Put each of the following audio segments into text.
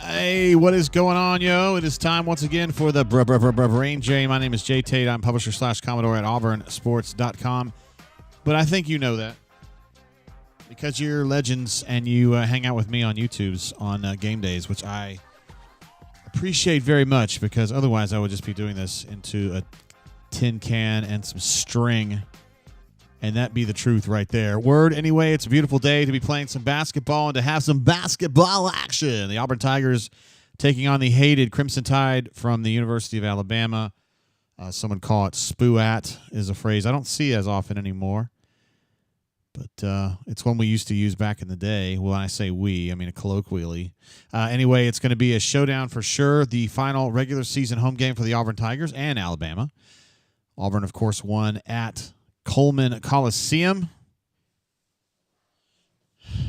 Hey, what is going on, yo? It is time once again for the Brain J. My name is Jay Tate. I'm publisher / Commodore at auburnsports.com. But I think you know that because you're legends and you hang out with me on YouTube's on game days, which I appreciate very much because otherwise I would just be doing this into a tin can and some string. And that be the truth right there. Word, anyway, it's a beautiful day to be playing some basketball and to have some basketball action. The Auburn Tigers taking on the hated Crimson Tide from the University of Alabama. Someone call it SPUAT is a phrase I don't see as often anymore. But it's one we used to use back in the day. Well, when I say we, I mean colloquially. Anyway, it's going to be a showdown for sure. The final regular season home game for the Auburn Tigers and Alabama. Auburn, of course, won at Coleman Coliseum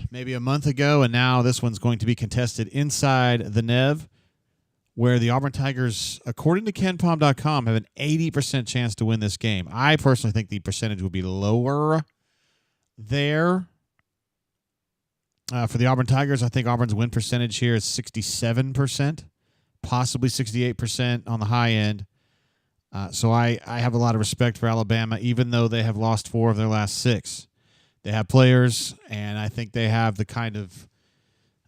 maybe a month ago, and now this one's going to be contested inside the Nev, where the Auburn Tigers, according to KenPom.com, have an 80% chance to win this game. I personally think the percentage would be lower there. For the Auburn Tigers, I think Auburn's win percentage here is 67%, possibly 68% on the high end. So I have a lot of respect for Alabama, even though they have lost 4 of their last 6. They have players, and I think they have the kind of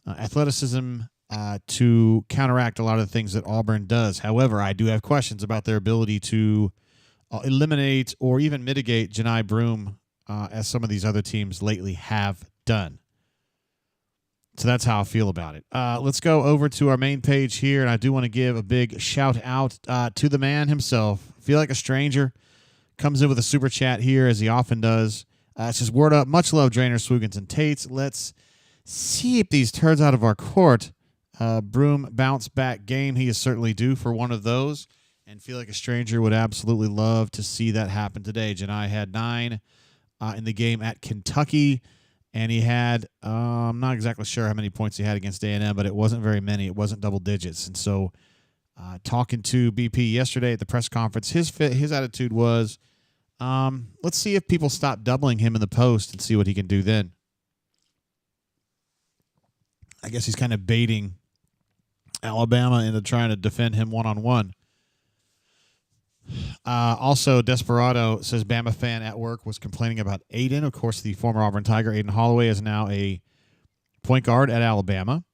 athleticism to counteract a lot of the things that Auburn does. However, I do have questions about their ability to eliminate or even mitigate Johni Broome, as some of these other teams lately have done. So that's how I feel about it. Let's go over to our main page here, and I do want to give a big shout-out to the man himself. Feel Like a Stranger comes in with a super chat here, as he often does. It says, word up, much love, Drainers, Swoogans, and Tates. Let's see if these turds out of our court. Broome bounce-back game. He is certainly due for one of those, and Feel Like a Stranger would absolutely love to see that happen today. Johni had 9 in the game at Kentucky. And he had, I'm not exactly sure how many points he had against A&M, but it wasn't very many. It wasn't double digits. And so talking to BP yesterday at the press conference, his attitude was, let's see if people stop doubling him in the post and see what he can do then. I guess he's kind of baiting Alabama into trying to defend him one-on-one. Also, Desperado says Bama fan at work was complaining about Aiden. Of course, the former Auburn Tiger, Aiden Holloway, is now a point guard at Alabama.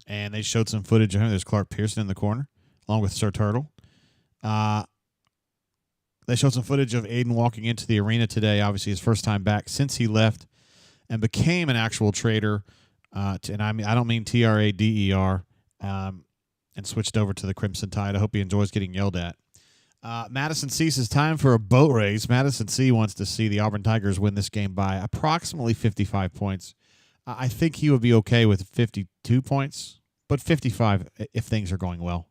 And they showed some footage of him. There's Clark Pearson in the corner, along with Sir Turtle. They showed some footage of Aiden walking into the arena today. Obviously, his first time back since he left and became an actual trader. And I don't mean TRADER. And switched over to the Crimson Tide. I hope he enjoys getting yelled at. Madison C says time for a boat race. Madison C wants to see the Auburn Tigers win this game by approximately 55 points. I think he would be okay with 52 points, but 55 if things are going well.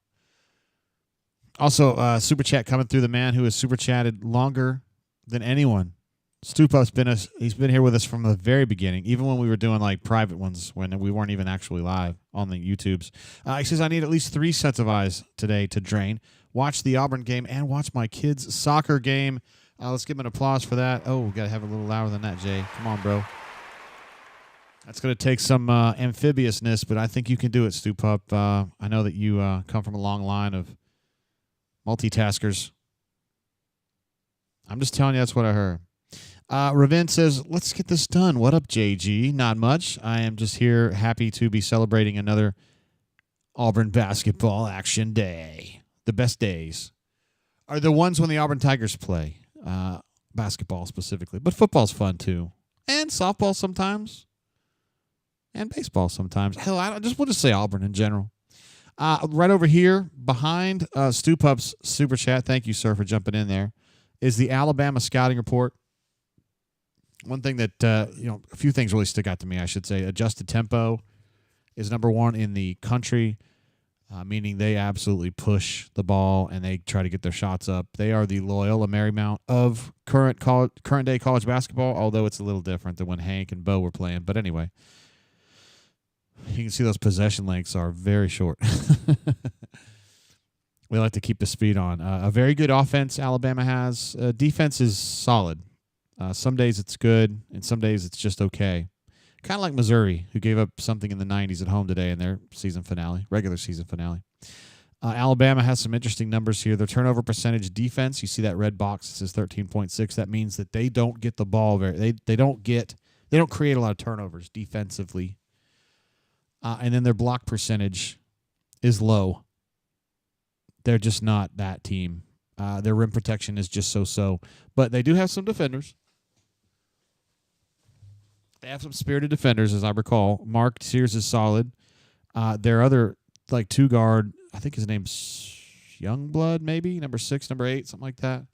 Also, super chat coming through the man who has super chatted longer than anyone. Stupup's he's been here with us from the very beginning, even when we were doing like private ones when we weren't even actually live on the YouTubes. He says I need at least 3 sets of eyes today to drain. Watch the Auburn game, and watch my kids' soccer game. Let's give him an applause for that. Oh, we got to have a little louder than that, Jay. Come on, bro. That's going to take some amphibiousness, but I think you can do it, Stupup. I know that you come from a long line of multitaskers. I'm just telling you that's what I heard. Raven says, let's get this done. What up, JG? Not much. I am just here happy to be celebrating another Auburn basketball action day. The best days are the ones when the Auburn Tigers play, basketball specifically. But football's fun, too. And softball sometimes. And baseball sometimes. Hell, I just want to say Auburn in general. Right over here, behind Stu Pup's super chat, thank you, sir, for jumping in there, is the Alabama scouting report. One thing that, a few things really stick out to me, I should say. Adjusted tempo is number 1 in the country. Meaning they absolutely push the ball and they try to get their shots up. They are the Loyola Marymount of current day college basketball, although it's a little different than when Hank and Bo were playing. But anyway, you can see those possession lengths are very short. We like to keep the speed on. A very good offense Alabama has. Defense is solid. Some days it's good, and some days it's just okay. Kind of like Missouri, who gave up something in the 90s at home today in their season finale, regular season finale. Alabama has some interesting numbers here. Their turnover percentage defense, you see that red box, it says 13.6. That means that they don't get the ball they don't create a lot of turnovers defensively. And then their block percentage is low. They're just not that team. Their rim protection is just so-so. But they do have some defenders. They have some spirited defenders, as I recall. Mark Sears is solid. Their other, two-guard, I think his name's Youngblood, maybe, number 6, number 8, something like that.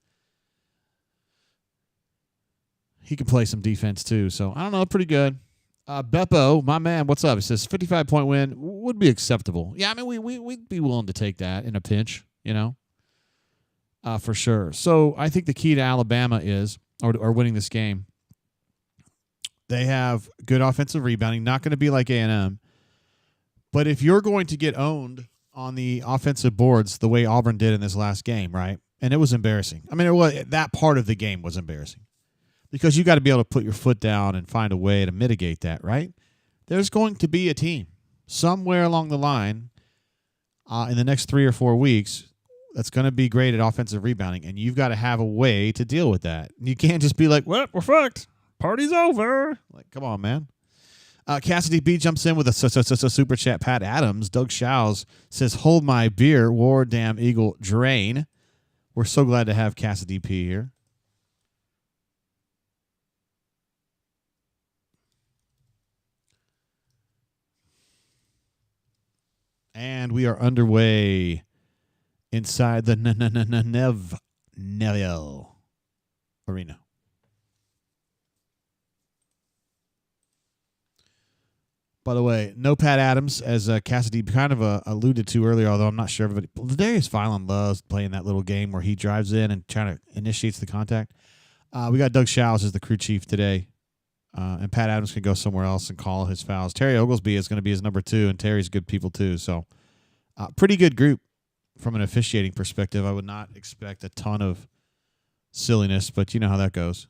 He can play some defense, too. So, I don't know, pretty good. Beppo, my man, what's up? He says 55-point win would be acceptable. Yeah, I mean, we'd be willing to take that in a pinch, for sure. So, I think the key to Alabama is, or winning this game, they have good offensive rebounding, not going to be like A&M. But if you're going to get owned on the offensive boards the way Auburn did in this last game, right? And it was embarrassing. I mean, that part of the game was embarrassing because you got to be able to put your foot down and find a way to mitigate that, right? There's going to be a team somewhere along the line in the next 3 or 4 weeks that's going to be great at offensive rebounding, and you've got to have a way to deal with that. You can't just be like, well, we're fucked. Party's over. Like, come on, man. Cassidy B jumps in with a super chat. Pat Adams. Doug Shows says, hold my beer, War Damn Eagle Drain. We're so glad to have Cassidy P here. And we are underway inside the Neville Arena. By the way, no Pat Adams, as Cassidy kind of alluded to earlier, although I'm not sure everybody. Darius Phylon loves playing that little game where he drives in and trying to initiates the contact. We got Doug Shows as the crew chief today, and Pat Adams can go somewhere else and call his fouls. Terry Oglesby is going to be his number 2, and Terry's good people too. So, pretty good group from an officiating perspective. I would not expect a ton of silliness, but you know how that goes.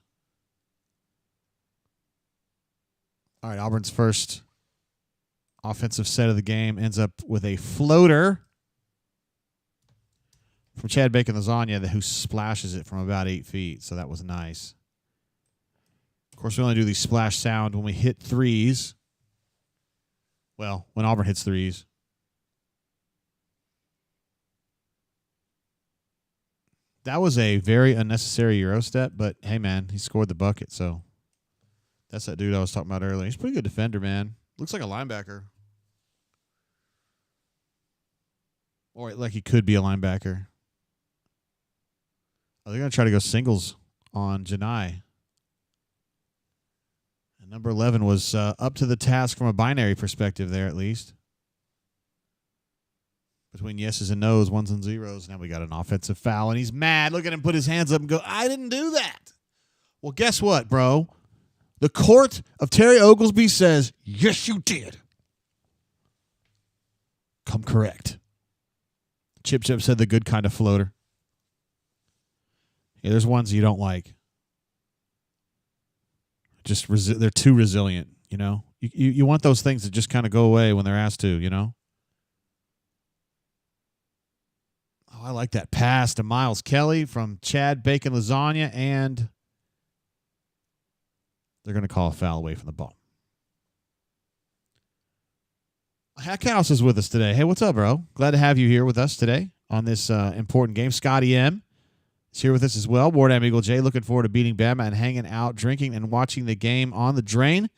All right, Auburn's first offensive set of the game ends up with a floater from Chad Bacon-Lasagna who splashes it from about 8 feet. So that was nice. Of course, we only do the splash sound when we hit threes. Well, when Auburn hits threes. That was a very unnecessary Euro step, but hey, man, he scored the bucket. So that's that dude I was talking about earlier. He's a pretty good defender, man. Looks like a linebacker. Or like he could be a linebacker. Oh, they're going to try to go singles on Janai. And number 11 was up to the task from a binary perspective there, at least. Between yeses and nos, ones and zeros. Now we got an offensive foul, and he's mad. Look at him put his hands up and go, I didn't do that. Well, guess what, bro? The court of Terry Oglesby says, yes, you did. Come correct. Chip said the good kind of floater. Yeah, there's ones you don't like. Just they're too resilient, you know? You want those things to just kind of go away when they're asked to, you know? Oh, I like that pass to Miles Kelly from Chad Bacon-Lasagna, and they're going to call a foul away from the ball. Hackhouse is with us today. Hey, what's up, bro? Glad to have you here with us today on this important game. Scotty M is here with us as well. Wardam Eagle J, looking forward to beating Bama and hanging out, drinking, and watching the game on the drain.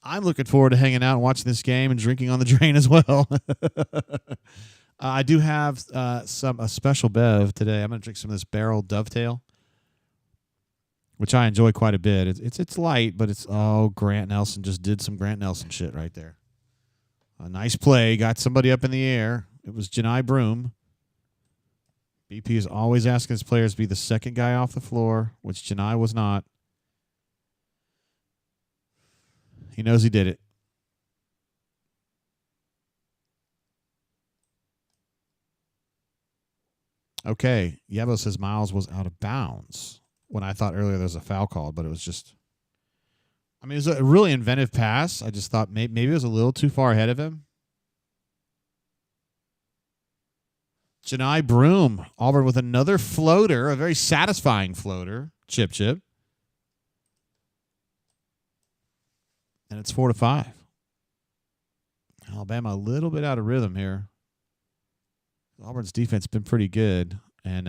I'm looking forward to hanging out and watching this game and drinking on the drain as well. I do have a special bev today. I'm going to drink some of this Barrel Dovetail, which I enjoy quite a bit. It's light, but Grant Nelson just did some Grant Nelson shit right there. A nice play. Got somebody up in the air. It was Janai Broom. BP is always asking his players to be the second guy off the floor, which Janai was not. He knows he did it. Okay. Yebo says Miles was out of bounds when I thought earlier there was a foul called, but it was just I mean, it was a really inventive pass. I just thought maybe it was a little too far ahead of him. Janai Broom, Auburn with another floater, a very satisfying floater. Chip. And it's 4-5. Alabama a little bit out of rhythm here. Auburn's defense has been pretty good. And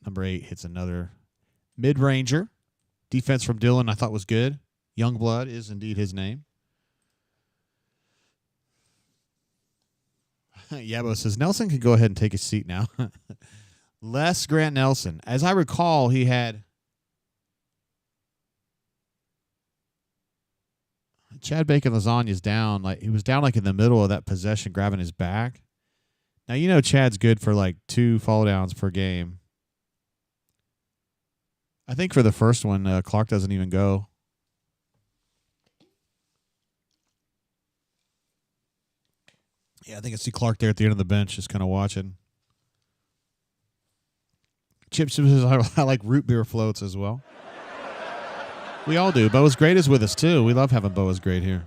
number 8 hits another mid-ranger. Defense from Dillon I thought was good. Youngblood is indeed his name. Yabo says, Nelson can go ahead and take his seat now. Les Grant Nelson. As I recall, he had Chad Bacon Lasagna's down. Like he was down like in the middle of that possession, grabbing his back. Now, you know Chad's good for like 2 fall downs per game. I think for the first one, Clark doesn't even go. Yeah, I think I see Clark there at the end of the bench just kind of watching. Chip says, I like root beer floats as well. We all do. Boa's Great is with us, too. We love having Boa's Great here.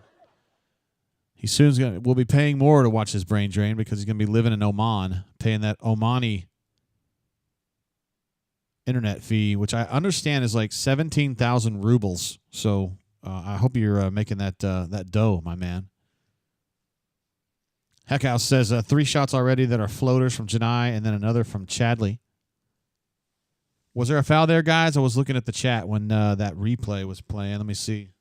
We'll be paying more to watch his brain drain because he's going to be living in Oman, paying that Omani internet fee, which I understand is like 17,000 rubles. So I hope you're making that dough, my man. Heckhouse says 3 shots already that are floaters from Janai and then another from Chadley. Was there a foul there, guys? I was looking at the chat when that replay was playing. Let me see.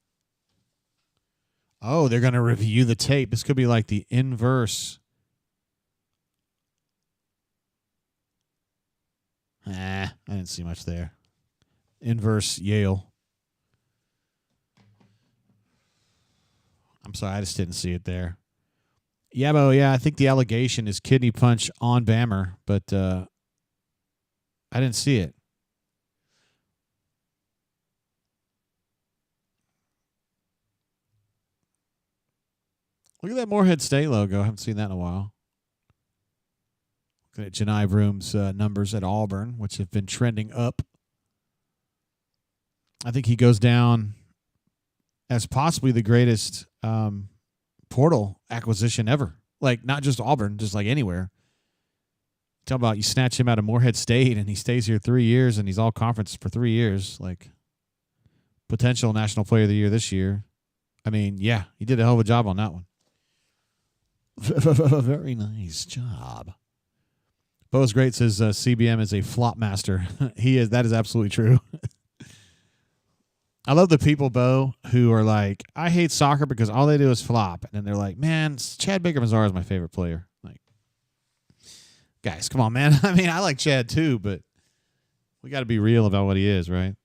Oh, they're going to review the tape. This could be like the inverse. I didn't see much there. Inverse Yale. I'm sorry, I just didn't see it there. Yabo, yeah, I think the allegation is kidney punch on Bammer, but I didn't see it. Look at that Morehead State logo. I haven't seen that in a while. Looking at Janai Broom's numbers at Auburn, which have been trending up. I think he goes down as possibly the greatest portal acquisition ever. Like, not just Auburn, just like anywhere. Talk about you snatch him out of Morehead State and he stays here 3 years and he's all conference for 3 years. Like, potential National Player of the Year this year. I mean, yeah, he did a hell of a job on that one. Very nice job. Bo's Great says CBM is a flop master. He is. That is absolutely true. I love the people, Bo, who are like, I hate soccer because all they do is flop. And then they're like, man, Chad Baker-Mazara is my favorite player. Like, guys, come on, man. I mean, I like Chad too, but we got to be real about what he is, right?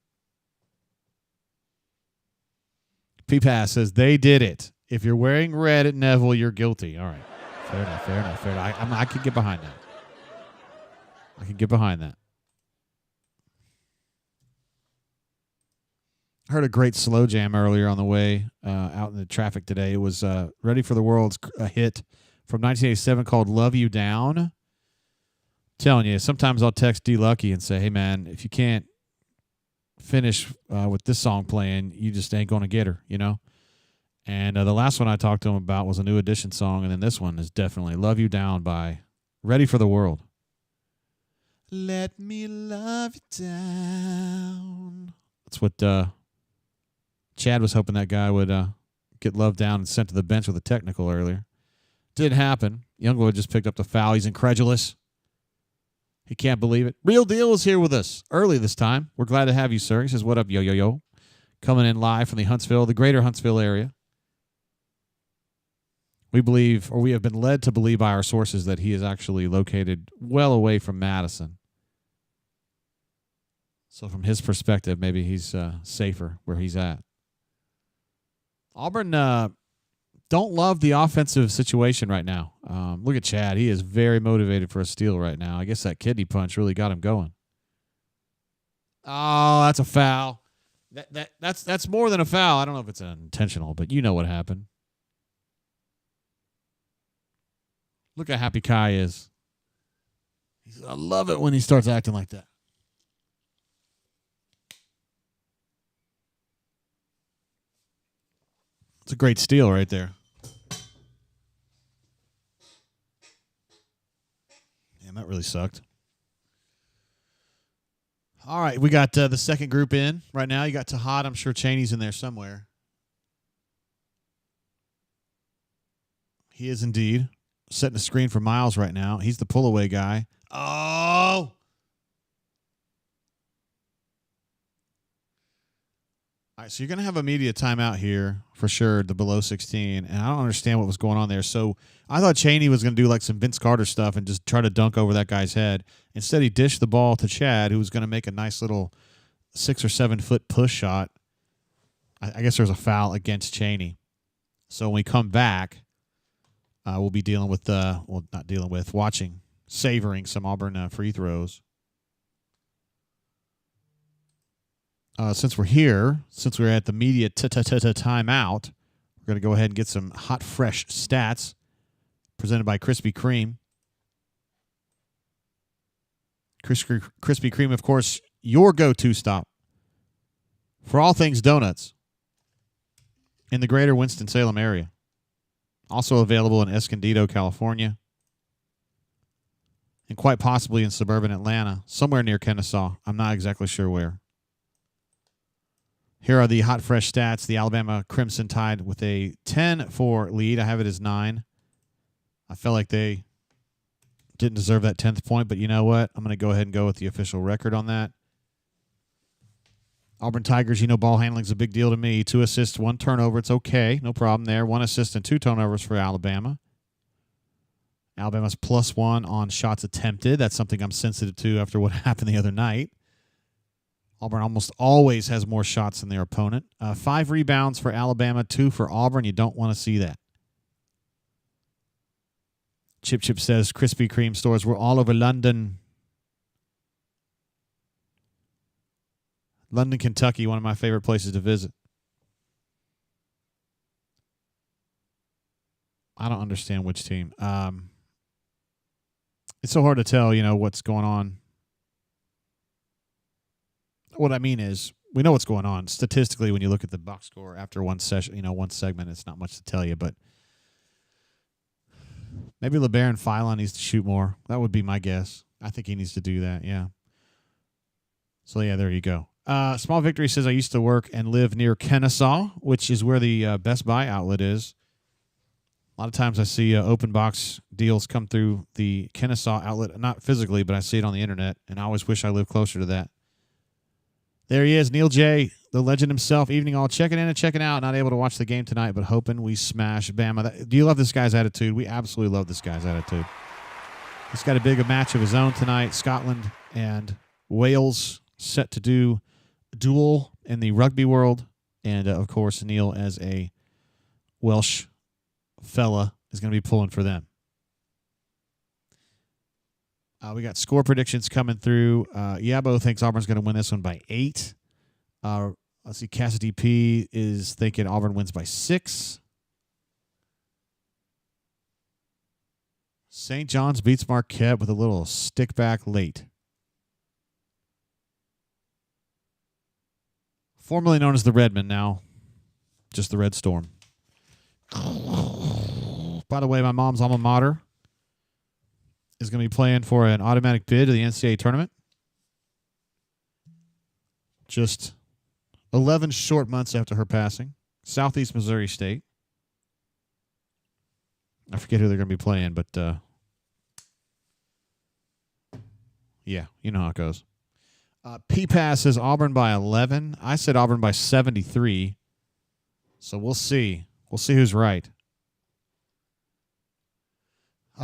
P-Pass says, they did it. If you're wearing red at Neville, you're guilty. All right. Fair enough. I could get behind that. I heard a great slow jam earlier on the way out in the traffic today. It was Ready for the World's a hit from 1987 called Love You Down. I'm telling you, sometimes I'll text D Lucky and say, hey, man, if you can't finish with this song playing, you just ain't going to get her, you know? And the last one I talked to him about was a New Edition song, and then this one is definitely Love You Down by Ready for the World. Let me love you down. That's what Chad was hoping that guy would get loved down and sent to the bench with a technical earlier. Didn't happen. Youngwood just picked up the foul. He's incredulous. He can't believe it. Real Deal is here with us early this time. We're glad to have you, sir. He says, what up, yo. Coming in live from the greater Huntsville area. We believe, or we have been led to believe by our sources, that he is actually located well away from Madison. So from his perspective, maybe he's safer where he's at. Auburn don't love the offensive situation right now. Look at Chad. He is very motivated for a steal right now. I guess that kidney punch really got him going. Oh, that's a foul. That's more than a foul. I don't know if it's intentional, but you know what happened. Look how happy Kai is. He says, I love it when he starts acting like that. It's a great steal right there. Damn, that really sucked. All right, we got the second group in right now. You got Tahad. I'm sure Chaney's in there somewhere. He is indeed setting a screen for Miles right now. He's the pull-away guy. Oh! All right, so you're going to have a media timeout here for sure, the below 16, and I don't understand what was going on there. So I thought Chaney was going to do like some Vince Carter stuff and just try to dunk over that guy's head. Instead, he dished the ball to Chad, who was going to make a nice little 6 or 7 foot push shot. I guess there's a foul against Chaney. So when we come back, we'll be dealing with, watching, savoring some Auburn free throws. Since we're here, since we're at the media timeout, we're going to go ahead and get some hot, fresh stats presented by Krispy Kreme. Krispy Kreme, of course, your go-to stop for all things donuts in the greater Winston-Salem area. Also available in Escondido, California, and quite possibly in suburban Atlanta, somewhere near Kennesaw. I'm not exactly sure where. Here are the hot, fresh stats. The Alabama Crimson Tide with a 10-4 lead. I have it as 9. I felt like they didn't deserve that 10th point, but you know what? I'm going to go ahead and go with the official record on that. Auburn Tigers, ball handling's a big deal to me. 2 assists, 1 turnover. It's okay. No problem there. 1 assist and 2 turnovers for Alabama. Alabama's +1 on shots attempted. That's something I'm sensitive to after what happened the other night. Auburn almost always has more shots than their opponent. 5 rebounds for Alabama, 2 for Auburn. You don't want to see that. Chip says Krispy Kreme stores were all over London. London, Kentucky, one of my favorite places to visit. I don't understand which team. It's so hard to tell, what's going on. What I mean is, we know what's going on. Statistically, when you look at the box score after one session, one segment, it's not much to tell you. But maybe LeBaron Philon needs to shoot more. That would be my guess. I think he needs to do that, yeah. So, yeah, there you go. Small Victory says, I used to work and live near Kennesaw, which is where the Best Buy outlet is. A lot of times I see open box deals come through the Kennesaw outlet, not physically, but I see it on the internet, and I always wish I lived closer to that. There he is, Neil J., the legend himself. Evening all, checking in and checking out. Not able to watch the game tonight, but hoping we smash Bama. Do you love this guy's attitude? We absolutely love this guy's attitude. He's got a big match of his own tonight. Scotland and Wales set to do a duel in the rugby world. And, of course, Neil, as a Welsh fella, is going to be pulling for them. We got score predictions coming through. Yabo thinks Auburn's going to win this one by 8. Let's see. Cassidy P is thinking Auburn wins by 6. St. John's beats Marquette with a little stick back late. Formerly known as the Redmen, now just the Red Storm. By the way, my mom's alma mater is going to be playing for an automatic bid to the NCAA tournament. Just 11 short months after her passing. Southeast Missouri State. I forget who they're going to be playing, but yeah, you know how it goes. P-Pass says Auburn by 11. I said Auburn by 73. So we'll see. We'll see who's right.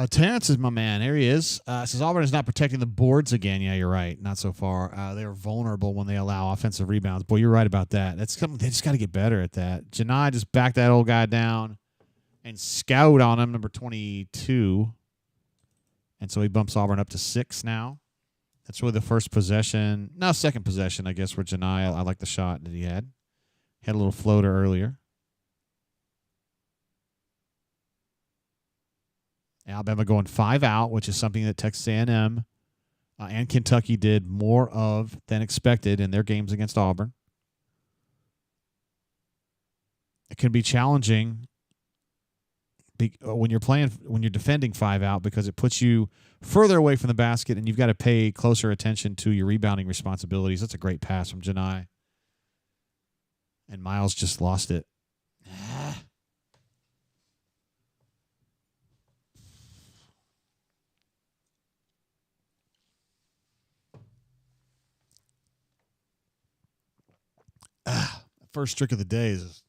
Terrence is my man. There he is. Says Auburn is not protecting the boards again. Yeah, you're right. Not so far. They're vulnerable when they allow offensive rebounds. Boy, you're right about that. That's something they just got to get better at that. Janai just backed that old guy down and scout on him, number 22. And so he bumps Auburn up to 6 now. That's really the first possession. No, second possession, I guess, for Janai. I like the shot that he had. He had a little floater earlier. Alabama going 5 out, which is something that Texas A&M and Kentucky did more of than expected in their games against Auburn. it can be challenging when you're defending 5 out, because it puts you further away from the basket and you've got to pay closer attention to your rebounding responsibilities. That's a great pass from Janai. And Miles just lost it. First trick of the day is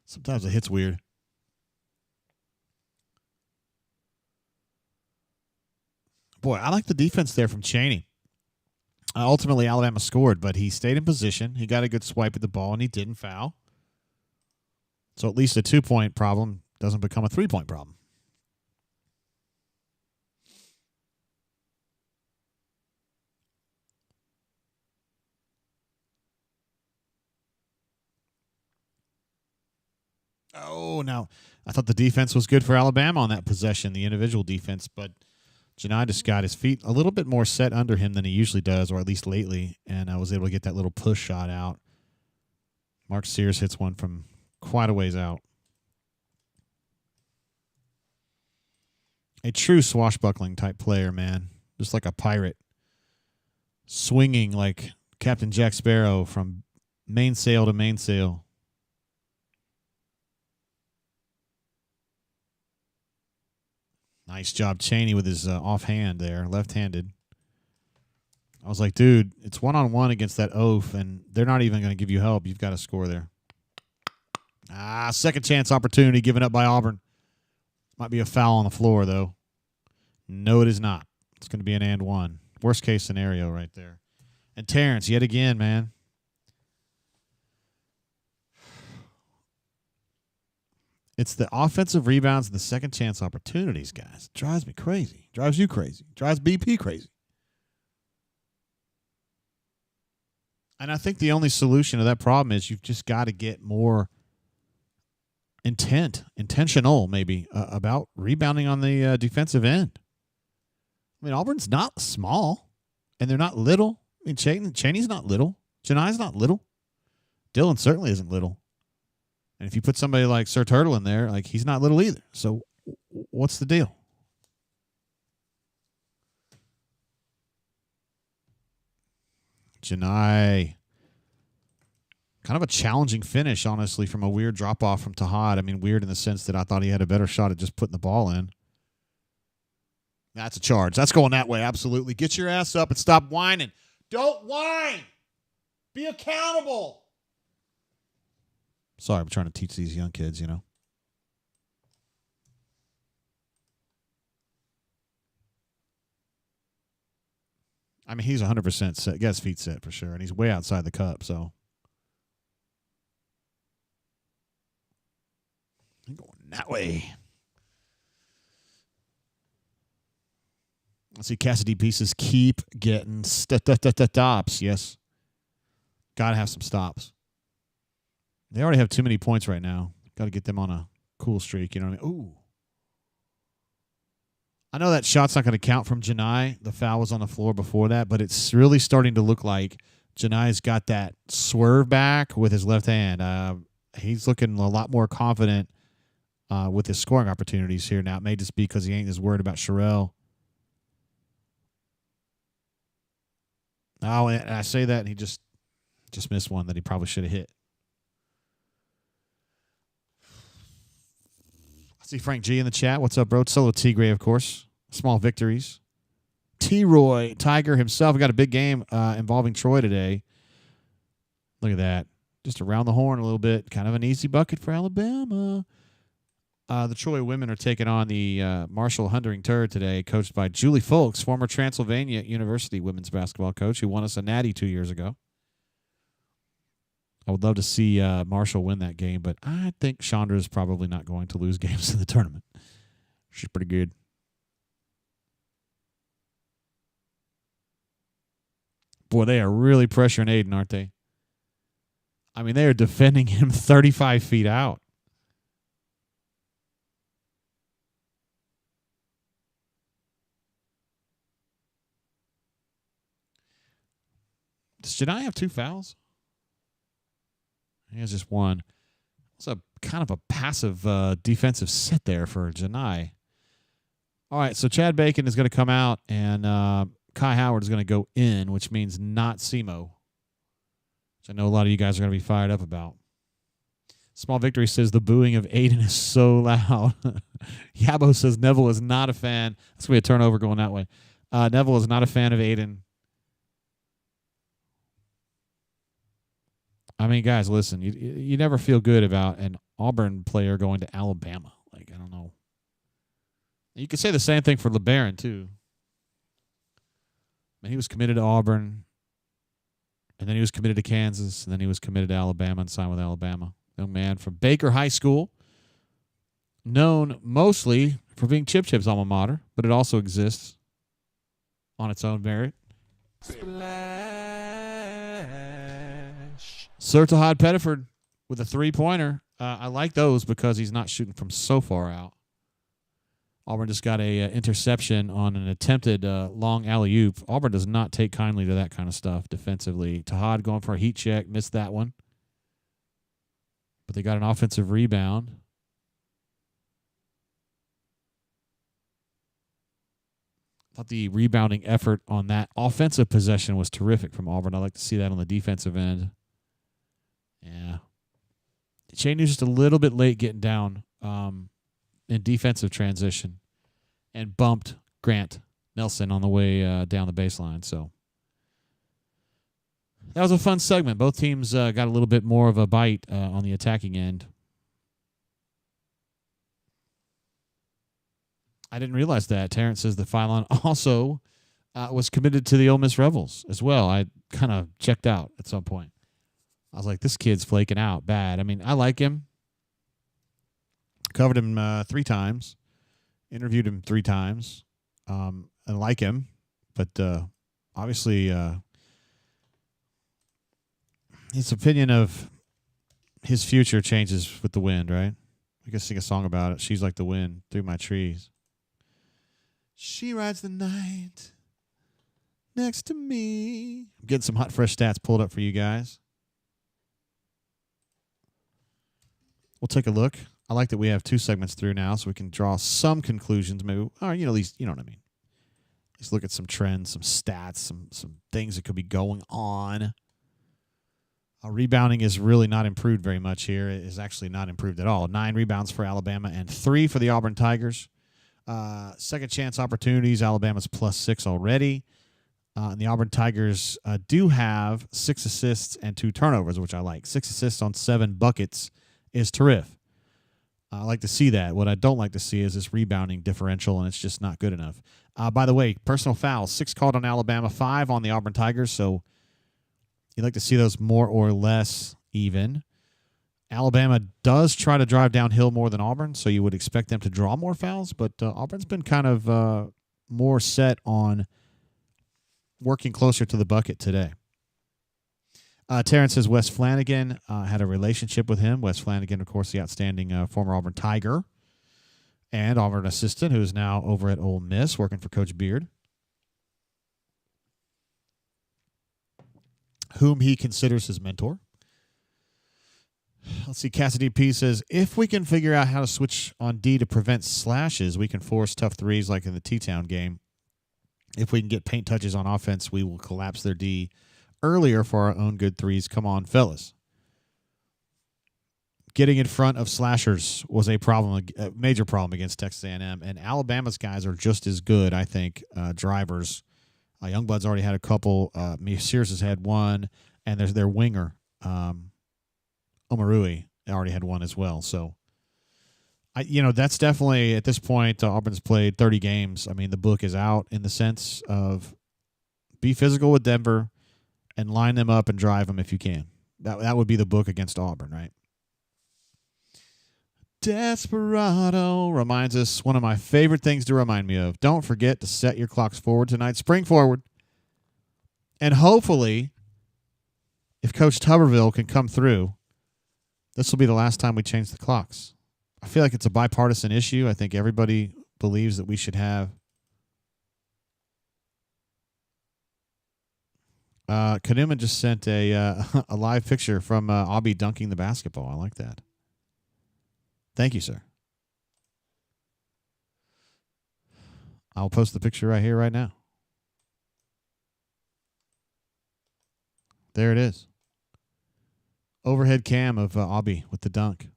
sometimes it hits weird. Boy, I like the defense there from Chaney. Ultimately, Alabama scored, but he stayed in position. He got a good swipe at the ball, and he didn't foul. So at least a 2-point problem doesn't become a 3-point problem. Oh, now I thought the defense was good for Alabama on that possession, the individual defense, but Janai just got his feet a little bit more set under him than he usually does, or at least lately, and I was able to get that little push shot out. Mark Sears hits one from quite a ways out. A true swashbuckling type player, man. Just like a pirate. Swinging like Captain Jack Sparrow from mainsail to mainsail. Nice job, Chaney, with his offhand there, left-handed. I was like, dude, it's one-on-one against that oaf, and they're not even going to give you help. You've got to score there. Second chance opportunity given up by Auburn. Might be a foul on the floor, though. No, it is not. It's going to be an and one. Worst-case scenario right there. And Terrence, yet again, man. It's the offensive rebounds and the second chance opportunities, guys. It drives me crazy. Drives you crazy. Drives BP crazy. And I think the only solution to that problem is you've just got to get more intentional maybe, about rebounding on the defensive end. I mean, Auburn's not small, and they're not little. I mean, Chaney's not little. Janai's not little. Dylan certainly isn't little. And if you put somebody like Sir Turtle in there, like, he's not little either. So what's the deal? Janai. Kind of a challenging finish, honestly, from a weird drop-off from Tahad. I mean, weird in the sense that I thought he had a better shot at just putting the ball in. That's a charge. That's going that way, absolutely. Get your ass up and stop whining. Don't whine. Be accountable. Sorry, I'm trying to teach these young kids, you know. I mean, he's 100% set. Got his feet set for sure, and he's way outside the cup, so. I'm going that way. Let's see, Cassidy Pieces keep getting stops. Yes. Got to have some stops. They already have too many points right now. Got to get them on a cool streak, you know what I mean? Ooh. I know that shot's not going to count from Janai. The foul was on the floor before that, but it's really starting to look like Janai's got that swerve back with his left hand. He's looking a lot more confident with his scoring opportunities here now. It may just be because he ain't as worried about Sherelle. Oh, and I say that, and he just missed one that he probably should have hit. I see Frank G in the chat. What's up, bro? Solo Tigre, of course. Small victories. T-Roy, Tiger himself, got a big game involving Troy today. Look at that. Just around the horn a little bit. Kind of an easy bucket for Alabama. The Troy women are taking on the Marshall Hundering Turd today, coached by Julie Folks, former Transylvania University women's basketball coach who won us a natty 2 years ago. I would love to see Marshall win that game, but I think Chandra is probably not going to lose games in the tournament. She's pretty good. Boy, they are really pressuring Aiden, aren't they? I mean, they are defending him 35 feet out. Should I have 2 fouls? He has just one. It's a kind of a passive defensive sit there for Janai. All right, so Chad Bacon is going to come out, and Kai Howard is going to go in, which means not SEMO, which I know a lot of you guys are going to be fired up about. Small Victory says the booing of Aiden is so loud. Yabo says Neville is not a fan. That's going to be a turnover going that way. Neville is not a fan of Aiden. I mean, guys, listen, you never feel good about an Auburn player going to Alabama. Like, I don't know. You could say the same thing for LeBaron, too. I mean, he was committed to Auburn, and then he was committed to Kansas, and then he was committed to Alabama and signed with Alabama. Young man from Baker High School, known mostly for being Chip Chip's alma mater, but it also exists on its own merit. Sir Tahad Pettiford with a three-pointer. I like those because he's not shooting from so far out. Auburn just got a interception on an attempted long alley-oop. Auburn does not take kindly to that kind of stuff defensively. Tahad going for a heat check, missed that one. But they got an offensive rebound. I thought the rebounding effort on that offensive possession was terrific from Auburn. I'd like to see that on the defensive end. Yeah. Shane was just a little bit late getting down in defensive transition and bumped Grant Nelson on the way down the baseline. So that was a fun segment. Both teams got a little bit more of a bite on the attacking end. I didn't realize that. Terrence says the Phylon also was committed to the Ole Miss Rebels as well. I kind of checked out at some point. I was like, this kid's flaking out bad. I mean, I like him. Covered him 3 times. Interviewed him 3 times. I like him. But obviously his opinion of his future changes with the wind, right? We could sing a song about it. She's like the wind through my trees. She rides the night next to me. I'm getting some hot, fresh stats pulled up for you guys. We'll take a look. I like that we have 2 segments through now, so we can draw some conclusions. Maybe, or at least, you know what I mean. Let's look at some trends, some stats, some things that could be going on. Rebounding is really not improved very much here. It is actually not improved at all. 9 rebounds for Alabama and 3 for the Auburn Tigers. Second chance opportunities, Alabama's +6 already. And the Auburn Tigers do have 6 assists and 2 turnovers, which I like. 6 assists on 7 buckets is terrific. I like to see that. What I don't like to see is this rebounding differential, and it's just not good enough. By the way, personal fouls, 6 called on Alabama, 5 on the Auburn Tigers, so you'd like to see those more or less even. Alabama does try to drive downhill more than Auburn, so you would expect them to draw more fouls, but Auburn's been kind of more set on working closer to the bucket today. Terrence says Wes Flanagan had a relationship with him. Wes Flanagan, of course, the outstanding former Auburn Tiger and Auburn assistant who is now over at Ole Miss working for Coach Beard, whom he considers his mentor. Let's see. Cassidy P says, if we can figure out how to switch on D to prevent slashes, we can force tough threes like in the T-Town game. If we can get paint touches on offense, we will collapse their D earlier for our own good threes. Come on, fellas. Getting in front of slashers was a problem, a major problem against Texas A&M, and Alabama's guys are just as good, I think, drivers. Youngblood's already had a couple. Sears has had one, and there's their winger, Omarui, already had one as well. So, that's definitely, at this point, Auburn's played 30 games. I mean, the book is out in the sense of be physical with Denver and line them up and drive them if you can. That would be the book against Auburn, right? Desperado reminds us one of my favorite things to remind me of. Don't forget to set your clocks forward tonight. Spring forward. And hopefully, if Coach Tuberville can come through, this will be the last time we change the clocks. I feel like it's a bipartisan issue. I think everybody believes that we should have. Kanuman just sent a live picture from Aubie dunking the basketball. I like that. Thank you, sir. I'll post the picture right here, right now. There it is. Overhead cam of Aubie with the dunk.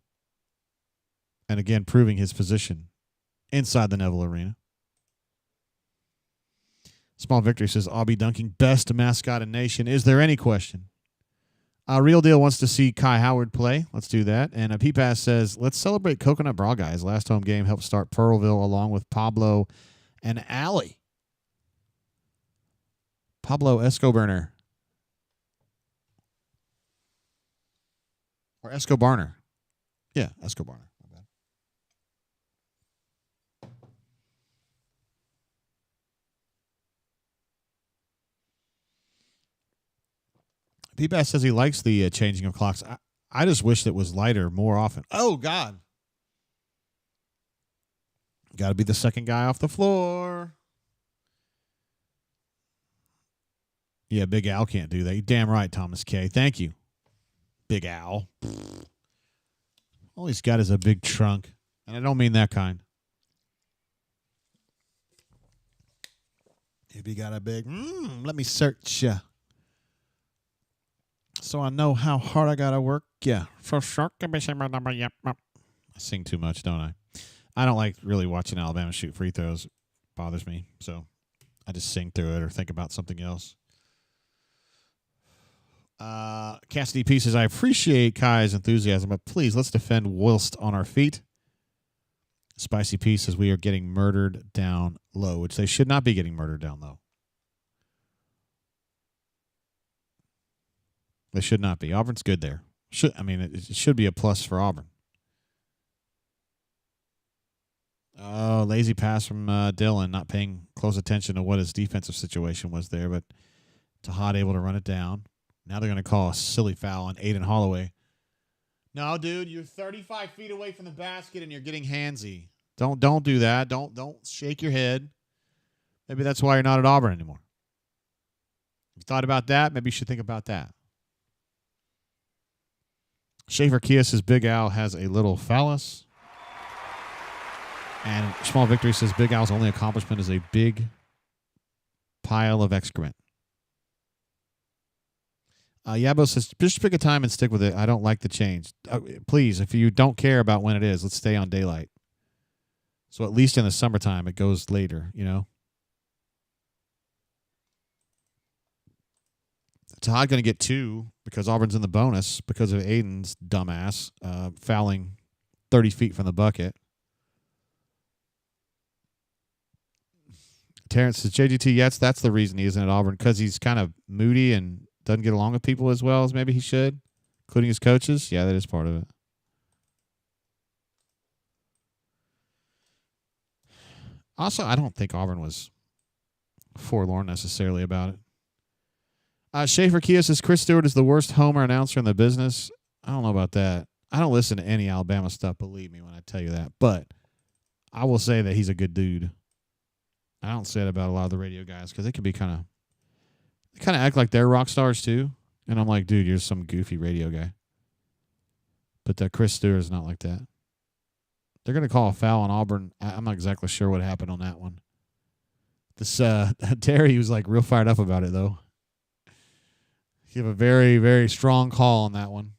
And again, proving his position inside the Neville Arena. Small Victory says, Aubie dunking, best mascot in nation. Is there any question? Real Deal wants to see Kai Howard play. Let's do that. And P-Pass says, let's celebrate Coconut Bra Guys. Last home game helped start Pearlville along with Pablo and Allie. Pablo Escobarner. Or Escobarner. Yeah, Escobarner. My bad. P-Bass says he likes the changing of clocks. I just wish it was lighter more often. Oh, God. Got to be the second guy off the floor. Yeah, Big Al can't do that. You're damn right, Thomas K. Thank you, Big Al. All he's got is a big trunk. And I don't mean that kind. If he got a big, let me search ya. So I know how hard I got to work. Yeah. For sure. I sing too much, don't I? I don't like really watching Alabama shoot free throws. It bothers me. So I just sing through it or think about something else. Cassidy P says, I appreciate Kai's enthusiasm, but please let's defend whilst on our feet. Spicy P says we are getting murdered down low, which they should not be getting murdered down low. They should not be. Auburn's good there. It should be a plus for Auburn. Oh, lazy pass from Dylan, not paying close attention to what his defensive situation was there, but Tahad able to run it down. Now they're going to call a silly foul on Aiden Holloway. No, dude, you're 35 feet away from the basket and you're getting handsy. Don't do that. Don't shake your head. Maybe that's why you're not at Auburn anymore. If you thought about that, maybe you should think about that. Schaefer Kia says Big Al has a little phallus. And Small Victory says Big Al's only accomplishment is a big pile of excrement. Yabo says, just pick a time and stick with it. I don't like the change. Please, if you don't care about when it is, let's stay on daylight. So at least in the summertime, it goes later, you know? Todd going to get 2 because Auburn's in the bonus because of Aiden's dumbass fouling 30 feet from the bucket. Terrence says, JGT, yes, that's the reason he isn't at Auburn, because he's kind of moody and doesn't get along with people as well as maybe he should, including his coaches. Yeah, that is part of it. Also, I don't think Auburn was forlorn necessarily about it. Schaefer Kia says, Chris Stewart is the worst homer announcer in the business. I don't know about that. I don't listen to any Alabama stuff, believe me when I tell you that. But I will say that he's a good dude. I don't say it about a lot of the radio guys because they can be kind of act like they're rock stars too. And I'm like, dude, you're some goofy radio guy. But Chris Stewart is not like that. They're going to call a foul on Auburn. I'm not exactly sure what happened on that one. This Terry was like real fired up about it though. He have a very, very strong call on that one.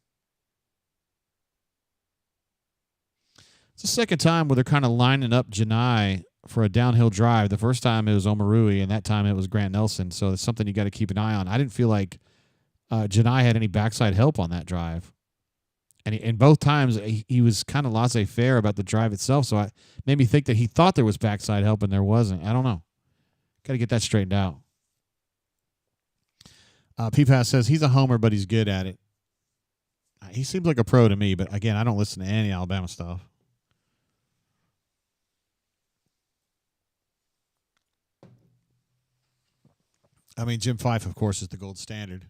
It's the second time where they're kind of lining up Janai for a downhill drive. The first time it was Omarui, and that time it was Grant Nelson. So it's something you got to keep an eye on. I didn't feel like Janai had any backside help on that drive. And both times he was kind of laissez-faire about the drive itself. So it made me think that he thought there was backside help and there wasn't. I don't know. Got to get that straightened out. P-Pass says he's a homer, but he's good at it. He seems like a pro to me, but again, I don't listen to any Alabama stuff. I mean, Jim Fife, of course, is the gold standard.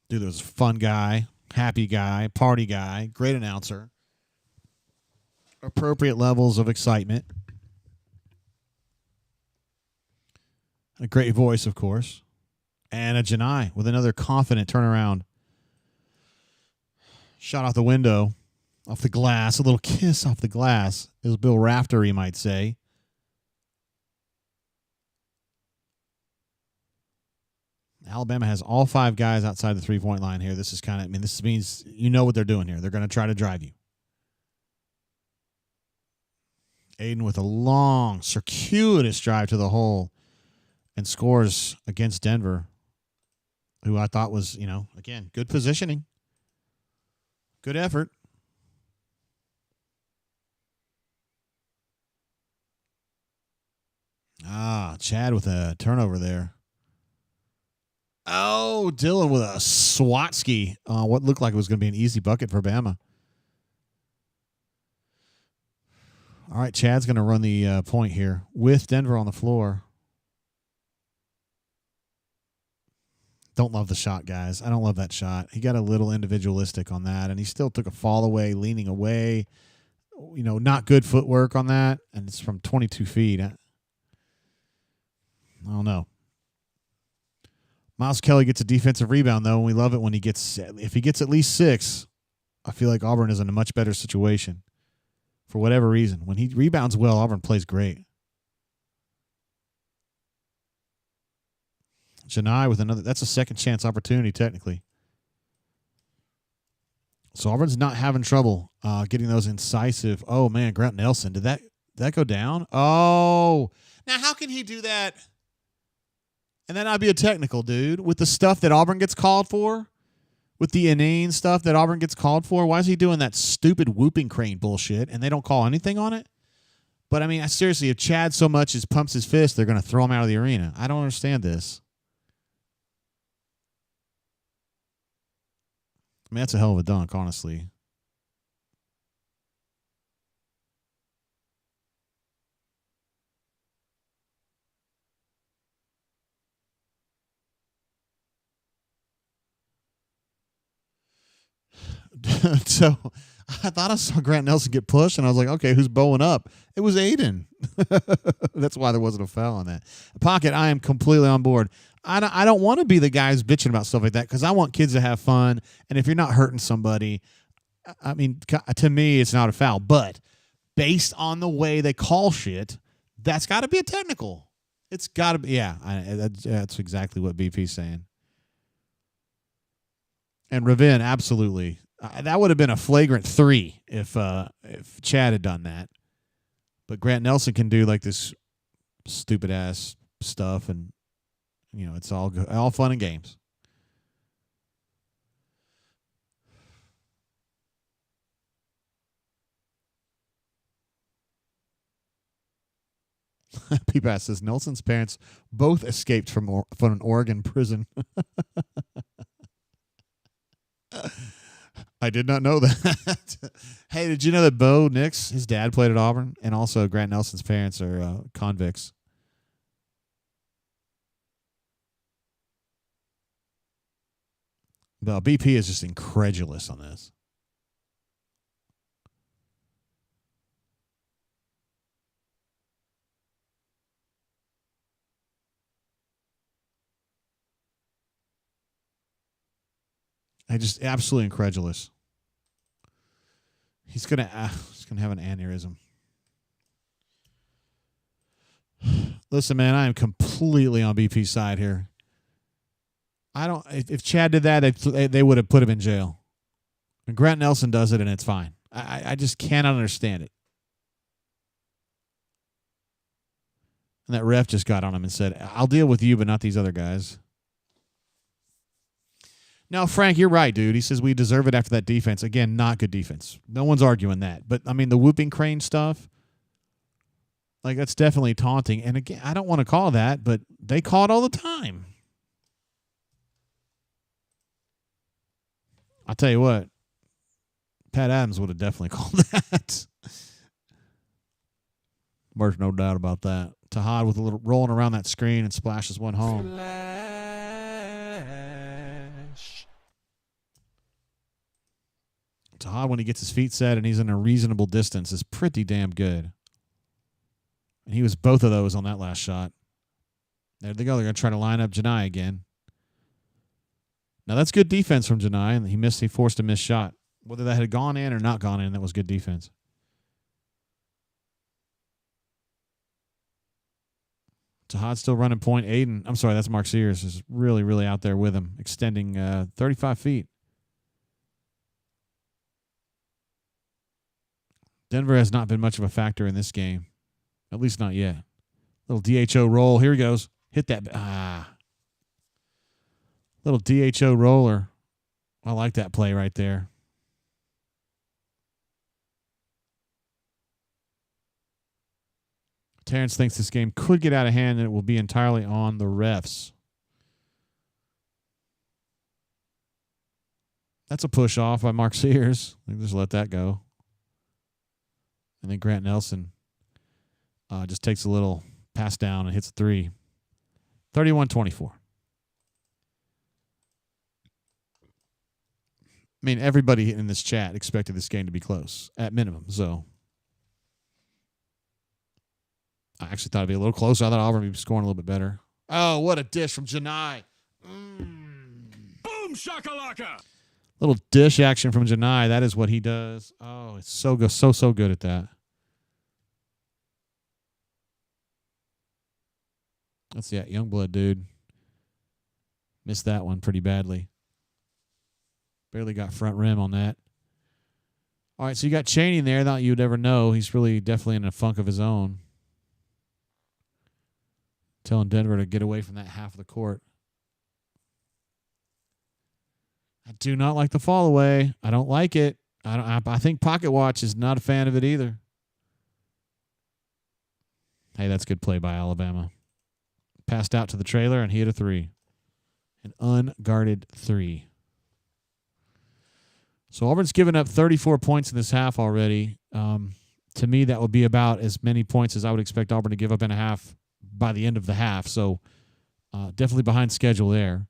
Dude, was a fun guy, happy guy, party guy, great announcer. Appropriate levels of excitement. A great voice, of course. And a Janai with another confident turnaround Shot off the window, off the glass, a little kiss off the glass, as Bill Raftery might say. Alabama has all 5 guys outside the three-point line here. This is this means you know what they're doing here. They're going to try to drive you. Aiden with a long, circuitous drive to the hole and scores against Denver, who I thought was, again, good positioning. Good effort. Chad with a turnover there. Oh, Dylan with a Swatsky. What looked like it was going to be an easy bucket for Bama. All right, Chad's going to run the point here with Denver on the floor. Don't love the shot, guys. I don't love that shot. He got a little individualistic on that, and he still took a fall away, leaning away. Not good footwork on that, and it's from 22 feet. I don't know. Miles Kelly gets a defensive rebound, though, and we love it when if he gets at least 6, I feel like Auburn is in a much better situation for whatever reason. When he rebounds well, Auburn plays great. Janai with another. That's a second chance opportunity, technically. So Auburn's not having trouble getting those incisive. Oh, man, Grant Nelson. Did that go down? Oh. Now, how can he do that? And then I'd be a technical, dude, with the stuff that Auburn gets called for, with the inane stuff that Auburn gets called for. Why is he doing that stupid whooping crane bullshit and they don't call anything on it? But, seriously, if Chad so much as pumps his fist, they're going to throw him out of the arena. I don't understand this. That's a hell of a dunk, honestly. So I thought I saw Grant Nelson get pushed, and I was like, okay, who's bowing up? It was Aiden. That's why there wasn't a foul on that. Pocket, I am completely on board. I don't want to be the guy who's bitching about stuff like that because I want kids to have fun. And if you're not hurting somebody, to me, it's not a foul. But based on the way they call shit, that's got to be a technical. It's got to be. Yeah, that's exactly what BP's saying. And Ravin, absolutely. That would have been a flagrant 3 if Chad had done that. But Grant Nelson can do like this stupid ass stuff, and it's all good, all fun and games. P-Pass says Nelson's parents both escaped from an Oregon prison. I did not know that. Hey, did you know that Bo Nix, his dad played at Auburn, and also Grant Nelson's parents are convicts? The BP is just incredulous on this. I just absolutely incredulous. He's gonna have an aneurysm. Listen, man, I am completely on BP's side here. If Chad did that, they would have put him in jail. And Grant Nelson does it, and it's fine. I just cannot understand it. And that ref just got on him and said, I'll deal with you, but not these other guys. No, Frank, you're right, dude. He says we deserve it after that defense. Again, not good defense. No one's arguing that. But, the whooping crane stuff, that's definitely taunting. And, again, I don't want to call that, but they call it all the time. I'll tell you what, Pat Adams would have definitely called that. There's no doubt about that. Tahad with a little rolling around that screen and splashes one home. Tahad, when he gets his feet set and he's in a reasonable distance, is pretty damn good. And he was both of those on that last shot. There they go. They're going to try to line up Janai again. Now, that's good defense from Janai, and he forced a missed shot. Whether that had gone in or not gone in, that was good defense. Tahad's still running point. Aiden, I'm sorry, that's Mark Sears, is really, really out there with him, extending 35 feet. Denver has not been much of a factor in this game, at least not yet. Little DHO roll. Here he goes. Hit that. Little DHO roller. I like that play right there. Terrence thinks this game could get out of hand and it will be entirely on the refs. That's a push off by Mark Sears. Just let that go. And then Grant Nelson just takes a little pass down and hits a three. 31-24. I mean, everybody in this chat expected this game to be close, at minimum. So I actually thought it'd be a little closer. I thought Auburn would be scoring a little bit better. Oh, what a dish from Janai. Boom shakalaka. Little dish action from Janai. That is what he does. Oh, it's so good, so good at that. That's that Youngblood dude. Missed that one pretty badly. Barely got front rim on that. All right, so you got Chaney in there. Not you'd ever know. He's really definitely in a funk of his own. Telling Denver to get away from that half of the court. I do not like the fall away. I don't like it. I think Pocket Watch is not a fan of it either. Hey, that's good play by Alabama. Passed out to the trailer, and he hit a three. An unguarded three. So Auburn's given up 34 points in this half already. To me, that would be about as many points as I would expect Auburn to give up in a half by the end of the half. So definitely behind schedule there.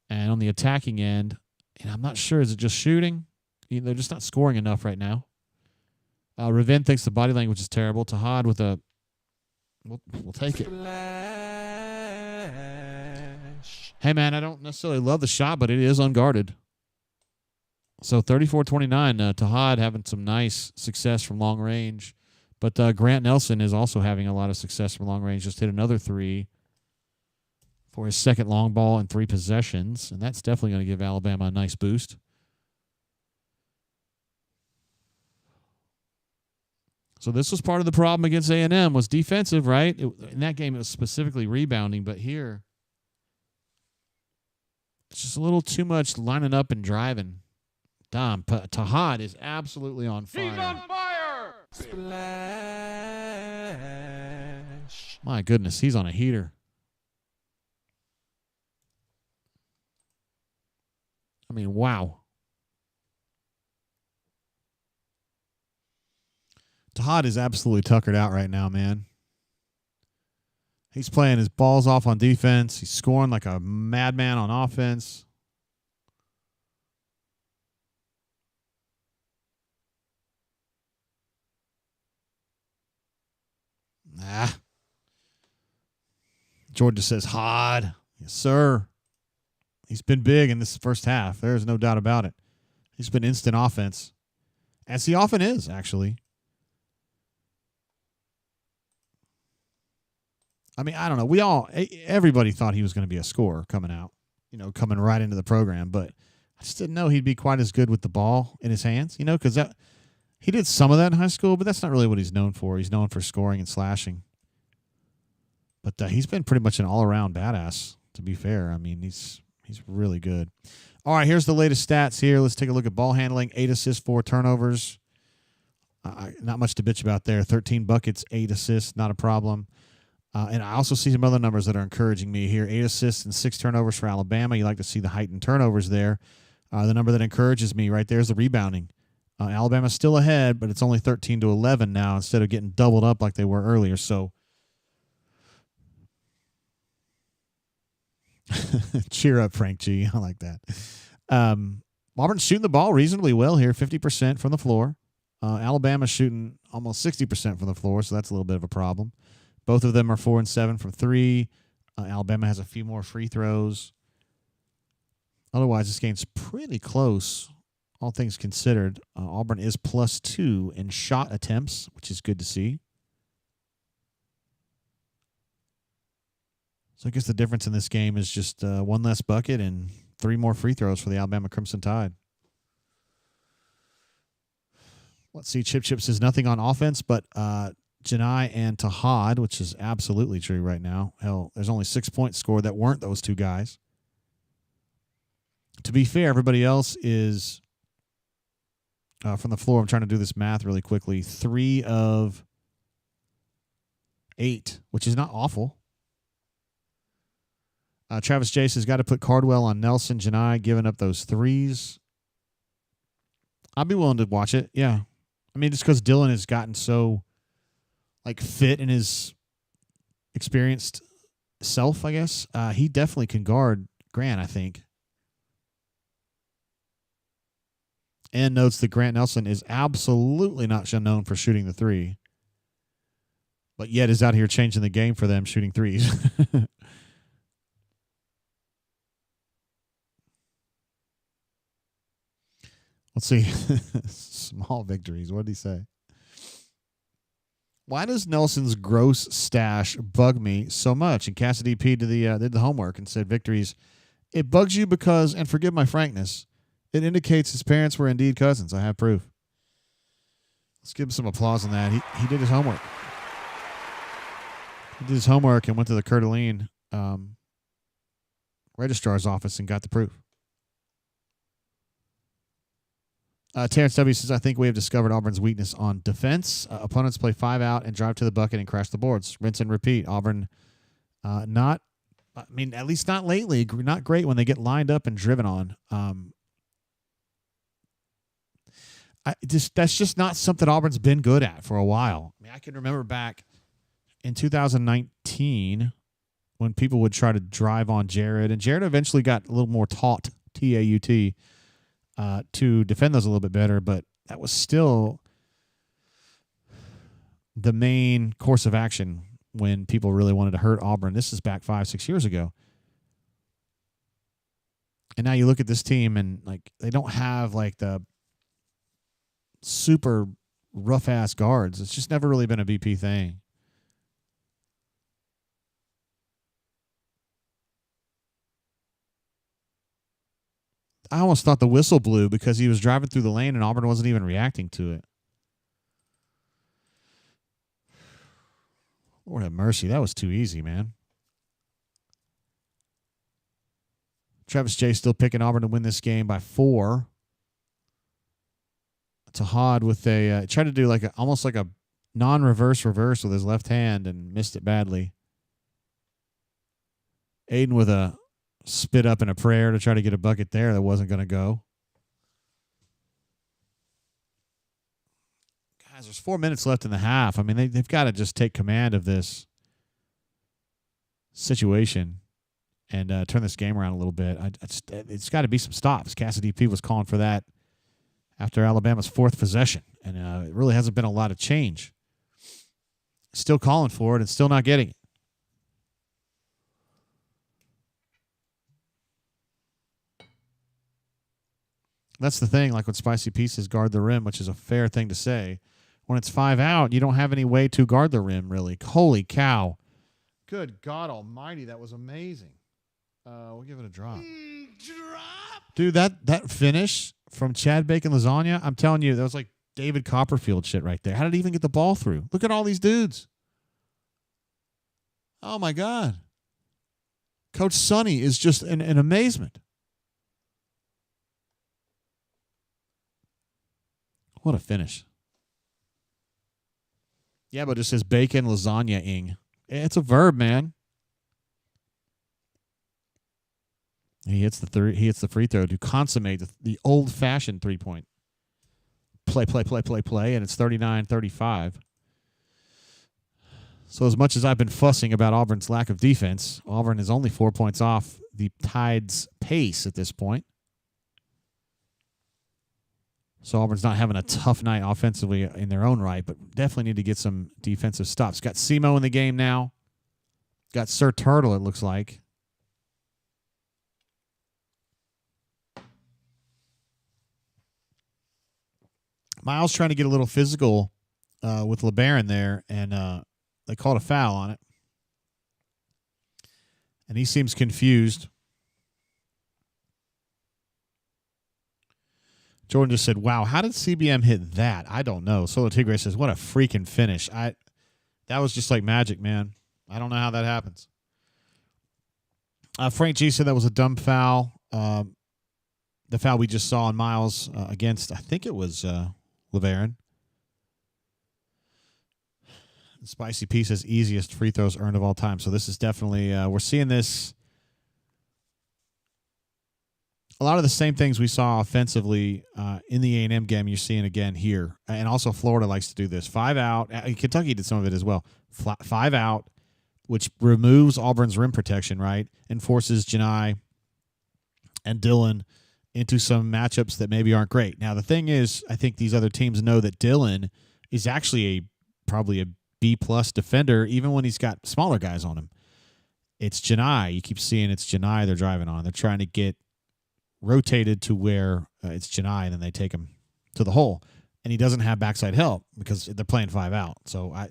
And on the attacking end, and I'm not sure, is it just shooting? They're just not scoring enough right now. Raven thinks the body language is terrible. Tahad with a, we'll take it. Hey, man, I don't necessarily love the shot, but it is unguarded. So 34-29, Tahad having some nice success from long range. But Grant Nelson is also having a lot of success from long range. Just hit another three for his second long ball in 3 possessions. And that's definitely going to give Alabama a nice boost. So this was part of the problem against A&M was defensive, right? In that game, it was specifically rebounding. But here, it's just a little too much lining up and driving. Tahad is absolutely on fire. He's on fire. Splash. My goodness, he's on a heater. I mean, wow. Tahad is absolutely tuckered out right now, man. He's playing his balls off on defense. He's scoring like a madman on offense. Georgia says, Hod. Yes, sir. He's been big in this first half. There's no doubt about it. He's been instant offense. As he often is, actually. I mean, I don't know. Everybody thought he was going to be a scorer coming out, coming right into the program. But I just didn't know he'd be quite as good with the ball in his hands, because he did some of that in high school, but that's not really what he's known for. He's known for scoring and slashing. But he's been pretty much an all-around badass, to be fair. I mean, he's really good. All right, here's the latest stats here. Let's take a look at ball handling. 8 assists, 4 turnovers. Not much to bitch about there. 13 buckets, 8 assists, not a problem. And I also see some other numbers that are encouraging me here. 8 assists and 6 turnovers for Alabama. You like to see the heightened turnovers there. The number that encourages me right there is the rebounding. Alabama's still ahead, but it's only 13-11 now instead of getting doubled up like they were earlier. So cheer up, Frank G. I like that. Auburn's shooting the ball reasonably well here, 50% from the floor. Alabama's shooting almost 60% from the floor, so that's a little bit of a problem. Both of them are 4 and 7 from 3. Alabama has a few more free throws. Otherwise, this game's pretty close all things considered, Auburn is +2 in shot attempts, which is good to see. So I guess the difference in this game is just one less bucket and 3 more free throws for the Alabama Crimson Tide. Let's see. Chip says nothing on offense, but Janai and Tahad, which is absolutely true right now. Hell, there's only 6 points scored that weren't those two guys. To be fair, everybody else is from the floor. I'm trying to do this math really quickly. 3 of 8, which is not awful. Travis Jace has got to put Cardwell on Nelson. Janai giving up those threes. I'd be willing to watch it. Yeah. I mean, just because Dylan has gotten so fit in his experienced self, I guess. He definitely can guard Grant, I think. And notes that Grant Nelson is absolutely not known for shooting the three, but yet is out here changing the game for them shooting threes. Let's see. Small victories. What did he say? Why does Nelson's gross stash bug me so much? And Cassidy P did the homework and said victories. It bugs you because, and forgive my frankness, it indicates his parents were indeed cousins. I have proof. Let's give him some applause on that. He did his homework. He did his homework and went to the Coeur d'Alene registrar's office and got the proof. Terrence W. says, I think we have discovered Auburn's weakness on defense. Opponents play 5 out and drive to the bucket and crash the boards. Rinse and repeat. Auburn at least not lately. Not great when they get lined up and driven on. That's just not something Auburn's been good at for a while. I mean, I can remember back in 2019 when people would try to drive on Jared, and Jared eventually got a little more taught, T-A-U-T, to defend those a little bit better, but that was still the main course of action when people really wanted to hurt Auburn. This is back 5-6 years ago. And now you look at this team and they don't have the super rough-ass guards. It's just never really been a BP thing. I almost thought the whistle blew because he was driving through the lane and Auburn wasn't even reacting to it. Lord have mercy. That was too easy, man. Travis J still picking Auburn to win this game by 4. Tahad with tried to do almost like a non-reverse reverse with his left hand and missed it badly. Aiden with a spit up in a prayer to try to get a bucket there that wasn't going to go. Guys, there's 4 minutes left in the half. I mean, they've got to just take command of this situation and turn this game around a little bit. It's got to be some stops. Cassidy P was calling for that after Alabama's 4th possession, and it really hasn't been a lot of change. Still calling for it and still not getting it. That's the thing, like when Spicy Pieces guard the rim, which is a fair thing to say. When it's 5 out, you don't have any way to guard the rim, really. Holy cow. Good God almighty, that was amazing. We'll give it a drop. Dude, that finish from Chad Bacon Lasagna, I'm telling you, that was like David Copperfield shit right there. How did he even get the ball through? Look at all these dudes. Oh, my God. Coach Sonny is just in amazement. What a finish. Yeah, but it just says bacon lasagna-ing. It's a verb, man. He hits the free throw to consummate the old-fashioned three-point. Play, and it's 39-35. So as much as I've been fussing about Auburn's lack of defense, Auburn is only 4 points off the Tide's pace at this point. So Auburn's not having a tough night offensively in their own right, but definitely need to get some defensive stops. Got Simo in the game now. Got Sir Turtle, it looks like. Miles trying to get a little physical with LeBaron there, and they called a foul on it. And he seems confused. Jordan just said, wow, how did CBM hit that? I don't know. Solo Tigre says, what a freaking finish. That was just like magic, man. I don't know how that happens. Frank G said that was a dumb foul. The foul we just saw on Miles against, I think it was LeBaron. Spicy P says, easiest free throws earned of all time. So this is definitely, we're seeing this. A lot of the same things we saw offensively in the A&M game you're seeing again here. And also Florida likes to do this. 5 out. Kentucky did some of it as well. 5 out, which removes Auburn's rim protection, right? And forces Janai and Dylan into some matchups that maybe aren't great. Now, the thing is, I think these other teams know that Dylan is actually probably a B-plus defender, even when he's got smaller guys on him. It's Janai. You keep seeing it's Janai they're driving on. They're trying to get rotated to where it's Janai, and then they take him to the hole. And he doesn't have backside help because they're playing 5 out. So I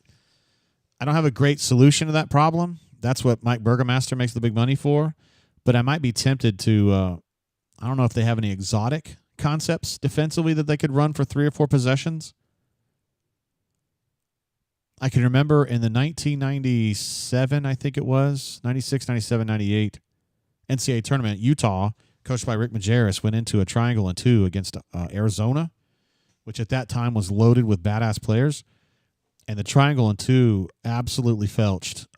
don't have a great solution to that problem. That's what Mike Burgomaster makes the big money for. But I might be tempted to I don't know if they have any exotic concepts defensively that they could run for 3 or 4 possessions. I can remember in the 1997, I think it was, 96, 97, 98 NCAA tournament, Utah, coached by Rick Majerus, went into a triangle and 2 against Arizona, which at that time was loaded with badass players. And the triangle and 2 absolutely felched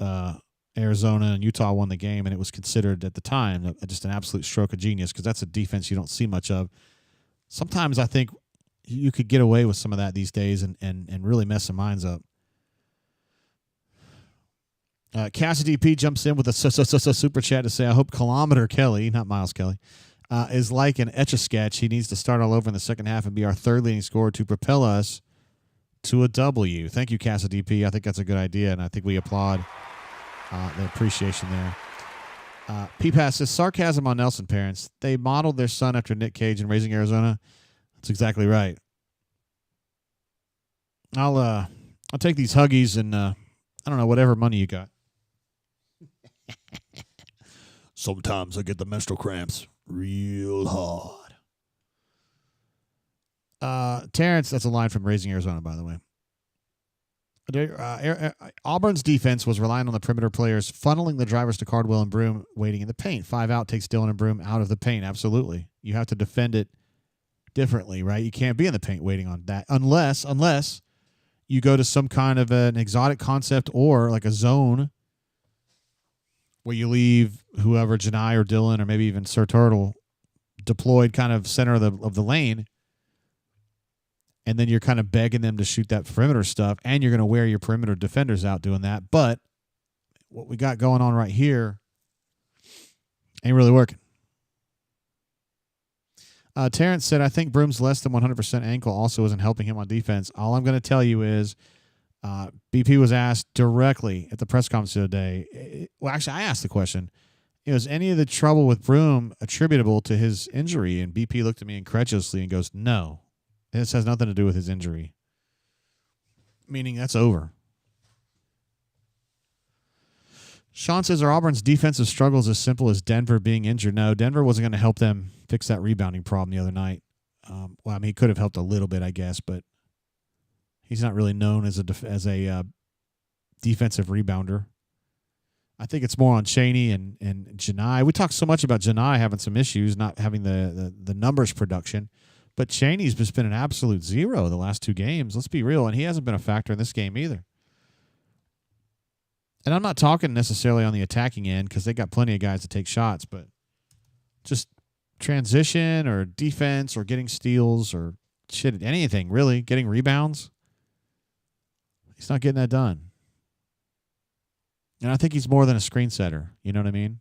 Arizona, and Utah won the game, and it was considered at the time just an absolute stroke of genius because that's a defense you don't see much of. Sometimes I think you could get away with some of that these days and really mess some minds up. Cassidy P jumps in with a super chat to say, I hope Kilometer Kelly, not Miles Kelly, is like an Etch-a-Sketch. He needs to start all over in the second half and be our third leading scorer to propel us to a W. Thank you, Cassidy P. I think that's a good idea, and I think we applaud the appreciation there. P-Pass says, sarcasm on Nelson parents. They modeled their son after Nick Cage in Raising Arizona. That's exactly right. I'll take these Huggies and I don't know, whatever money you got. Sometimes I get the menstrual cramps real hard. Terrence, that's a line from Raising Arizona, by the way. Auburn's defense was relying on the perimeter players funneling the drivers to Cardwell and Broome waiting in the paint. 5 out takes Dylan and Broome out of the paint. Absolutely. You have to defend it differently, right? You can't be in the paint waiting on that unless you go to some kind of an exotic concept or like a zone where you leave whoever, Janai or Dylan or maybe even Sir Turtle, deployed kind of center of the lane. And then you're kind of begging them to shoot that perimeter stuff, and you're going to wear your perimeter defenders out doing that. But what we got going on right here ain't really working. Terrence said, I think Broome's less than 100% ankle also isn't helping him on defense. All I'm going to tell you is BP was asked directly at the press conference the other day. Well, actually, I asked the question. Was any of the trouble with Broome attributable to his injury? And BP looked at me incredulously and goes, no. This has nothing to do with his injury. Meaning that's over. Sean says, are Auburn's defensive struggles as simple as Denver being injured? No, Denver wasn't going to help them fix that rebounding problem the other night. Well, I mean, he could have helped a little bit, I guess, but he's not really known as a defensive rebounder. I think it's more on Chaney and Janai. We talked so much about Janai having some issues, not having the numbers production. But Chaney's just been an absolute zero the last 2 games. Let's be real. And he hasn't been a factor in this game either. And I'm not talking necessarily on the attacking end because they got plenty of guys to take shots, but just transition or defense or getting steals or shit, anything really, getting rebounds. He's not getting that done. And I think he's more than a screen setter. You know what I mean?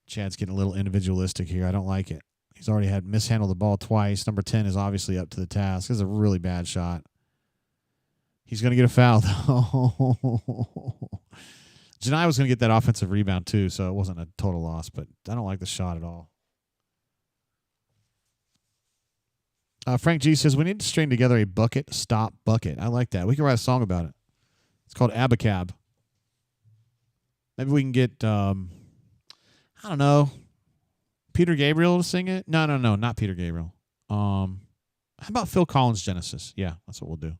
Chad's getting a little individualistic here. I don't like it. He's already had mishandled the ball twice. Number 10 is obviously up to the task. This is a really bad shot. He's going to get a foul, though. Janai was going to get that offensive rebound, too, so it wasn't a total loss, but I don't like the shot at all. Frank G says, we need to string together a bucket, stop, bucket. I like that. We can write a song about it. It's called Abacab. Maybe we can get, I don't know, Peter Gabriel to sing it? No, not Peter Gabriel. How about Phil Collins' Genesis? Yeah, that's what we'll do.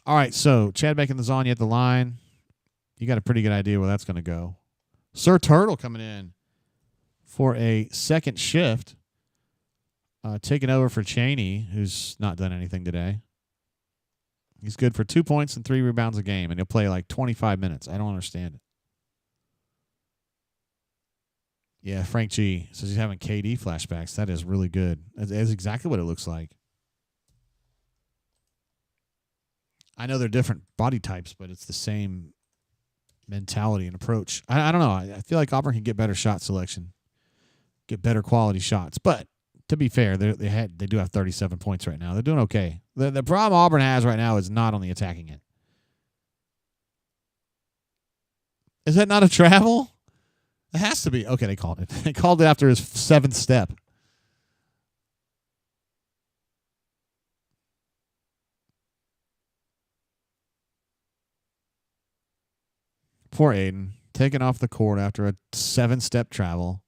All right, so Chad Bacon is on you at the line. You got a pretty good idea where that's going to go. Sir Turtle coming in for a second shift, taking over for Cheney, who's not done anything today. He's good for 2 points and 3 rebounds a game, and he'll play like 25 minutes. I don't understand it. Yeah, Frank G says he's having KD flashbacks. That is really good. That's exactly what it looks like. I know they're different body types, but it's the same mentality and approach. I don't know. I feel like Auburn can get better shot selection, get better quality shots. But to be fair, they do have 37 points right now. They're doing okay. The problem Auburn has right now is not on the attacking end. Is that not a travel? It has to be. Okay, they called it. They called it after his 7th step. Poor Aiden, taken off the court after a 7-step travel.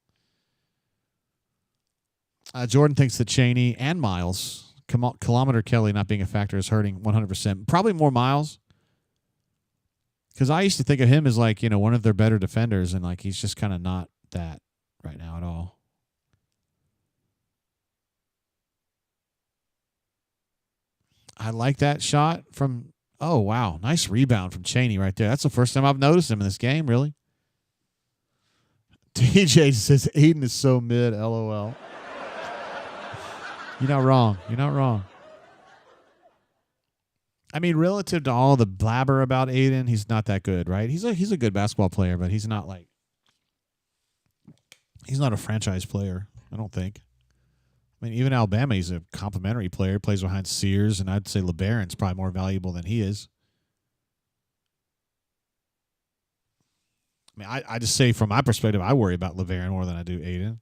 Jordan thinks that Cheney and Miles, Kilometer Kelly not being a factor, is hurting 100%. Probably more Miles. Because I used to think of him as like, one of their better defenders, and like he's just kind of not that right now at all. I like that shot from... Oh, wow. Nice rebound from Cheney right there. That's the first time I've noticed him in this game, really. TJ says Aiden is so mid, LOL. You're not wrong. I mean, relative to all the blabber about Aiden, he's not that good, right? He's a good basketball player, but he's not a franchise player, I don't think. I mean, even Alabama, he's a complimentary player, plays behind Sears, and I'd say LeBaron's probably more valuable than he is. I mean, I just say from my perspective, I worry about LeBaron more than I do Aiden.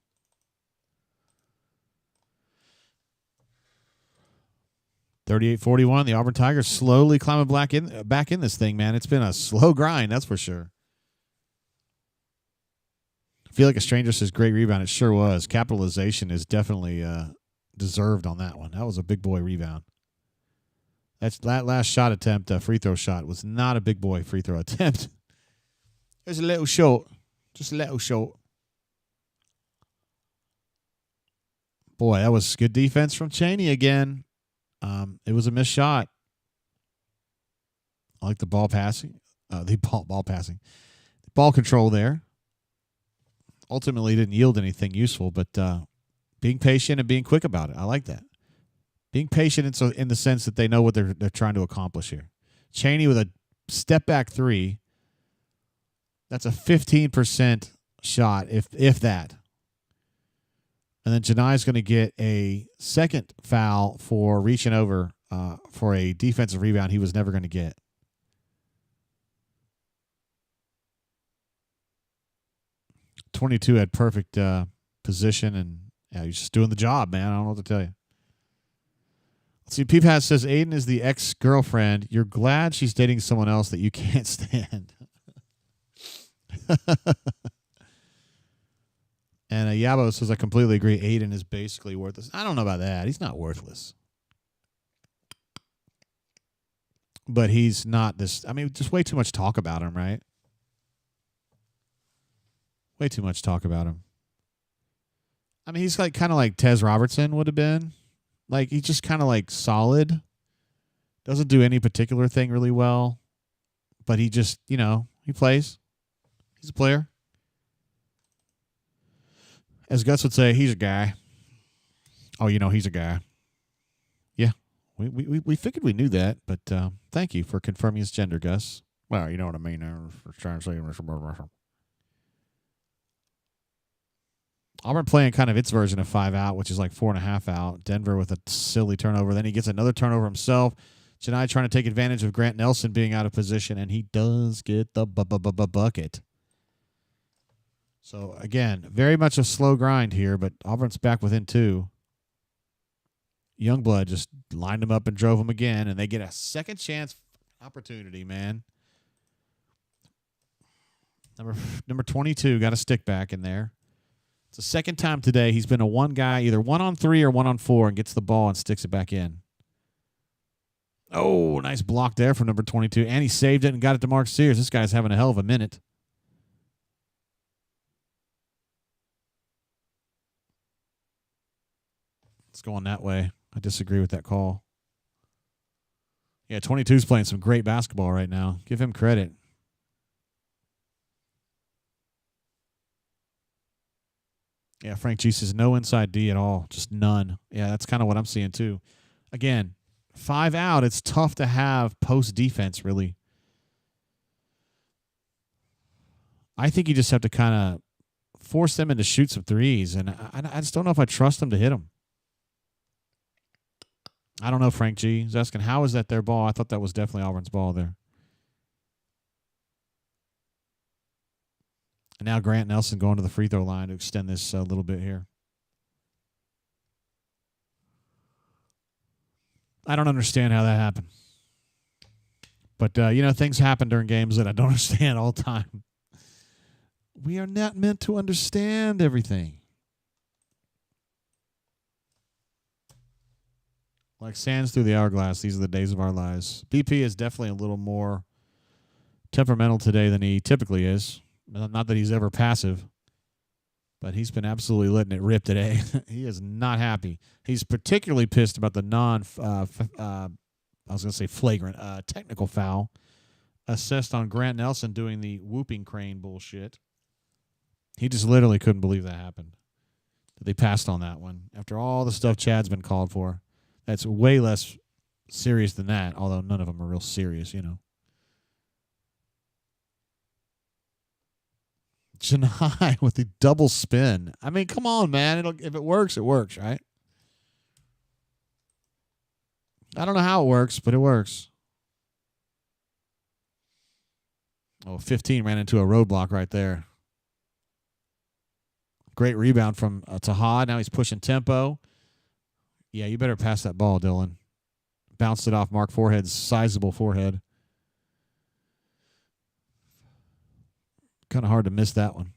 .38-41, the Auburn Tigers slowly climbing back in this thing, man. It's been a slow grind, that's for sure. I feel like a stranger says great rebound. It sure was. Capitalization is definitely deserved on that one. That was a big boy rebound. That last shot attempt, free throw shot, was not a big boy free throw attempt. It was a little short. Just a little short. Boy, that was good defense from Cheney again. It was a missed shot. I like the ball passing. Ball passing. The ball control there. Ultimately didn't yield anything useful, but being patient and being quick about it. I like that. Being patient in the sense that they know what they're trying to accomplish here. Cheney with a step back 3. That's a 15% shot, if that. And then Janai's going to get a second foul for reaching over for a defensive rebound he was never going to get. .22 had perfect position, and he's just doing the job, man. I don't know what to tell you. Let's see, Peephat says, Aiden is the ex-girlfriend. You're glad she's dating someone else that you can't stand. And Yabo says, I completely agree. Aiden is basically worthless. I don't know about that. He's not worthless. But he's not this. I mean, just way too much talk about him, right? Way too much talk about him. I mean, he's like kind of like Tez Robertson would have been. Like, he's just kind of like solid. Doesn't do any particular thing really well. But he just, he plays. He's a player. As Gus would say, he's a guy. Oh, he's a guy. Yeah, we figured we knew that, but thank you for confirming his gender, Gus. Well, you know what I mean. I was trying to say Auburn playing kind of its version of 5 out, which is like 4.5 out. Denver with a silly turnover. Then he gets another turnover himself. Janai trying to take advantage of Grant Nelson being out of position, and he does get the bucket. So, again, very much a slow grind here, but Auburn's back within 2. Youngblood just lined him up and drove him again, and they get a second chance opportunity, man. Number 22 got a stick back in there. It's the second time today he's been a one guy, either 1-on-3 or 1-on-4, and gets the ball and sticks it back in. Oh, nice block there from number 22. And he saved it and got it to Mark Sears. This guy's having a hell of a minute. It's going that way. I disagree with that call. Yeah, 22's playing some great basketball right now. Give him credit. Yeah, Frank G says no inside D at all. Just none. Yeah, that's kind of what I'm seeing too. Again, 5 out, it's tough to have post defense, really. I think you just have to kind of force them into shoot some threes, and I just don't know if I trust them to hit them. I don't know, Frank G. He's asking, how is that their ball? I thought that was definitely Auburn's ball there. And now Grant Nelson going to the free throw line to extend this a little bit here. I don't understand how that happened. But, things happen during games that I don't understand all the time. We are not meant to understand everything. Like sands through the hourglass, these are the days of our lives. BP is definitely a little more temperamental today than he typically is. Not that he's ever passive, but he's been absolutely letting it rip today. He is not happy. He's particularly pissed about the flagrant technical foul assessed on Grant Nelson doing the whooping crane bullshit. He just literally couldn't believe that happened. That they passed on that one after all the stuff Chad's been called for. That's way less serious than that, although none of them are real serious, Janai with the double spin. I mean, come on, man. If it works, it works, right? I don't know how it works, but it works. Oh, 15 ran into a roadblock right there. Great rebound from Tahad. Now he's pushing tempo. Yeah, you better pass that ball, Dylan. Bounced it off Mark Forehead's sizable forehead. Kind of hard to miss that one.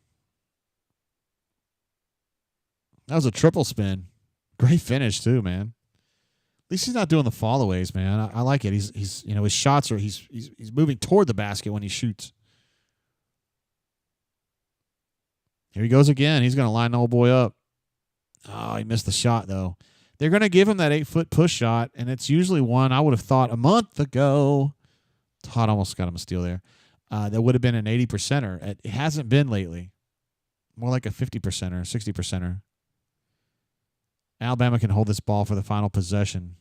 That was a triple spin. Great finish too, man. At least he's not doing the fallaways, man. I like it. He's his shots are he's moving toward the basket when he shoots. Here he goes again. He's going to line the old boy up. Oh, he missed the shot though. They're going to give him that 8-foot push shot, and it's usually one I would have thought a month ago. Todd almost got him a steal there. That would have been an 80%er. It hasn't been lately. More like a 50%er, 60%er. Alabama can hold this ball for the final possession.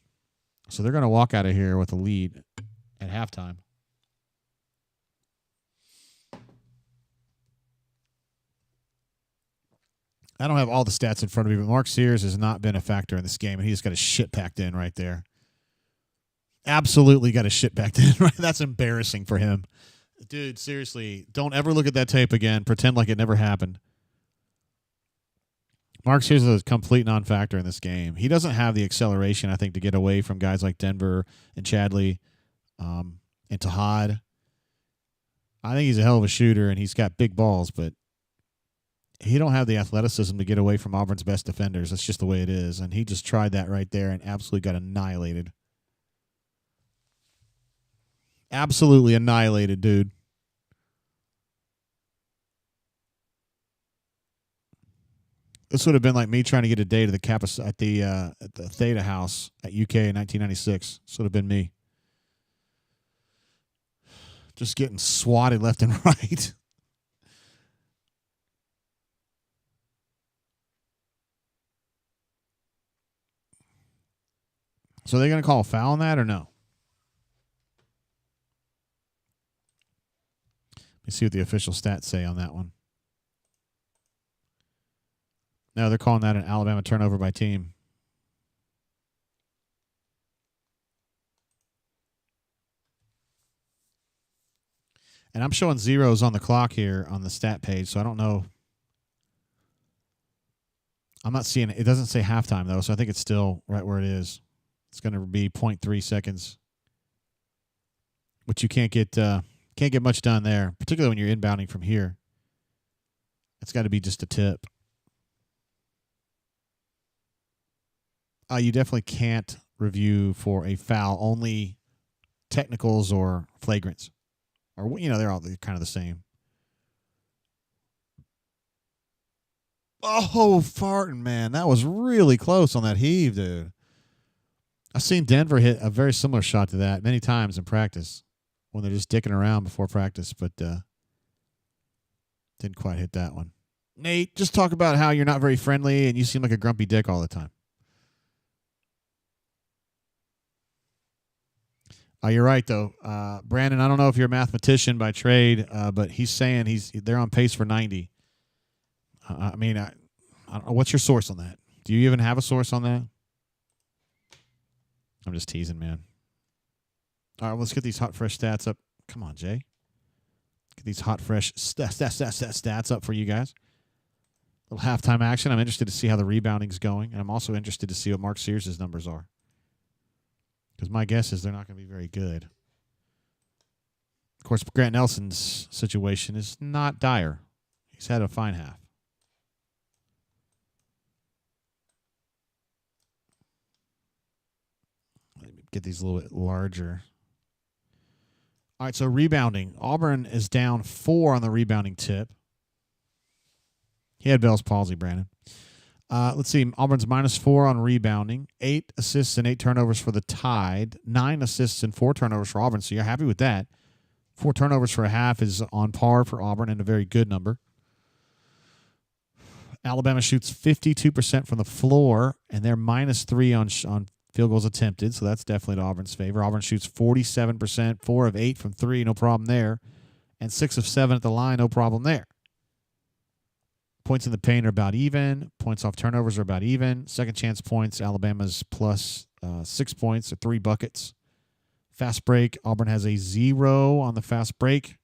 So they're going to walk out of here with a lead at halftime. I don't have all the stats in front of me, but Mark Sears has not been a factor in this game, and he just got his shit packed in right there. Absolutely got his shit packed in. Right? That's embarrassing for him. Dude, seriously, don't ever look at that tape again. Pretend like it never happened. Mark Sears is a complete non-factor in this game. He doesn't have the acceleration, I think, to get away from guys like Denver and Chadley and Tahad. I think he's a hell of a shooter, and he's got big balls, but he don't have the athleticism to get away from Auburn's best defenders. That's just the way it is, and he just tried that right there and absolutely got annihilated. Absolutely annihilated, dude. This would have been like me trying to get a day to the at the Theta House at UK in 1996. This would have been me. Just getting swatted left and right. So are they going to call a foul on that or no? Let me see what the official stats say on that one. No, they're calling that an Alabama turnover by team. And I'm showing zeros on the clock here on the stat page, so I don't know I'm not seeing it. It doesn't say halftime, though, so I think it's still right where it is. It's going to be 0.3 seconds, which you can't get much done there, particularly when you're inbounding from here. It's got to be just a tip. You definitely can't review for a foul, only technicals or flagrants. Or, they're all kind of the same. Oh, farting, man. That was really close on that heave, dude. I've seen Denver hit a very similar shot to that many times in practice when they're just dicking around before practice, but didn't quite hit that one. Nate, just talk about how you're not very friendly and you seem like a grumpy dick all the time. You're right, though. Brandon, I don't know if you're a mathematician by trade, but he's saying they're on pace for 90. I don't know. What's your source on that? Do you even have a source on that? I'm just teasing, man. All right, let's get these hot, fresh stats up. Come on, Jay. Get these hot, fresh stats up for you guys. A little halftime action. I'm interested to see how the rebounding's going, and I'm also interested to see what Mark Sears' numbers are. Because my guess is they're not going to be very good. Of course, Grant Nelson's situation is not dire. He's had a fine half. Let me get these a little bit larger. All right, so rebounding. Auburn is down 4 on the rebounding tip. He had Bell's palsy, Brandon. Let's see. Auburn's -4 on rebounding. 8 assists and 8 turnovers for the Tide. 9 assists and 4 turnovers for Auburn. So you're happy with that. 4 turnovers for a half is on par for Auburn and a very good number. Alabama shoots 52% from the floor, and they're -3 on field goals attempted. So that's definitely to Auburn's favor. Auburn shoots 47%, 4 of 8 from 3, no problem there. And 6 of 7 at the line, no problem there. Points in the paint are about even. Points off turnovers are about even. Second chance points, Alabama's plus 6 points or 3 buckets. Fast break, Auburn has a 0 on the fast break.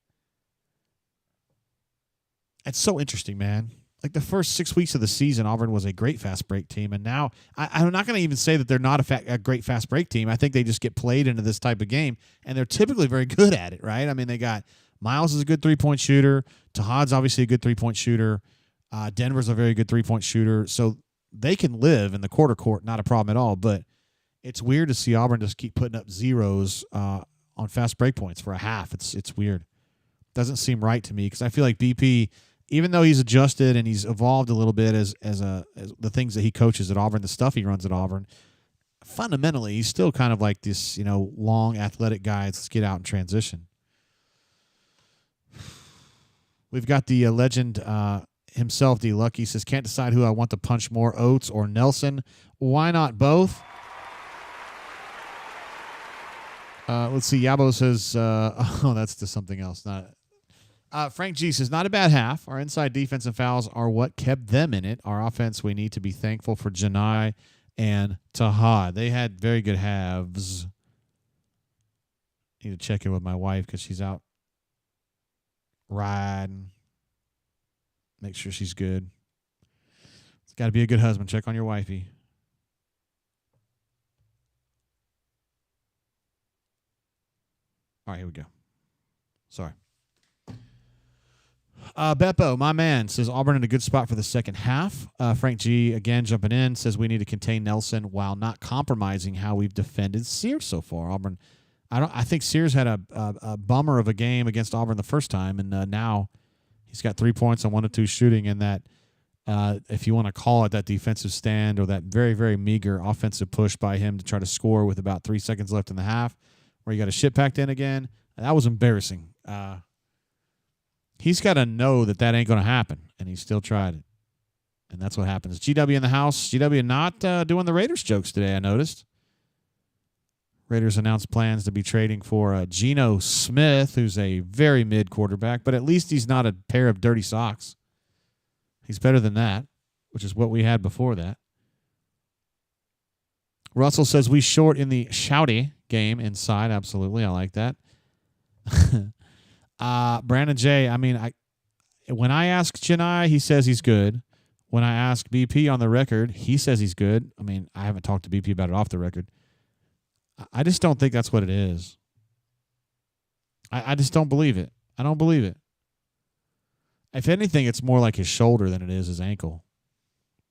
It's so interesting, man. Like the first 6 weeks of the season, Auburn was a great fast break team. And now I'm not going to even say that they're not a great fast break team. I think they just get played into this type of game, and they're typically very good at it, right? I mean, they got Miles is a good three-point shooter. Tahad's obviously a good three-point shooter. Denver's a very good three-point shooter. So they can live in the quarter court, not a problem at all. But it's weird to see Auburn just keep putting up zeros on fast break points for a half. It's weird. Doesn't seem right to me because I feel like BP, even though he's adjusted and he's evolved a little bit as the things that he coaches at Auburn, the stuff he runs at Auburn, fundamentally he's still kind of like this, long athletic guy. Let's get out and transition. We've got the legend himself, D. Lucky, says, can't decide who I want to punch more, Oates or Nelson. Why not both? Let's see. Yabo says, that's to something else. Frank G says, not a bad half. Our inside defense and fouls are what kept them in it. Our offense, we need to be thankful for Janai and Tahad. They had very good halves. Need to check in with my wife because she's out riding. Make sure she's good. It's got to be a good husband. Check on your wifey. All right, here we go. Sorry. Beppo, my man, says Auburn in a good spot for the second half. Frank G, again, jumping in, says we need to contain Nelson while not compromising how we've defended Sears so far. Auburn, I think Sears had a bummer of a game against Auburn the first time, and now he's got 3 points on 1 of 2 shooting, and that, if you want to call it that defensive stand or that very, very meager offensive push by him to try to score with about 3 seconds left in the half, where he got a shit packed in again, that was embarrassing. He's got to know that ain't going to happen, and he still tried it. And that's what happens. GW in the house. GW not doing the Raiders jokes today, I noticed. Raiders announced plans to be trading for Geno Smith, who's a very mid quarterback, but at least he's not a pair of dirty socks. He's better than that, which is what we had before that. Russell says we short in the shouty game inside. Absolutely. I like that. Brandon J, when I ask Chennai, he says he's good. When I ask BP on the record, he says he's good. I mean, I haven't talked to BP about it off the record. I just don't think that's what it is. I just don't believe it. I don't believe it. If anything, it's more like his shoulder than it is his ankle.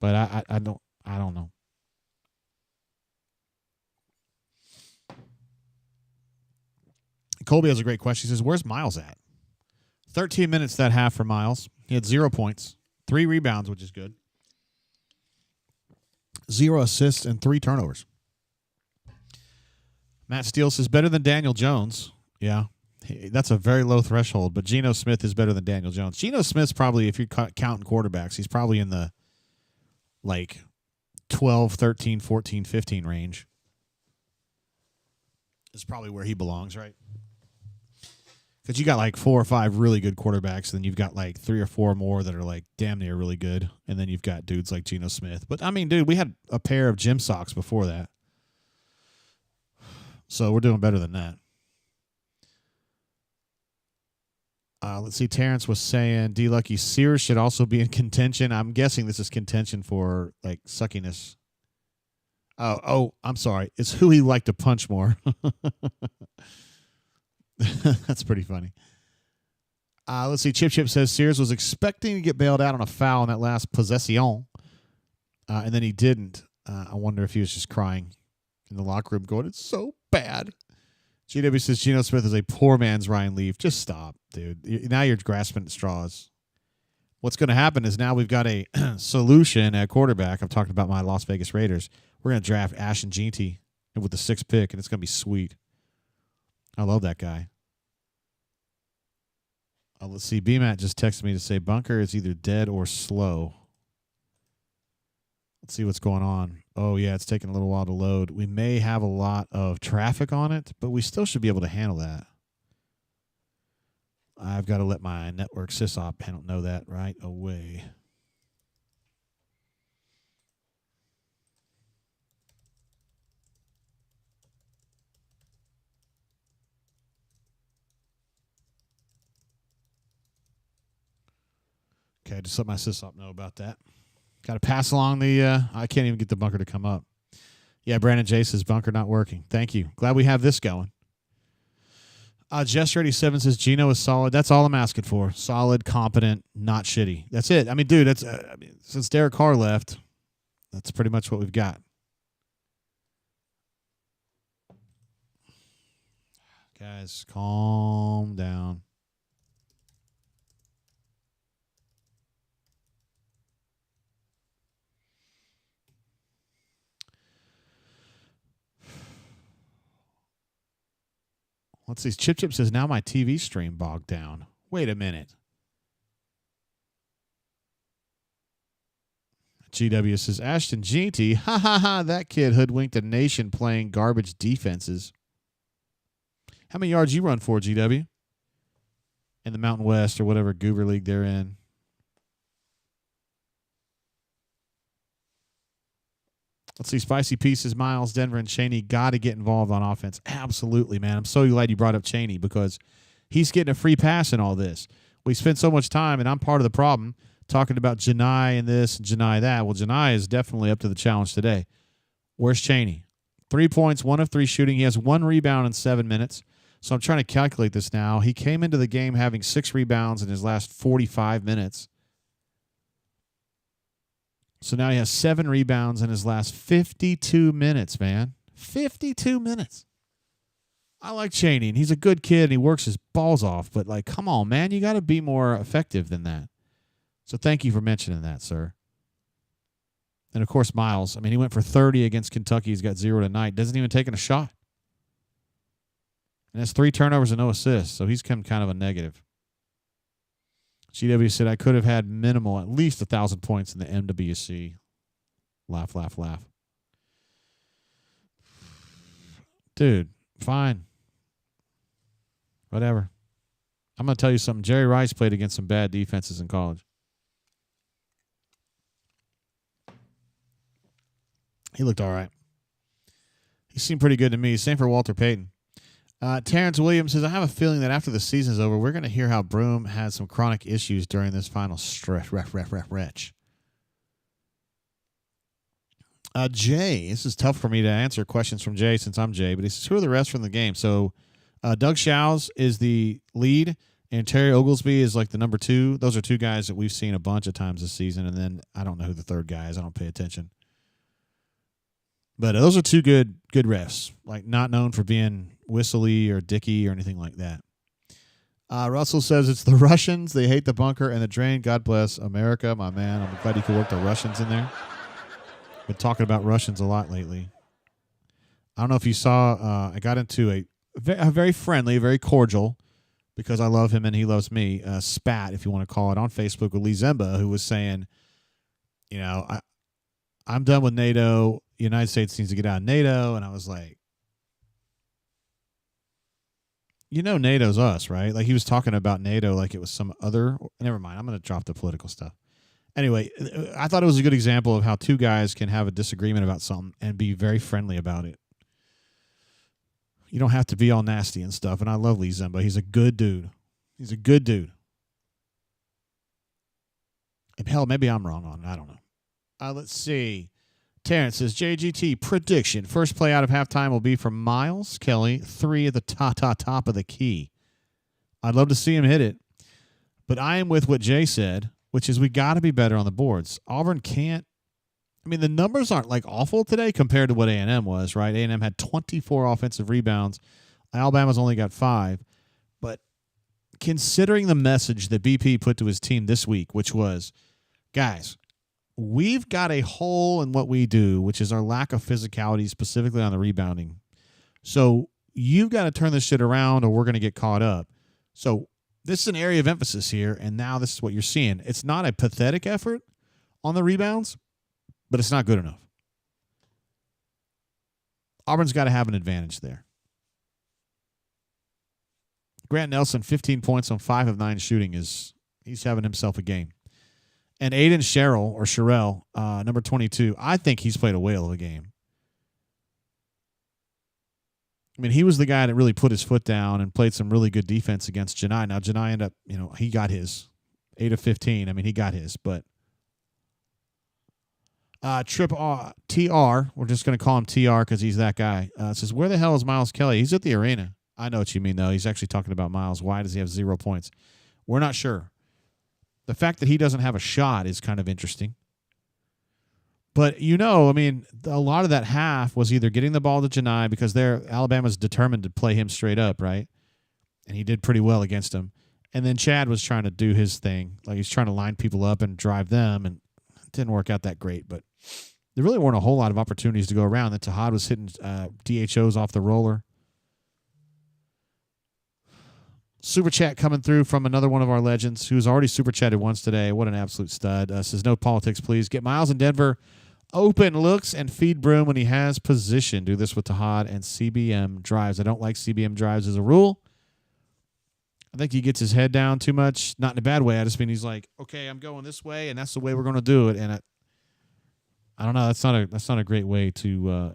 But I don't know. Colby has a great question. He says, where's Miles at? 13 minutes that half for Miles. He had 0 points, 3 rebounds, which is good. 0 assists and 3 turnovers. Matt Steele says, better than Daniel Jones. Yeah, that's a very low threshold, but Geno Smith is better than Daniel Jones. Geno Smith's probably, if you're counting quarterbacks, he's probably in the, 12, 13, 14, 15 range. Is probably where he belongs, right? Because you got 4 or 5 really good quarterbacks, and then you've got 3 or 4 more that are damn near really good, and then you've got dudes like Geno Smith. But I mean, dude, we had a pair of gym socks before that, so we're doing better than that. Let's see. Terrence was saying D. Lucky Sears should also be in contention. I'm guessing this is contention for suckiness. Oh, I'm sorry. It's who he liked to punch more. That's pretty funny. Let's see. Chip says Sears was expecting to get bailed out on a foul in that last possession, and then he didn't. I wonder if he was just crying in the locker room going, it's so bad. GW says Geno Smith is a poor man's Ryan Leaf. Just stop, dude. Now you're grasping at straws. What's going to happen is now we've got a solution at quarterback. I'm talking about my Las Vegas Raiders. We're going to draft Ashton Jeanty with the 6th pick, and it's going to be sweet. I love that guy. Let's see. BMAT just texted me to say Bunker is either dead or slow. Let's see what's going on. Oh, yeah, it's taking a little while to load. We may have a lot of traffic on it, but we still should be able to handle that. I've got to let my network sysop know that right away. Okay, just let my sysop know about that. Got to pass along the, I can't even get the bunker to come up. Yeah, Brandon J says bunker not working. Thank you. Glad we have this going. Jester87 says Geno is solid. That's all I'm asking for. Solid, competent, not shitty. That's it. I mean, dude, that's since Derek Carr left, that's pretty much what we've got. Guys, calm down. Let's see. Chip says, now my TV stream bogged down. Wait a minute. GW says, Ashton Jeanty, ha ha ha, that kid hoodwinked a nation playing garbage defenses. How many yards you run for, GW? In the Mountain West or whatever Goober League they're in. Let's see. Spicy Pieces, Miles, Denver, and Chaney got to get involved on offense. Absolutely, man. I'm so glad you brought up Chaney because he's getting a free pass in all this. We spend so much time, and I'm part of the problem, talking about Janai and this and Janai that. Well, Janai is definitely up to the challenge today. Where's Chaney? 3 points, 1 of 3 shooting. He has 1 rebound in 7 minutes. So I'm trying to calculate this now. He came into the game having 6 rebounds in his last 45 minutes. So now he has 7 rebounds in his last 52 minutes, man. 52 minutes. I like Chaney, and he's a good kid, and he works his balls off. But, come on, man. You got to be more effective than that. So thank you for mentioning that, sir. And, of course, Miles. I mean, he went for 30 against Kentucky. He's got 0 tonight. Doesn't even take a shot. And has 3 turnovers and no assists, so he's come kind of a negative. GW said, I could have had minimal, at least 1,000 points in the MWC. Laugh, laugh, laugh. Dude, fine. Whatever. I'm going to tell you something. Jerry Rice played against some bad defenses in college. He looked all right. He seemed pretty good to me. Same for Walter Payton. Terrence Williams says, I have a feeling that after the season's over, we're going to hear how Broom had some chronic issues during this final stretch. Jay, this is tough for me to answer questions from Jay since I'm Jay, but he says, who are the rest from the game? So Doug Shows is the lead, and Terry Oglesby is like the number 2. Those are 2 guys that we've seen a bunch of times this season, and then I don't know who the third guy is. I don't pay attention. But those are 2 good refs, like not known for being whistly or dicky or anything like that. Russell says it's the Russians. They hate the bunker and the drain. God bless America, my man. I'm glad you could work the Russians in there. Been talking about Russians a lot lately. I don't know if you saw, I got into a very friendly, very cordial, because I love him and he loves me, spat, if you want to call it, on Facebook with Lee Zemba, who was saying, I'm done with NATO. The United States needs to get out of NATO. And I was like, NATO's us, right? Like he was talking about NATO like it was some other. Never mind. I'm going to drop the political stuff. Anyway, I thought it was a good example of how 2 guys can have a disagreement about something and be very friendly about it. You don't have to be all nasty and stuff. And I love Lee Zemba. He's a good dude. And hell, maybe I'm wrong on it. I don't know. Let's see. Terrence says, JGT prediction. First play out of halftime will be from Miles Kelly, 3 at the top of the key. I'd love to see him hit it. But I am with what Jay said, which is we got to be better on the boards. Auburn can't. I mean, the numbers aren't like awful today compared to what A&M was, right? A&M had 24 offensive rebounds. Alabama's only got 5. But considering the message that BP put to his team this week, which was, guys, we've got a hole in what we do, which is our lack of physicality, specifically on the rebounding. So you've got to turn this shit around or we're going to get caught up. So this is an area of emphasis here, and now this is what you're seeing. It's not a pathetic effort on the rebounds, but it's not good enough. Auburn's got to have an advantage there. Grant Nelson, 15 points on 5 of 9 shooting. He's having himself a game. And Aiden Sherrill, number 22, I think he's played a whale of a game. I mean, he was the guy that really put his foot down and played some really good defense against Janai. Now, Janai ended up, he got his 8 of 15. I mean, he got his, but TR, we're just going to call him TR because he's that guy, says, where the hell is Miles Kelly? He's at the arena. I know what you mean, though. He's actually talking about Miles. Why does he have 0 points? We're not sure. The fact that he doesn't have a shot is kind of interesting. But, I mean, a lot of that half was either getting the ball to Janai because Alabama's determined to play him straight up, right? And he did pretty well against him. And then Chad was trying to do his thing. Like he's trying to line people up and drive them, and it didn't work out that great. But there really weren't a whole lot of opportunities to go around. Then Tahad was hitting DHOs off the roller. Super chat coming through from another one of our legends who's already super chatted once today. What an absolute stud. Says, no politics, please. Get Miles in Denver. Open looks and feed Broom when he has position. Do this with Tahad and CBM drives. I don't like CBM drives as a rule. I think he gets his head down too much. Not in a bad way. I just mean he's like, okay, I'm going this way, and that's the way we're going to do it. And I don't know. That's not a great way to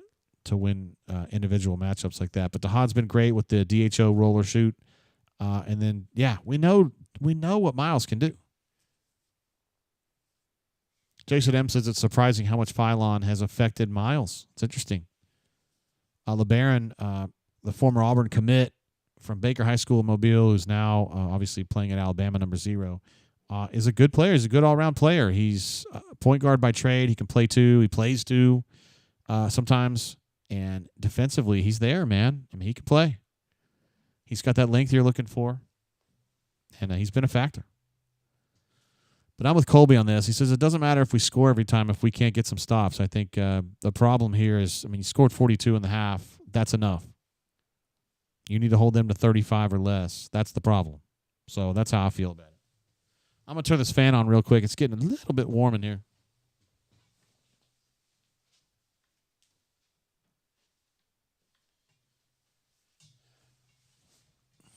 win individual matchups like that. But Tahad's been great with the DHO roller shoot. And then, yeah, we know what Miles can do. Jason M says it's surprising how much Phylon has affected Miles. It's interesting. LeBaron, the former Auburn commit from Baker High School in Mobile, who's now obviously playing at Alabama, number 0, is a good player. He's a good all-around player. He's a point guard by trade. He can play 2. He plays 2 sometimes. And defensively, he's there, man. I mean, he can play. He's got that length you're looking for. And he's been a factor. But I'm with Colby on this. He says it doesn't matter if we score every time if we can't get some stops. I think the problem here is, I mean, he scored 42 in the half. That's enough. You need to hold them to 35 or less. That's the problem. So that's how I feel about it. I'm going to turn this fan on real quick. It's getting a little bit warm in here.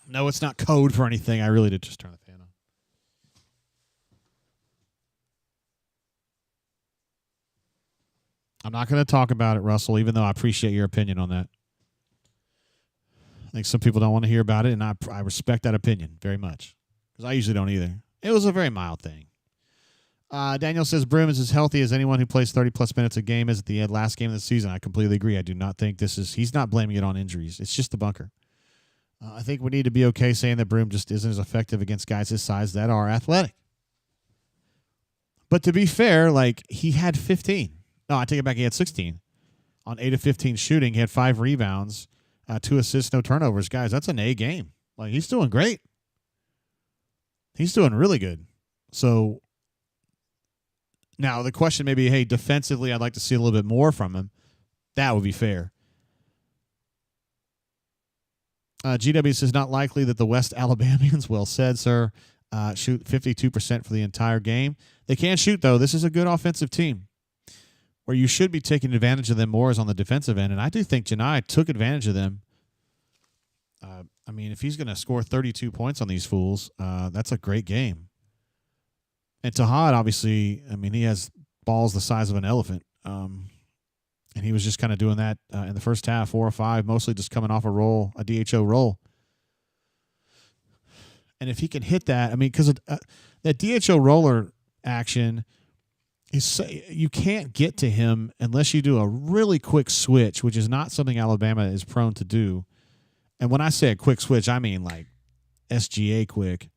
No, it's not code for anything. I really did just turn the fan on. I'm not going to talk about it, Russell, even though I appreciate your opinion on that. I think some people don't want to hear about it, and I respect that opinion very much because I usually don't either. It was a very mild thing. Daniel says Broom is as healthy as anyone who plays 30-plus minutes a game is at the last game of the season. I completely agree. I do not think he's not blaming it on injuries. It's just the bunker. I think we need to be okay saying that Broom just isn't as effective against guys his size that are athletic. But to be fair, like, he had 15. No, I take it back. He had 16. On 8 of 15 shooting, he had 5 rebounds, 2 assists, no turnovers. Guys, that's an A game. Like, he's doing great. He's doing really good. So now the question may be, hey, defensively, I'd like to see a little bit more from him. That would be fair. GW says, not likely that the West Alabamians, well said, sir, shoot 52% for the entire game. They can shoot, though. This is a good offensive team. Where you should be taking advantage of them more is on the defensive end, and I do think Janai took advantage of them. I mean, if he's going to score 32 points on these fools, that's a great game. And Tahad, obviously, I mean, he has balls the size of an elephant. And he was just kind of doing that in the first half, 4 or 5, mostly just coming off a DHO roll. And if he can hit that, I mean, because that DHO roller action, you can't get to him unless you do a really quick switch, which is not something Alabama is prone to do. And when I say a quick switch, I mean like SGA quick.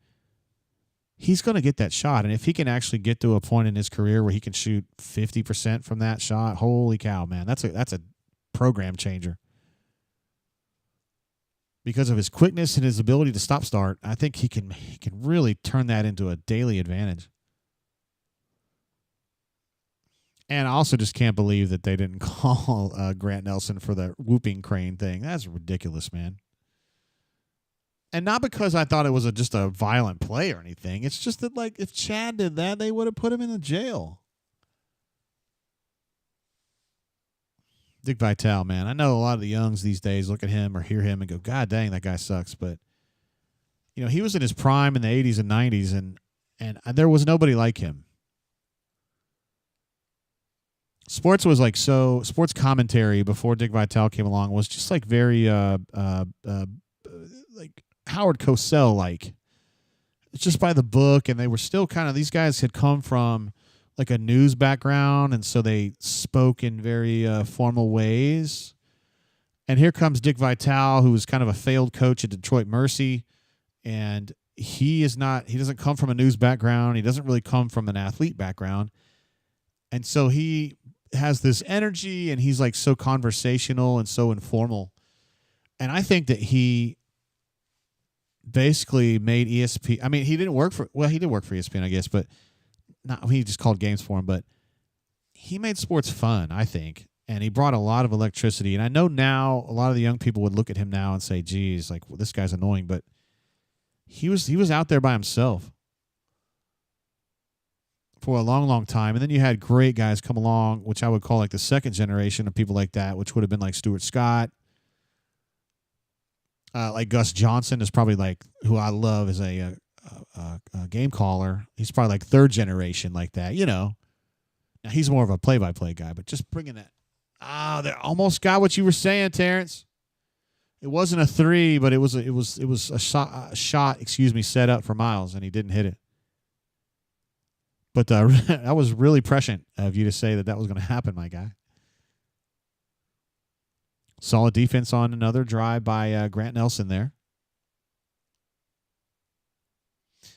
He's going to get that shot. And if he can actually get to a point in his career where he can shoot 50% from that shot, holy cow, man, that's a program changer. Because of his quickness and his ability to stop-start, I think he can really turn that into a daily advantage. And I also just can't believe that they didn't call Grant Nelson for the whooping crane thing. That's ridiculous, man. And not because I thought it was just a violent play or anything. It's just that, like, if Chad did that, they would have put him in the jail. Dick Vitale, man. I know a lot of the youngs these days look at him or hear him and go, God dang, that guy sucks. But, you know, he was in his prime in the 80s and 90s, and there was nobody like him. Sports commentary before Dick Vitale came along was just like very like Howard Cosell like. It's just by the book, and they were still kind of, these guys had come from like a news background, and so they spoke in very formal ways. And here comes Dick Vitale, who was kind of a failed coach at Detroit Mercy, and he doesn't come from a news background. He doesn't really come from an athlete background. And so he has this energy, and he's like so conversational and so informal. And I think that he basically made ESPN. I mean, he did work for ESPN, I guess, but he just called games for him. But he made sports fun, I think. And he brought a lot of electricity. And I know now a lot of the young people would look at him now and say, geez, like, well, this guy's annoying. But he was out there by himself for a long, long time. And then you had great guys come along, which I would call like the second generation of people like that, which would have been like Stuart Scott. Like Gus Johnson is probably like, who I love as a game caller. He's probably like third generation like that, you know. Now he's more of a play-by-play guy, but just bringing that. They almost got what you were saying, Terrence. It wasn't a three, but it was a shot, set up for Miles, and he didn't hit it. But that was really prescient of you to say that was going to happen, my guy. Solid defense on another drive by Grant Nelson there.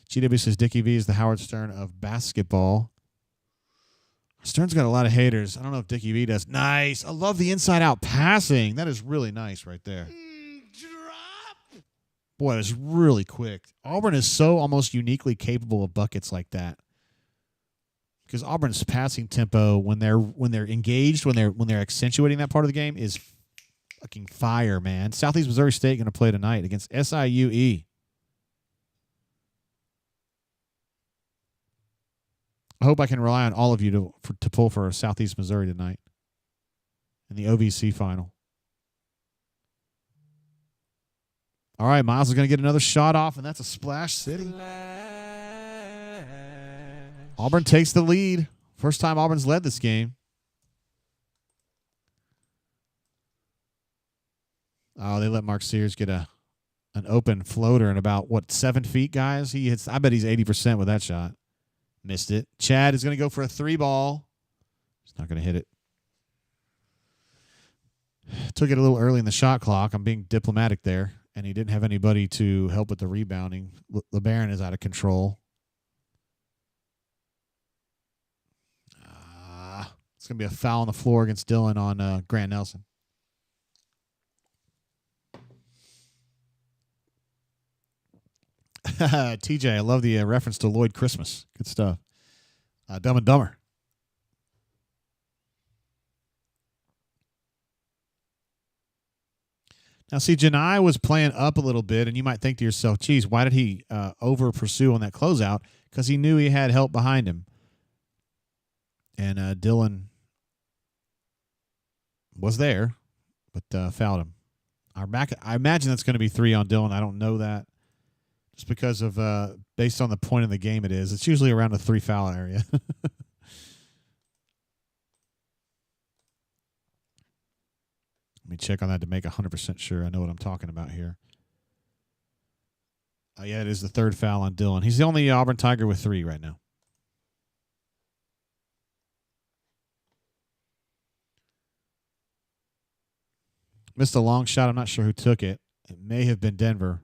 GW says Dickie V is the Howard Stern of basketball. Stern's got a lot of haters. I don't know if Dickie V does. Nice. I love the inside-out passing. That is really nice right there. Drop. Boy, it's really quick. Auburn is so almost uniquely capable of buckets like that. Because Auburn's passing tempo when they're engaged, when they're accentuating that part of the game is fucking fire, man. Southeast Missouri State going to play tonight against SIUE. I hope I can rely on all of you to pull for Southeast Missouri tonight in the OVC final. All right, Miles is going to get another shot off, and that's a Splash City. Auburn takes the lead. First time Auburn's led this game. Oh, they let Mark Sears get an open floater in about, 7 feet, guys? I bet he's 80% with that shot. Missed it. Chad is going to go for a 3-ball. He's not going to hit it. Took it a little early in the shot clock. I'm being diplomatic there. And he didn't have anybody to help with the rebounding. LeBaron is out of control. It's going to be a foul on the floor against Dylan on Grant Nelson. TJ, I love the reference to Lloyd Christmas. Good stuff. Dumb and Dumber. Now, see, Janai was playing up a little bit, and you might think to yourself, geez, why did he over-pursue on that closeout? Because he knew he had help behind him. And Dylan was there, but fouled him. I imagine that's going to be 3 on Dylan. I don't know that. Just because of, based on the point of the game it is. It's usually around the 3-foul area. Let me check on that to make 100% sure I know what I'm talking about here. Yeah, it is the 3rd foul on Dylan. He's the only Auburn Tiger with 3 right now. Missed a long shot. I'm not sure who took it. It may have been Denver.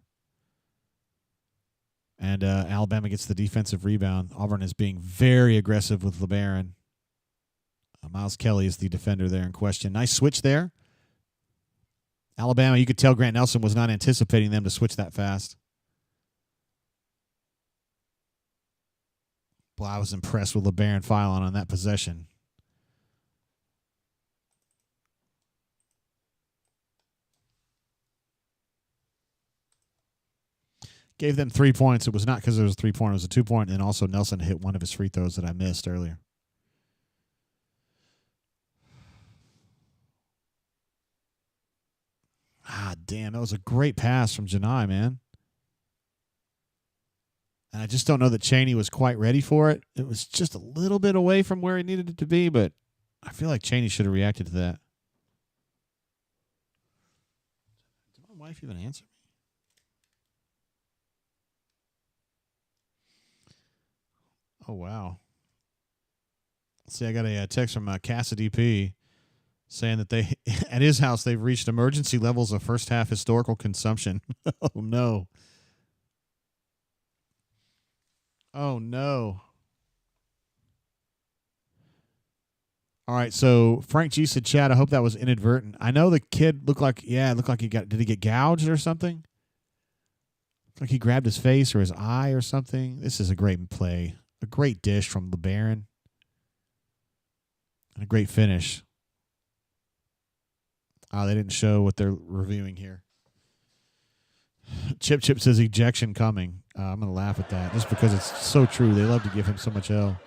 And Alabama gets the defensive rebound. Auburn is being very aggressive with LeBaron. Miles Kelly is the defender there in question. Nice switch there. Alabama, you could tell Grant Nelson was not anticipating them to switch that fast. Boy, I was impressed with LeBaron Philon on that possession. Gave them 3 points. It was not because it was a 3-point. It was a 2-point, and also Nelson hit one of his free throws that I missed earlier. Damn, that was a great pass from Janai, man. And I just don't know that Chaney was quite ready for it. It was just a little bit away from where he needed it to be, but I feel like Chaney should have reacted to that. Did my wife even answer me? Oh, wow. See, I got a text from Cassidy P. saying that they at his house they've reached emergency levels of first half historical consumption. Oh, no. Oh, no. All right, so Frank G said, Chad, I hope that was inadvertent. I know the kid looked like he got, did he get gouged or something? Like he grabbed his face or his eye or something. This is a great play. A great dish from LeBaron. And a great finish. They didn't show what they're reviewing here. Chip says ejection coming. I'm going to laugh at that just because it's so true. They love to give him so much L.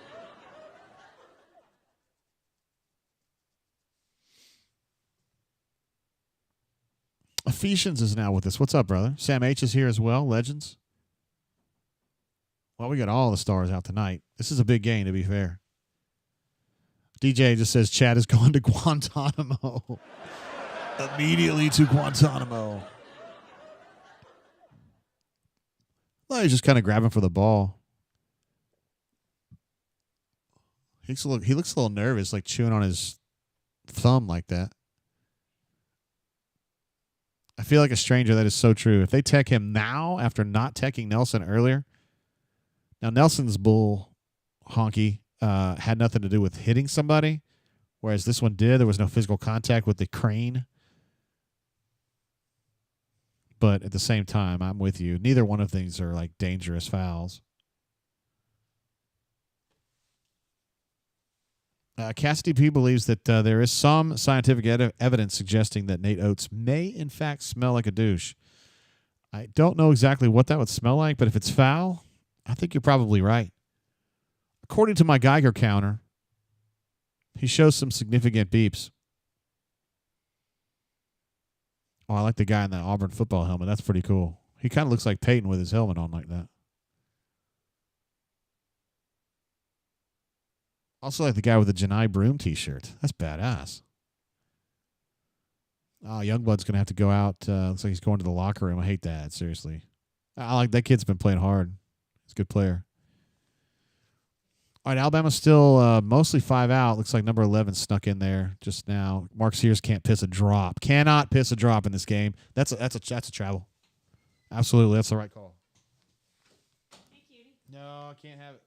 Ephesians is now with us. What's up, brother? Sam H is here as well. Legends. Well, we got all the stars out tonight. This is a big game, to be fair. DJ just says Chad is going to Guantanamo. Immediately to Guantanamo. Well, he's just kind of grabbing for the ball. He looks a little nervous, like chewing on his thumb like that. I feel like a stranger. That is so true. If they tech him now after not teching Nelson earlier. Now, Nelson's bull honky had nothing to do with hitting somebody, whereas this one did. There was no physical contact with the crane. But at the same time, I'm with you. Neither one of these are like dangerous fouls. Cassidy P believes that there is some scientific evidence suggesting that Nate Oates may, in fact, smell like a douche. I don't know exactly what that would smell like, but if it's foul, I think you're probably right. According to my Geiger counter, he shows some significant beeps. Oh, I like the guy in that Auburn football helmet. That's pretty cool. He kind of looks like Peyton with his helmet on like that. Also like the guy with the Janai Broom t-shirt. That's badass. Oh, Youngblood's going to have to go out. Looks like he's going to the locker room. I hate that, seriously. I like that kid's been playing hard. He's a good player. All right, Alabama's still mostly 5 out. Looks like number 11 snuck in there just now. Mark Sears can't piss a drop. Cannot piss a drop in this game. That's a travel. Absolutely, that's the right call. Hey, cutie. No, I can't have it.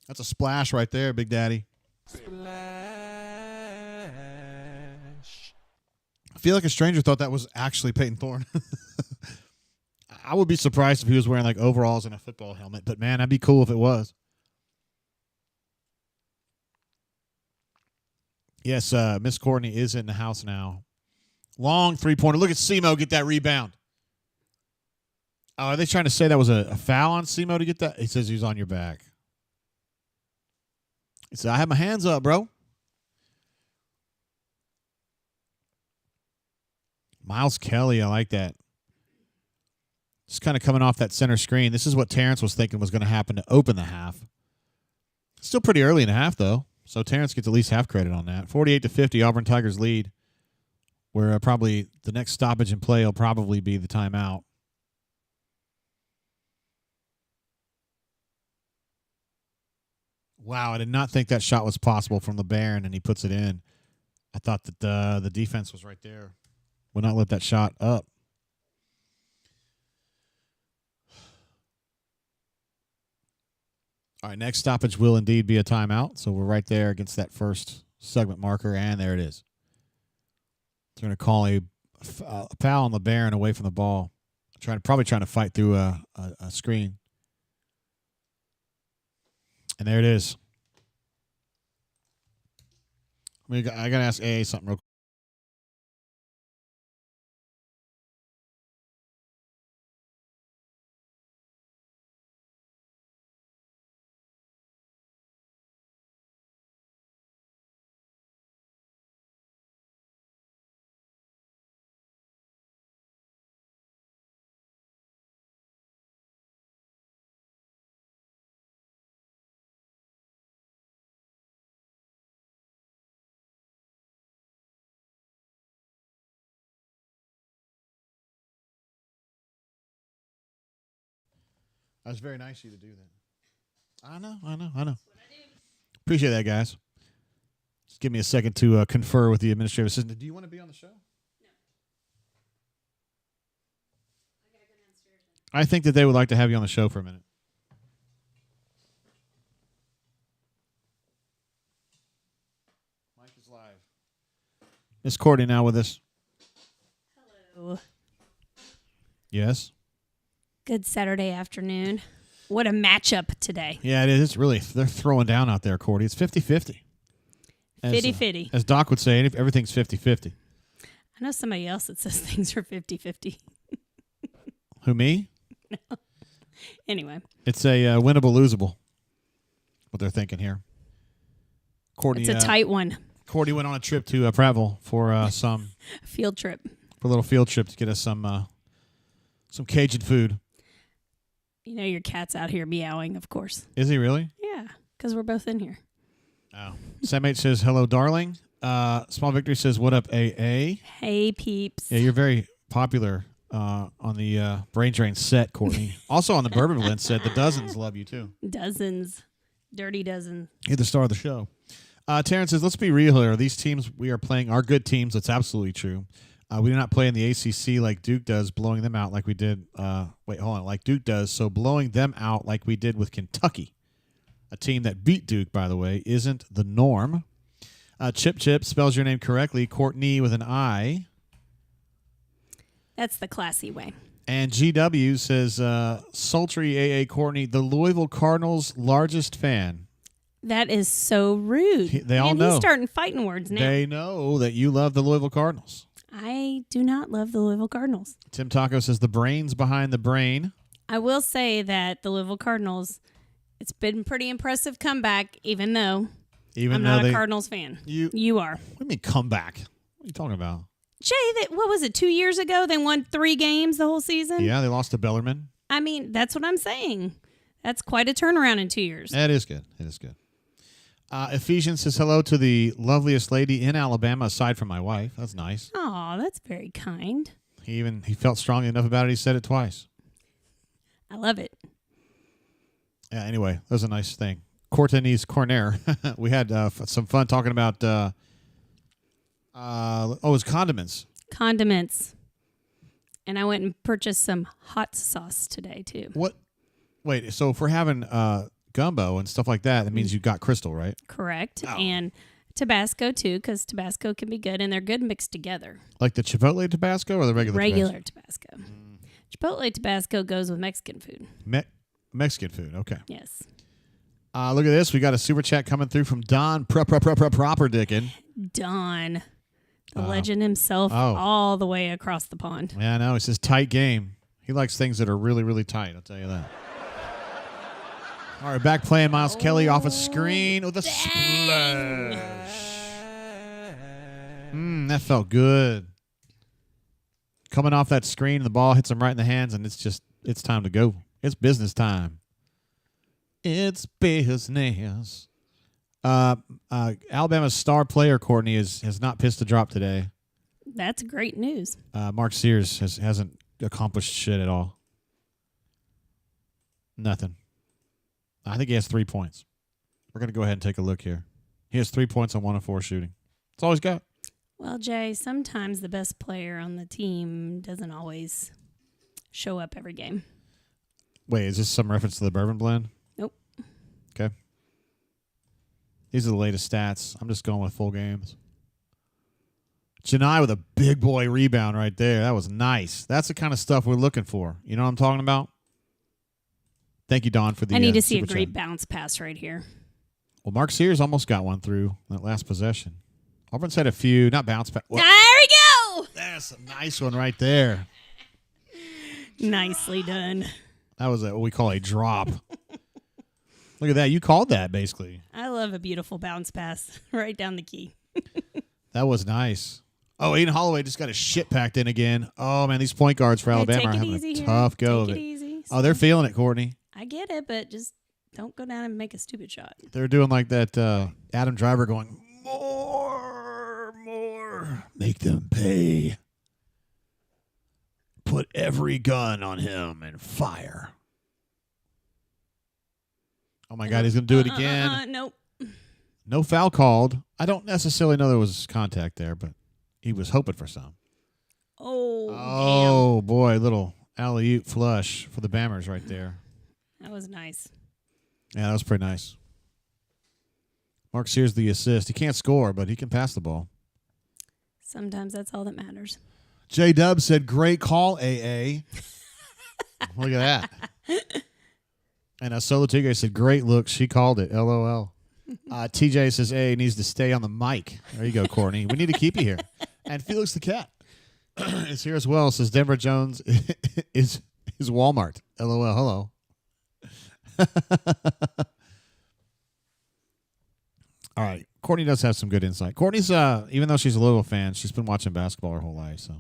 That's a splash right there, Big Daddy. Splash. I feel like a stranger thought that was actually Peyton Thorne. I would be surprised if he was wearing like overalls and a football helmet, but man, that'd be cool if it was. Yes, Miss Courtney is in the house now. Long three-pointer. Look at Simo get that rebound. Oh, are they trying to say that was a foul on Simo to get that? He says he's on your back. He said, I have my hands up, bro. Miles Kelly, I like that. Just kind of coming off that center screen. This is what Terrence was thinking was going to happen to open the half. Still pretty early in the half, though. So Terrence gets at least half credit on that. 48-50, Auburn Tigers lead. Where probably the next stoppage in play will probably be the timeout. Wow, I did not think that shot was possible from LeBaron, and he puts it in. I thought that the defense was right there. Would not let that shot up. All right, next stoppage will indeed be a timeout. So we're right there against that first segment marker, and there it is. They're going to call a foul on LeBaron away from the ball. Probably trying to fight through a screen. And there it is. I got to ask AA something real quick. That was very nice of you to do that. I know. Appreciate that, guys. Just give me a second to confer with the administrative assistant. Do you want to be on the show? No. I gotta go downstairs. I think that they would like to have you on the show for a minute. Mike is live. Miss Courtney now with us. Hello. Yes? Good Saturday afternoon. What a matchup today. Yeah, it is. It's really, they're throwing down out there, Courtney. It's 50-50. 50-50. As Doc would say, everything's 50-50. I know somebody else that says things are 50-50. Who, me? No. Anyway. It's a winnable, losable. What they're thinking here. Courtney, It's a tight one. Courtney went on a trip to Prattville for some field trip. For a little field trip to get us some Cajun food. You know your cat's out here meowing, of course. Is he really? Yeah, because we're both in here. Oh. Sam H says, hello, darling. Small Victory says, what up, AA? Hey, peeps. Yeah, you're very popular on the Brain Drain set, Courtney. Also on the Bourbon Blend set. The Dozens love you, too. Dozens. Dirty dozen. You're the star of the show. Terrence says, let's be real here. These teams we are playing are good teams. That's absolutely true. We do not play in the ACC like Duke does, blowing them out like we did. Like Duke does. So blowing them out like we did with Kentucky, a team that beat Duke, by the way, isn't the norm. Chip spells your name correctly. Courtney with an I. That's the classy way. And GW says, sultry AA Courtney, the Louisville Cardinals' largest fan. That is so rude. They all know. He's starting fighting words now. They know that you love the Louisville Cardinals. I do not love the Louisville Cardinals. Tim Taco says the brains behind the brain. I will say that the Louisville Cardinals, it's been a pretty impressive comeback, even though I'm not a Cardinals fan. You are. What do you mean comeback? What are you talking about? Jay, what was it, 2 years ago? They won 3 games the whole season? Yeah, they lost to Bellarmine. I mean, that's what I'm saying. That's quite a turnaround in 2 years. It is good. It is good. Ephesians says hello to the loveliest lady in Alabama, aside from my wife. That's nice. Oh, that's very kind. He felt strongly enough about it. He said it twice. I love it. Yeah. Anyway, that was a nice thing. Courtney's Corner. We had some fun talking about. It's condiments. Condiments. And I went and purchased some hot sauce today, too. What? Wait. So if we're having gumbo and stuff like that, that means you got Crystal, right? Correct. Oh. And Tabasco, too, because Tabasco can be good, and they're good mixed together. Like the Chipotle Tabasco or the regular Tabasco. Chipotle Tabasco goes with Mexican food. Mexican food. Okay. Yes. Look at this. We got a super chat coming through from Don Properdickin. Don, the legend himself, all the way across the pond. Yeah, I know. He says tight game. He likes things that are really, really tight. I'll tell you that. All right, back playing Miles Kelly off a screen with a splash. That felt good. Coming off that screen, the ball hits him right in the hands, and it's time to go. It's business time. It's business. Alabama's star player, Courtney, has not pissed a drop today. That's great news. Mark Sears hasn't accomplished shit at all. Nothing. I think he has 3 points. We're going to go ahead and take a look here. He has 3 points on 1 of 4 shooting. That's all he's got. Well, Jay, sometimes the best player on the team doesn't always show up every game. Wait, is this some reference to the bourbon blend? Nope. Okay. These are the latest stats. I'm just going with full games. Janai with a big boy rebound right there. That was nice. That's the kind of stuff we're looking for. You know what I'm talking about? Thank you, Don, for the I need to see a super great chat. bounce pass right here. Well, Mark Sears almost got one through that last possession. Auburn's had a few, not bounce pass. There we go! That's a nice one right there. Nicely done. That was what we call a drop. Look at that. You called that, basically. I love a beautiful bounce pass right down the key. That was nice. Oh, Aiden Holloway just got his shit packed in again. Oh, man, these point guards for Alabama are having a tough go of it. Take it easy. Oh, they're feeling it, Courtney. I get it, but just don't go down and make a stupid shot. They're doing like that Adam Driver going, more. Make them pay. Put every gun on him and fire. Oh, my God, he's going to do it again. Nope. No foul called. I don't necessarily know there was contact there, but he was hoping for some. Oh, boy, little alley-oop flush for the Bammers right there. That was nice. Yeah, that was pretty nice. Mark Sears the assist. He can't score, but he can pass the ball. Sometimes that's all that matters. J-Dub said, great call, AA. Look at that. And Solo Tigre said, great look. She called it. LOL. TJ says, A needs to stay on the mic. There you go, Courtney. We need to keep you here. And Felix the Cat is here as well. Says, Denver Jones is Walmart. LOL. Hello. All right. Courtney does have some good insight. Courtney's, even though she's a Louisville fan, she's been watching basketball her whole life. So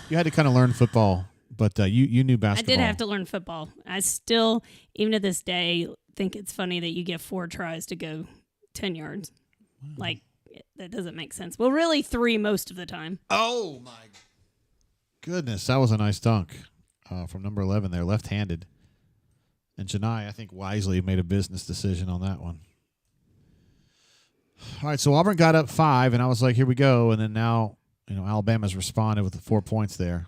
you had to kind of learn football, but you knew basketball. I did have to learn football. I still, even to this day, think it's funny that you get 4 tries to go 10 yards. Wow. Like, that doesn't make sense. Well, really 3 most of the time. Oh, my goodness. That was a nice dunk from number 11 there, left-handed. And Janai, I think, wisely made a business decision on that one. All right, so Auburn got up 5, and I was like, here we go. And then now, Alabama's responded with the 4 points there.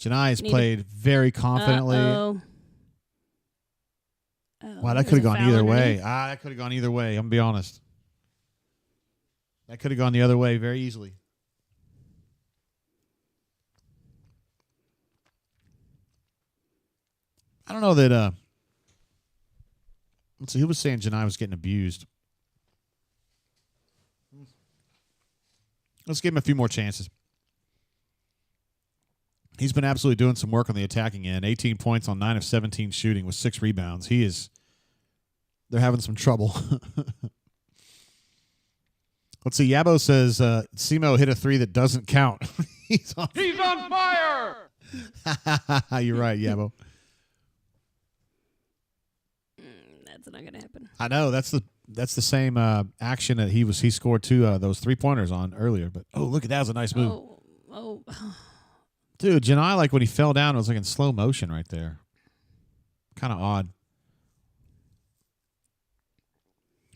Janai has played very confidently. Oh, wow, that could have gone either way. That could have gone either way, I'm going to be honest. That could have gone the other way very easily. I don't know that. Let's see. Who was saying Janai was getting abused? Let's give him a few more chances. He's been absolutely doing some work on the attacking end. 18 points on 9 of 17 shooting with 6 rebounds. They're having some trouble. Let's see. Yabo says Simo hit a three that doesn't count. He's on fire! You're right, Yabo. That's not gonna happen. I know that's the same action that he scored those 3-pointers on earlier. But look at that, was a nice move. Oh. Dude, Janai, like when he fell down, it was like in slow motion right there. Kind of odd.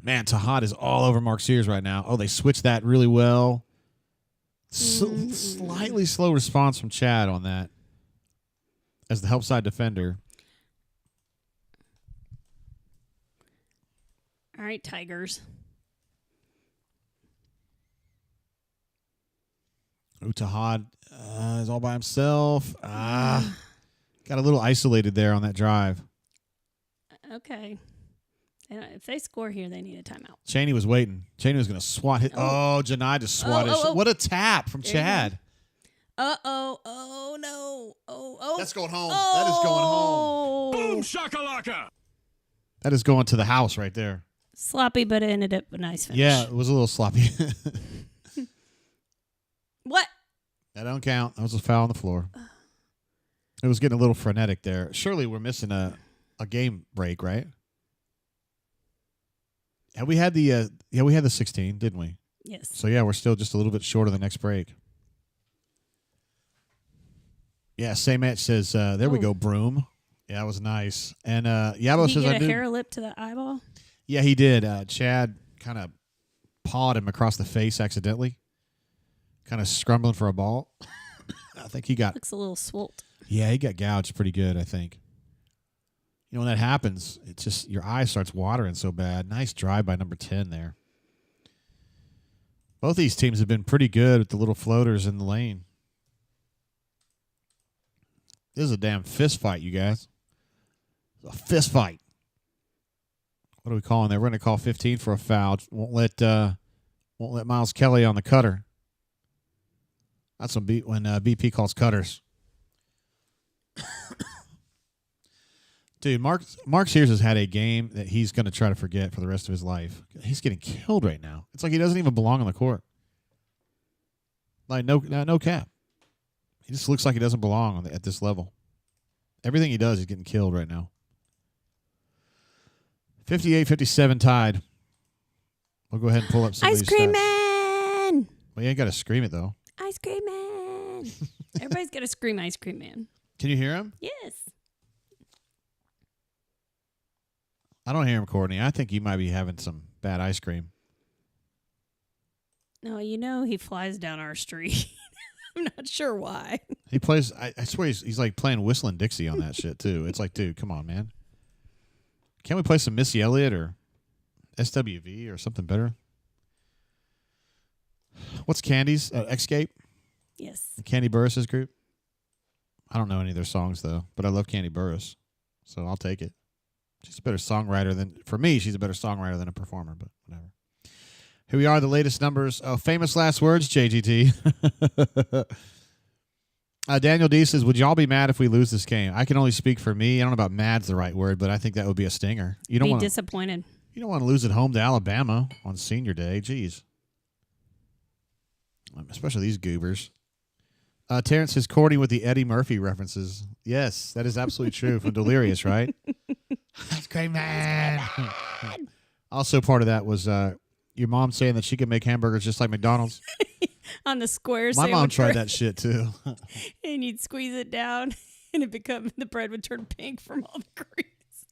Man, Tahad is all over Mark Sears right now. Oh, they switched that really well. Slightly slow response from Chad on that as the help side defender. All right, Tigers. Tahad is all by himself. Got a little isolated there on that drive. Okay. And if they score here, they need a timeout. Chaney was waiting. Chaney was going to swat it. Oh, Janai just swatted. What a tap from Chad. Uh-oh. Oh, no. Oh. That's going home. That is going home. Boom shakalaka! That is going to the house right there. Sloppy, but it ended up a nice finish. Yeah, it was a little sloppy. What? That don't count. That was a foul on the floor. It was getting a little frenetic there. Surely we're missing a game break, right? And we had the 16, didn't we? Yes. So yeah, we're still just a little bit short of the next break. Yeah, same match says there we go, Broom. Yeah, that was nice. And Yabo Did he says get I a do. hair lip to the eyeball? Yeah, he did. Chad kind of pawed him across the face accidentally. Kind of scrambling for a ball. I think he got. Looks a little swolled. Yeah, he got gouged pretty good, I think. You know, when that happens, it's just your eye starts watering so bad. Nice drive by number 10 there. Both these teams have been pretty good with the little floaters in the lane. This is a damn fist fight, you guys. It's a fist fight. What are we calling there? We're going to call 15 for a foul. Won't let Miles Kelly on the cutter. That's when BP calls cutters. Dude, Mark Sears has had a game that he's going to try to forget for the rest of his life. He's getting killed right now. It's like he doesn't even belong on the court. Like no cap. He just looks like he doesn't belong at this level. Everything he does, he's getting killed right now. 58-57 tied. We'll go ahead and pull up some of Ice these cream stats. man! Well, you ain't got to scream it, though. Ice cream man! Everybody's got to scream ice cream man. Can you hear him? Yes. I don't hear him, Courtney. I think you might be having some bad ice cream. No, he flies down our street. I'm not sure why. He plays, I swear he's like playing Whistling Dixie on that shit, too. It's like, dude, come on, man. Can't we play some Missy Elliott or SWV or something better? What's Candy's? Escape? Yes. Candy Burris's group? I don't know any of their songs, though, but I love Candy Burris, so I'll take it. She's a better songwriter for me, she's a better songwriter than a performer, but whatever. Here we are, the latest numbers. Famous last words, JGT. Daniel D says, would y'all be mad if we lose this game? I can only speak for me. I don't know about mad's the right word, but I think that would be a stinger. You don't be want disappointed. You don't want to lose at home to Alabama on senior day. Jeez. Especially these goobers. Terrence says, Courtney with the Eddie Murphy references. Yes, that is absolutely true from Delirious, right? That's great, man. Also, part of that was your mom saying that she could make hamburgers just like McDonald's. On the square My mom sandwich tried bread. that shit, too. And you'd squeeze it down, and the bread would turn pink from all the grease.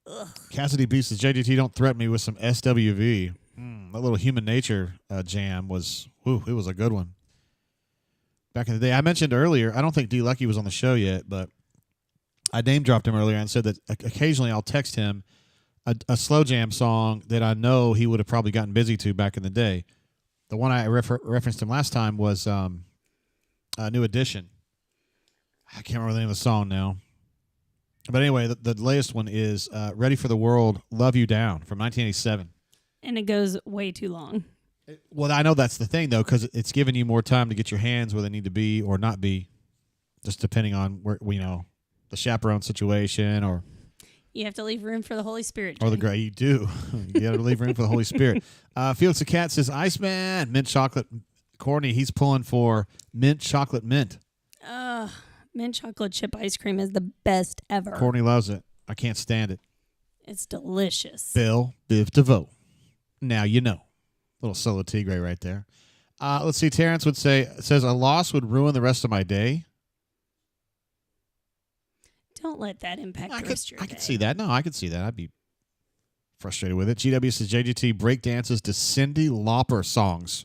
Ugh. Cassidy B says, JGT, don't threaten me with some SWV. That little Human Nature jam was, it was a good one. Back in the day, I mentioned earlier, I don't think D. Lucky was on the show yet, but I name dropped him earlier and said that occasionally I'll text him a slow jam song that I know he would have probably gotten busy to back in the day. The one I referenced him last time was New Edition. I can't remember the name of the song now. But anyway, the latest one is Ready for the World, Love You Down from 1987. And it goes way too long. Well, I know that's the thing, though, because it's giving you more time to get your hands where they need to be or not be, just depending on where the chaperone situation or You have to leave room for the Holy Spirit. Or the Jay. gray. You do. You got to leave room for the Holy Spirit. Felix the Cat says, Iceman, mint chocolate. Courtney, he's pulling for mint chocolate mint. Mint chocolate chip ice cream is the best ever. Courtney loves it. I can't stand it. It's delicious. Bill Biv DeVoe. Now you know. Little solo tigre right there. Let's see. Terrence says a loss would ruin the rest of my day. Don't let that impact the rest of your day. I could see that. No, I could see that. I'd be frustrated with it. GW says JGT break dances to Cyndi Lauper songs.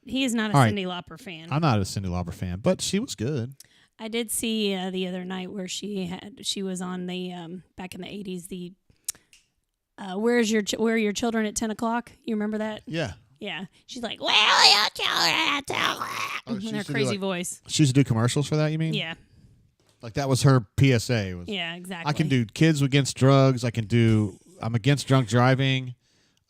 He is not a All right. Cyndi Lauper fan. I'm not a Cyndi Lauper fan, but she was good. I did see the other night where she was on the back in the 80s the where are your children at 10 o'clock? You remember that? Yeah. Yeah. She's like, where are your children at 10 o'clock? Oh, she in her used to do, crazy like- voice. She used to do commercials for that, you mean? Yeah. Like that was her PSA. Was, Yeah, exactly. I can do kids against drugs. I'm against drunk driving.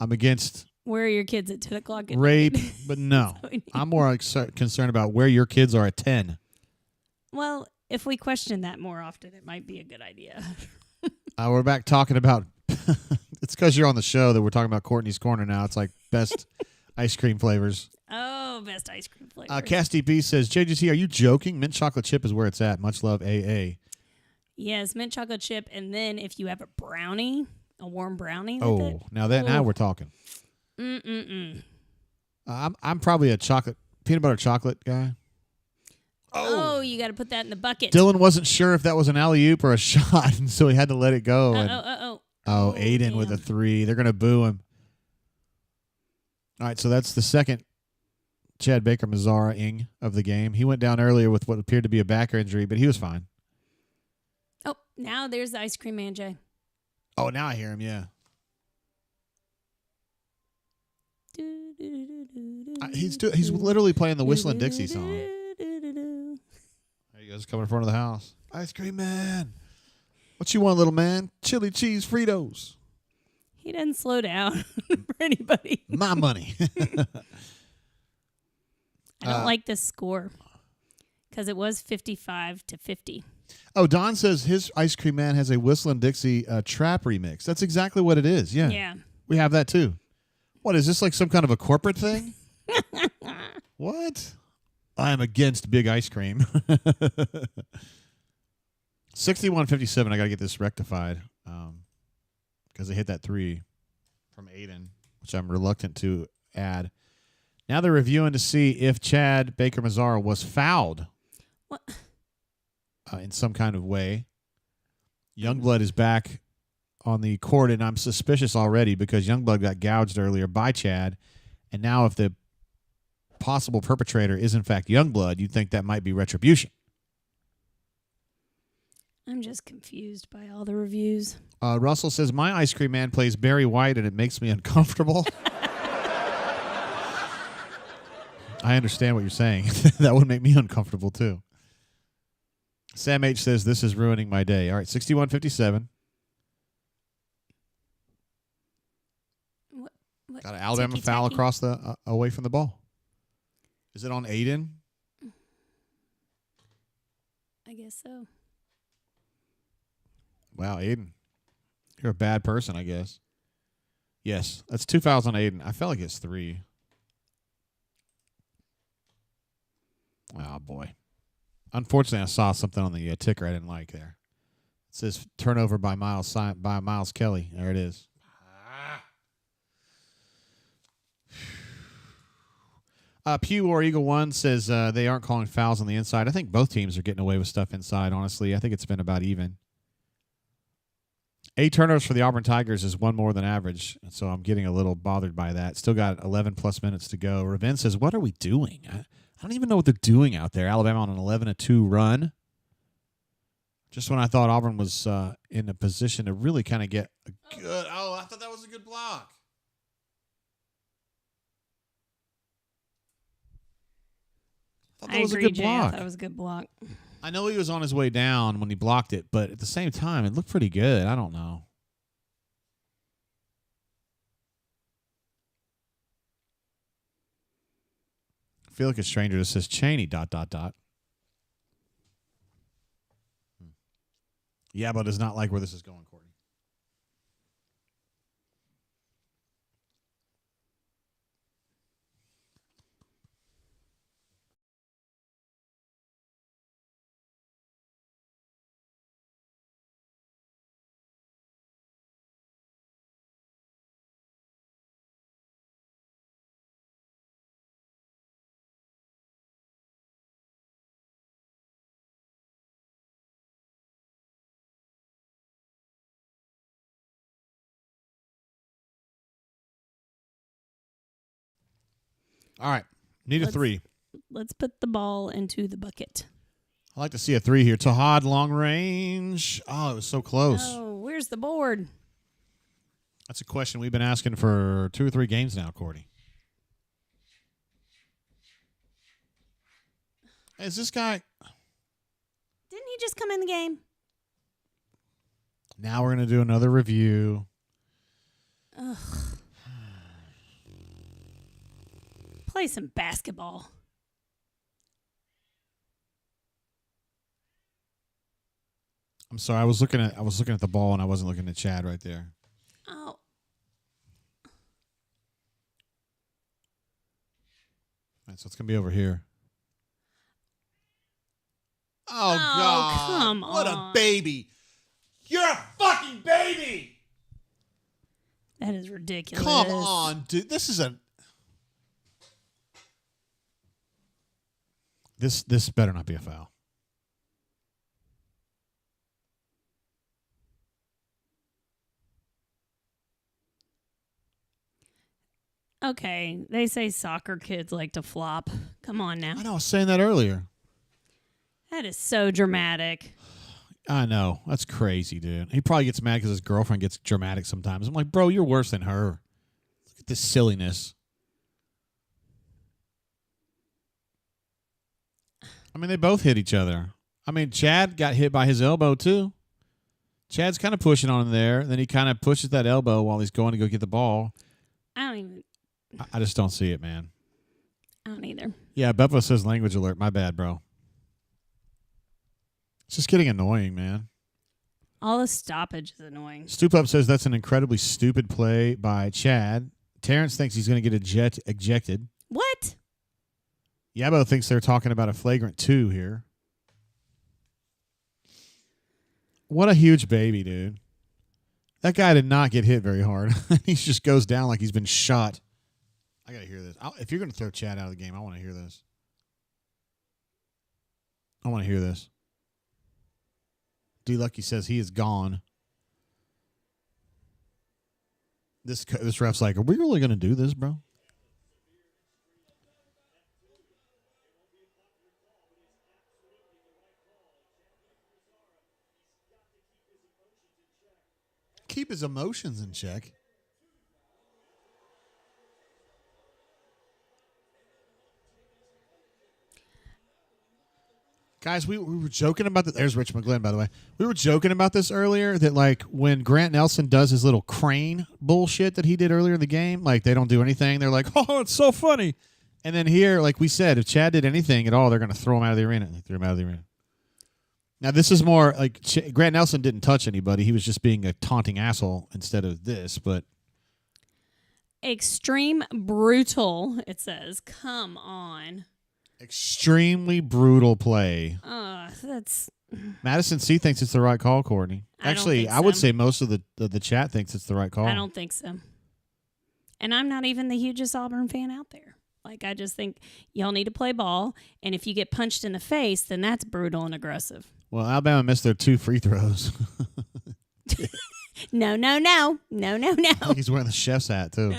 I'm against Where are your kids at 10 o'clock at rape. night? But no. So we need- I'm more concerned about where your kids are at 10. Well, if we question that more often, it might be a good idea. We're back talking about it's because you're on the show that we're talking about Courtney's Corner now. It's like best ice cream flavors. Oh, best ice cream flavor. Casty B says, JGT, are you joking? Mint chocolate chip is where it's at. Much love, AA. Yes, mint chocolate chip, and then if you have a brownie, a warm brownie with Oh, it. now we're talking. I'm probably a peanut butter chocolate guy. Oh, you got to put that in the bucket. Dylan wasn't sure if that was an alley-oop or a shot, and so he had to let it go. Oh, Aiden with a 3. They're going to boo him. All right, so that's the second Chad Baker Mazzara-ing of the game. He went down earlier with what appeared to be a back injury, but he was fine. Oh, now there's the ice cream man, Jay. Oh, now I hear him, yeah. He's literally playing the Whistling Dixie song. There he goes, coming in front of the house. Ice cream man. What you want, little man? Chili cheese Fritos. He doesn't slow down for anybody. My money. I don't like this score because it was 55-50. Oh, Don says his ice cream man has a Whistling Dixie trap remix. That's exactly what it is. Yeah. Yeah. We have that too. What, is this like some kind of a corporate thing? What? I am against big ice cream. 61-57. I got to get this rectified because they hit that 3 from Aiden, which I'm reluctant to add. Now they're reviewing to see if Chad Baker Mazzara was fouled. What? In some kind of way. Youngblood is back on the court, and I'm suspicious already because Youngblood got gouged earlier by Chad, and now if the possible perpetrator is in fact Youngblood, you'd think that might be retribution. I'm just confused by all the reviews. Russell says, my ice cream man plays Barry White, and it makes me uncomfortable. I understand what you're saying. That would make me uncomfortable, too. Sam H. says, this is ruining my day. All right, 61-57. What Got an Alabama ticky-tacky? foul across the away from the ball. Is it on Aiden? I guess so. Wow, Aiden. You're a bad person, I guess. Yes, that's 2 fouls on Aiden. I felt like it's 3. Oh, boy. Unfortunately, I saw something on the ticker I didn't like there. It says turnover by Miles Kelly. There it is. Pew or Eagle 1 says they aren't calling fouls on the inside. I think both teams are getting away with stuff inside, honestly. I think it's been about even. 8 turnovers for the Auburn Tigers is 1 more than average, and so I'm getting a little bothered by that. Still got 11-plus minutes to go. Raven says, what are we doing? I don't even know what they're doing out there. Alabama on an 11-2 run. Just when I thought Auburn was in a position to really kind of get a good... Oh, I thought that was a good block. I agree, Jay. I thought it was a good block. I know he was on his way down when he blocked it, but at the same time, it looked pretty good. I don't know. I feel like a stranger that says Cheney, ... Yeah, but does not like where this is going, Courtney. All right. Need a 3. Let's put the ball into the bucket. I like to see a 3 here. Tahad, long range. Oh, it was so close. Oh, where's the board? That's a question we've been asking for 2 or 3 games now, Courtney. Is this guy... Didn't he just come in the game? Now we're going to do another review. Ugh. Play some basketball. I'm sorry. I was looking at the ball and I wasn't looking at Chad right there. Oh. All right, so it's going to be over here. Oh, Oh, God. come What on. a baby. You're a fucking baby. That is ridiculous. Come on, dude. This is a... This better not be a foul. Okay, they say soccer kids like to flop. Come on now. I know. I was saying that earlier. That is so dramatic. I know. That's crazy, dude. He probably gets mad because his girlfriend gets dramatic sometimes. I'm like, bro, you're worse than her. Look at this silliness. I mean, they both hit each other. I mean, Chad got hit by his elbow, too. Chad's kind of pushing on him there. Then he kind of pushes that elbow while he's going to go get the ball. I just don't see it, man. I don't either. Yeah, Beppo says language alert. My bad, bro. It's just getting annoying, man. All the stoppage is annoying. Stoop Up says that's an incredibly stupid play by Chad. Terrence thinks he's going to get ejected. What? Yabo thinks they're talking about a flagrant 2 here. What a huge baby, dude. That guy did not get hit very hard. He just goes down like he's been shot. I got to hear this. If you're going to throw Chad out of the game, I want to hear this. I want to hear this. D. Lucky says he is gone. This ref's like, are we really going to do this, bro? Keep his emotions in check. Guys, we were joking about this. There's Rich McGlynn, by the way. We were joking about this earlier, that like when Grant Nelson does his little crane bullshit that he did earlier in the game, like they don't do anything. They're like, oh, it's so funny. And then here, like we said, if Chad did anything at all, they're going to throw him out of the arena. They threw him out of the arena. Now, this is more like Grant Nelson didn't touch anybody. He was just being a taunting asshole instead of this, but. Extreme brutal, it says. Come on. Extremely brutal play. That's. Madison C thinks it's the right call, Courtney. Actually, I would say most of the chat thinks it's the right call. I don't think so. And I'm not even the hugest Auburn fan out there. Like, I just think y'all need to play ball, and if you get punched in the face, then that's brutal and aggressive. Well, Alabama missed their 2 free throws. No. I think he's wearing the chef's hat, too.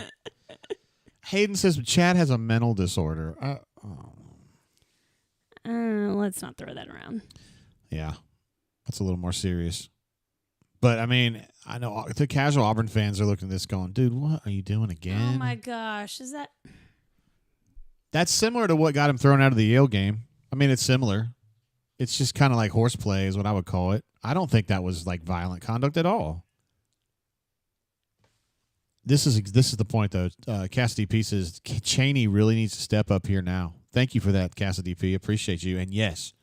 Hayden says Chad has a mental disorder. Let's not throw that around. Yeah, that's a little more serious. But, I mean, I know the casual Auburn fans are looking at this going, dude, what are you doing again? Oh, my gosh. Is that... That's similar to what got him thrown out of the Yale game. I mean, it's similar. It's just kind of like horseplay is what I would call it. I don't think that was like violent conduct at all. This is the point, though. Cassidy P says Chaney really needs to step up here now. Thank you for that, Cassidy P. Appreciate you. And yes,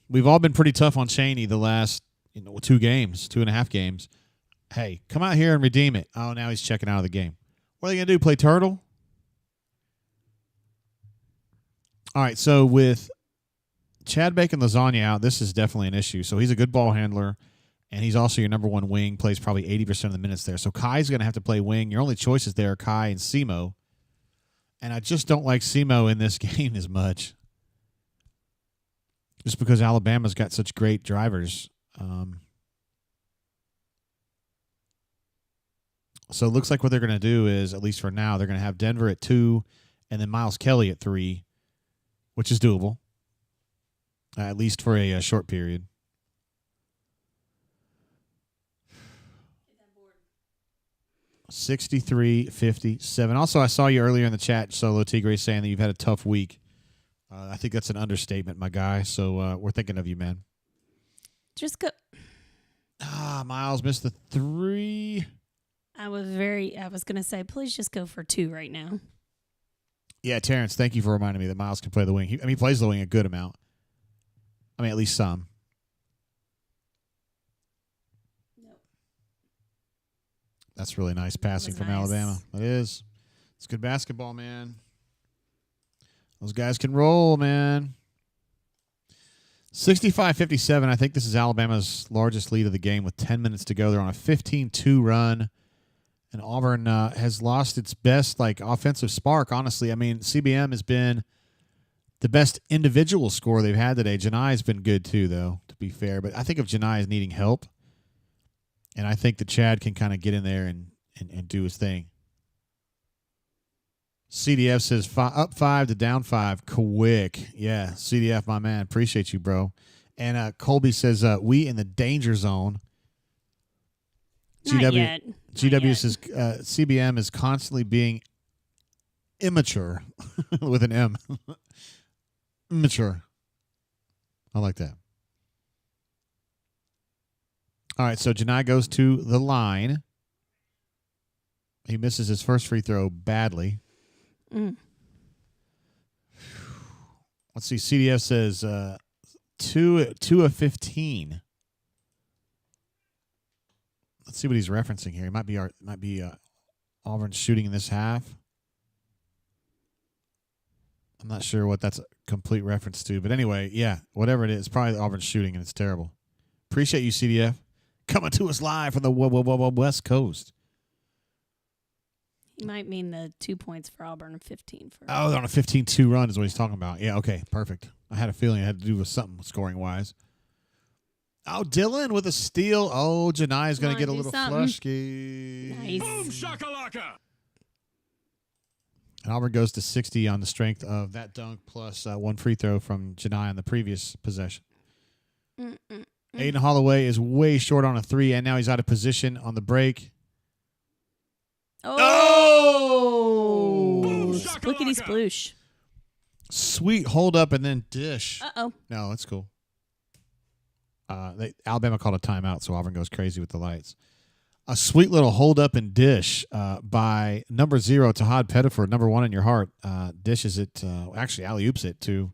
we've all been pretty tough on Chaney the last 2.5 games. Hey, come out here and redeem it. Oh, now he's checking out of the game. What are they going to do? Play turtle? All right, so with Chad Bacon Lasagna out, this is definitely an issue. So he's a good ball handler, and he's also your number one wing, plays probably 80% of the minutes there. So Kai's going to have to play wing. Your only choices there are Kai and Simo. And I just don't like Simo in this game as much. Just because Alabama's got such great drivers. So it looks like what they're going to do is, at least for now, they're going to have Denver at 2 and then Miles Kelly at 3, which is doable, at least for a short period. $63.57. Also, I saw you earlier in the chat, Solo Tigre, saying that you've had a tough week. I think that's an understatement, my guy. So we're thinking of you, man. Just go. Miles missed the 3. I was going to say, please just go for 2 right now. Yeah, Terrence, thank you for reminding me that Miles can play the wing. He plays the wing a good amount. I mean, at least some. Nope. That's really nice passing from nice. Alabama. It is. It's good basketball, man. Those guys can roll, man. 65-57. I think this is Alabama's largest lead of the game with 10 minutes to go. They're on a 15-2 run. And Auburn has lost its best offensive spark, honestly. I mean, CBM has been the best individual scorer they've had today. Janai has been good too, though, to be fair. But I think of Janai as needing help. And I think that Chad can kind of get in there and do his thing. CDF says up 5 to down 5. Quick. Yeah, CDF, my man. Appreciate you, bro. And Colby says, we in the danger zone. Not yet. GW says CBM is constantly being immature with an M. Immature. I like that. All right, so Janai goes to the line. He misses his first free throw badly. Let's see. CDF says 2 of 15. Let's see what he's referencing here. It might be Auburn shooting in this half. I'm not sure what that's a complete reference to, but anyway, yeah, whatever it is, probably Auburn's shooting, and it's terrible. Appreciate you, CDF, coming to us live from the West Coast. You might mean the 2 points for Auburn and 15 for. Oh, they're on a 15-2 run is what he's talking about. Yeah, okay, perfect. I had a feeling it had to do with something scoring wise. Oh, Dylan with a steal. Oh, Janai's going to get a little flushky. Nice. Boom shakalaka. And Auburn goes to 60 on the strength of that dunk plus one free throw from Janai on the previous possession. Aiden Holloway is way short on a 3, and now he's out of position on the break. Oh! Boom Splickety shakalaka. sploosh. Sweet hold up and then dish. Uh-oh. No, that's cool. Alabama called a timeout, so Auburn goes crazy with the lights. A sweet little hold up and dish by number 0, Tahad Pettiford, number 1 in your heart. Dishes it, actually alley-oops it to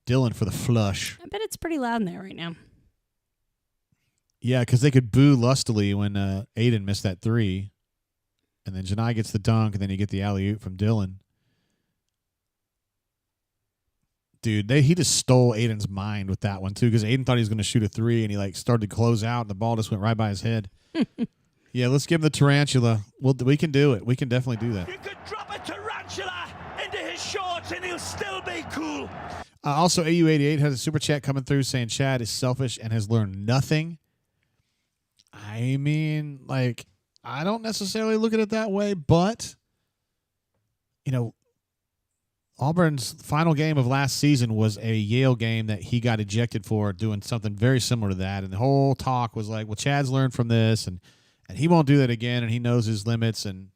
Dylan for the flush. I bet it's pretty loud in there right now. Yeah, because they could boo lustily when Aiden missed that 3. And then Janai gets the dunk, and then you get the alley-oop from Dylan. Dude, he just stole Aiden's mind with that one, too, because Aiden thought he was going to shoot a 3, and he started to close out, and the ball just went right by his head. Yeah, let's give him the tarantula. We can do it. We can definitely do that. You could drop a tarantula into his shorts, and he'll still be cool. Also, AU88 has a super chat coming through saying Chad is selfish and has learned nothing. I mean, I don't necessarily look at it that way, but, Auburn's final game of last season was a Yale game that he got ejected for doing something very similar to that. And the whole talk was like, well, Chad's learned from this, and he won't do that again, and he knows his limits. And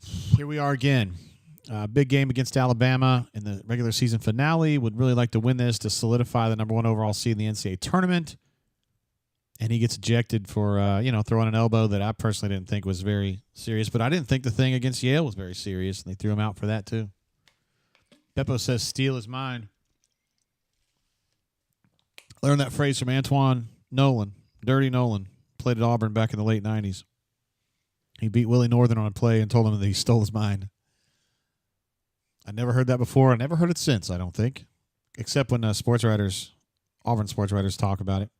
here we are again. Big game against Alabama in the regular season finale. Would really like to win this to solidify the number 1 overall seed in the NCAA tournament. And he gets ejected for, throwing an elbow that I personally didn't think was very serious. But I didn't think the thing against Yale was very serious, and they threw him out for that, too. Beppo says, steal is mine. Learned that phrase from Antoine Nolan, Dirty Nolan. Played at Auburn back in the late 90s. He beat Willie Northern on a play and told him that he stole his mind. I never heard that before. I never heard it since, I don't think. Except when Auburn sports writers talk about it.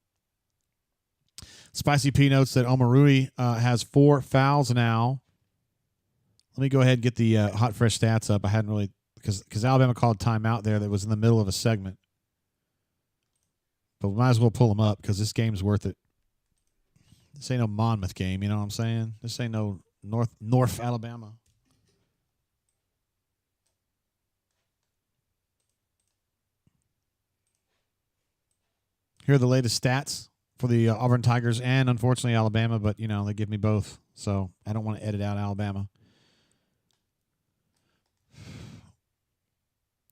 Spicy P notes that Omarui has 4 fouls now. Let me go ahead and get the hot, fresh stats up. I hadn't really, because Alabama called timeout there that was in the middle of a segment. But we might as well pull them up because this game's worth it. This ain't no Monmouth game, you know what I'm saying? This ain't no North Alabama. Here are the latest stats for the Auburn Tigers and, unfortunately, Alabama, but, they give me both, so I don't want to edit out Alabama.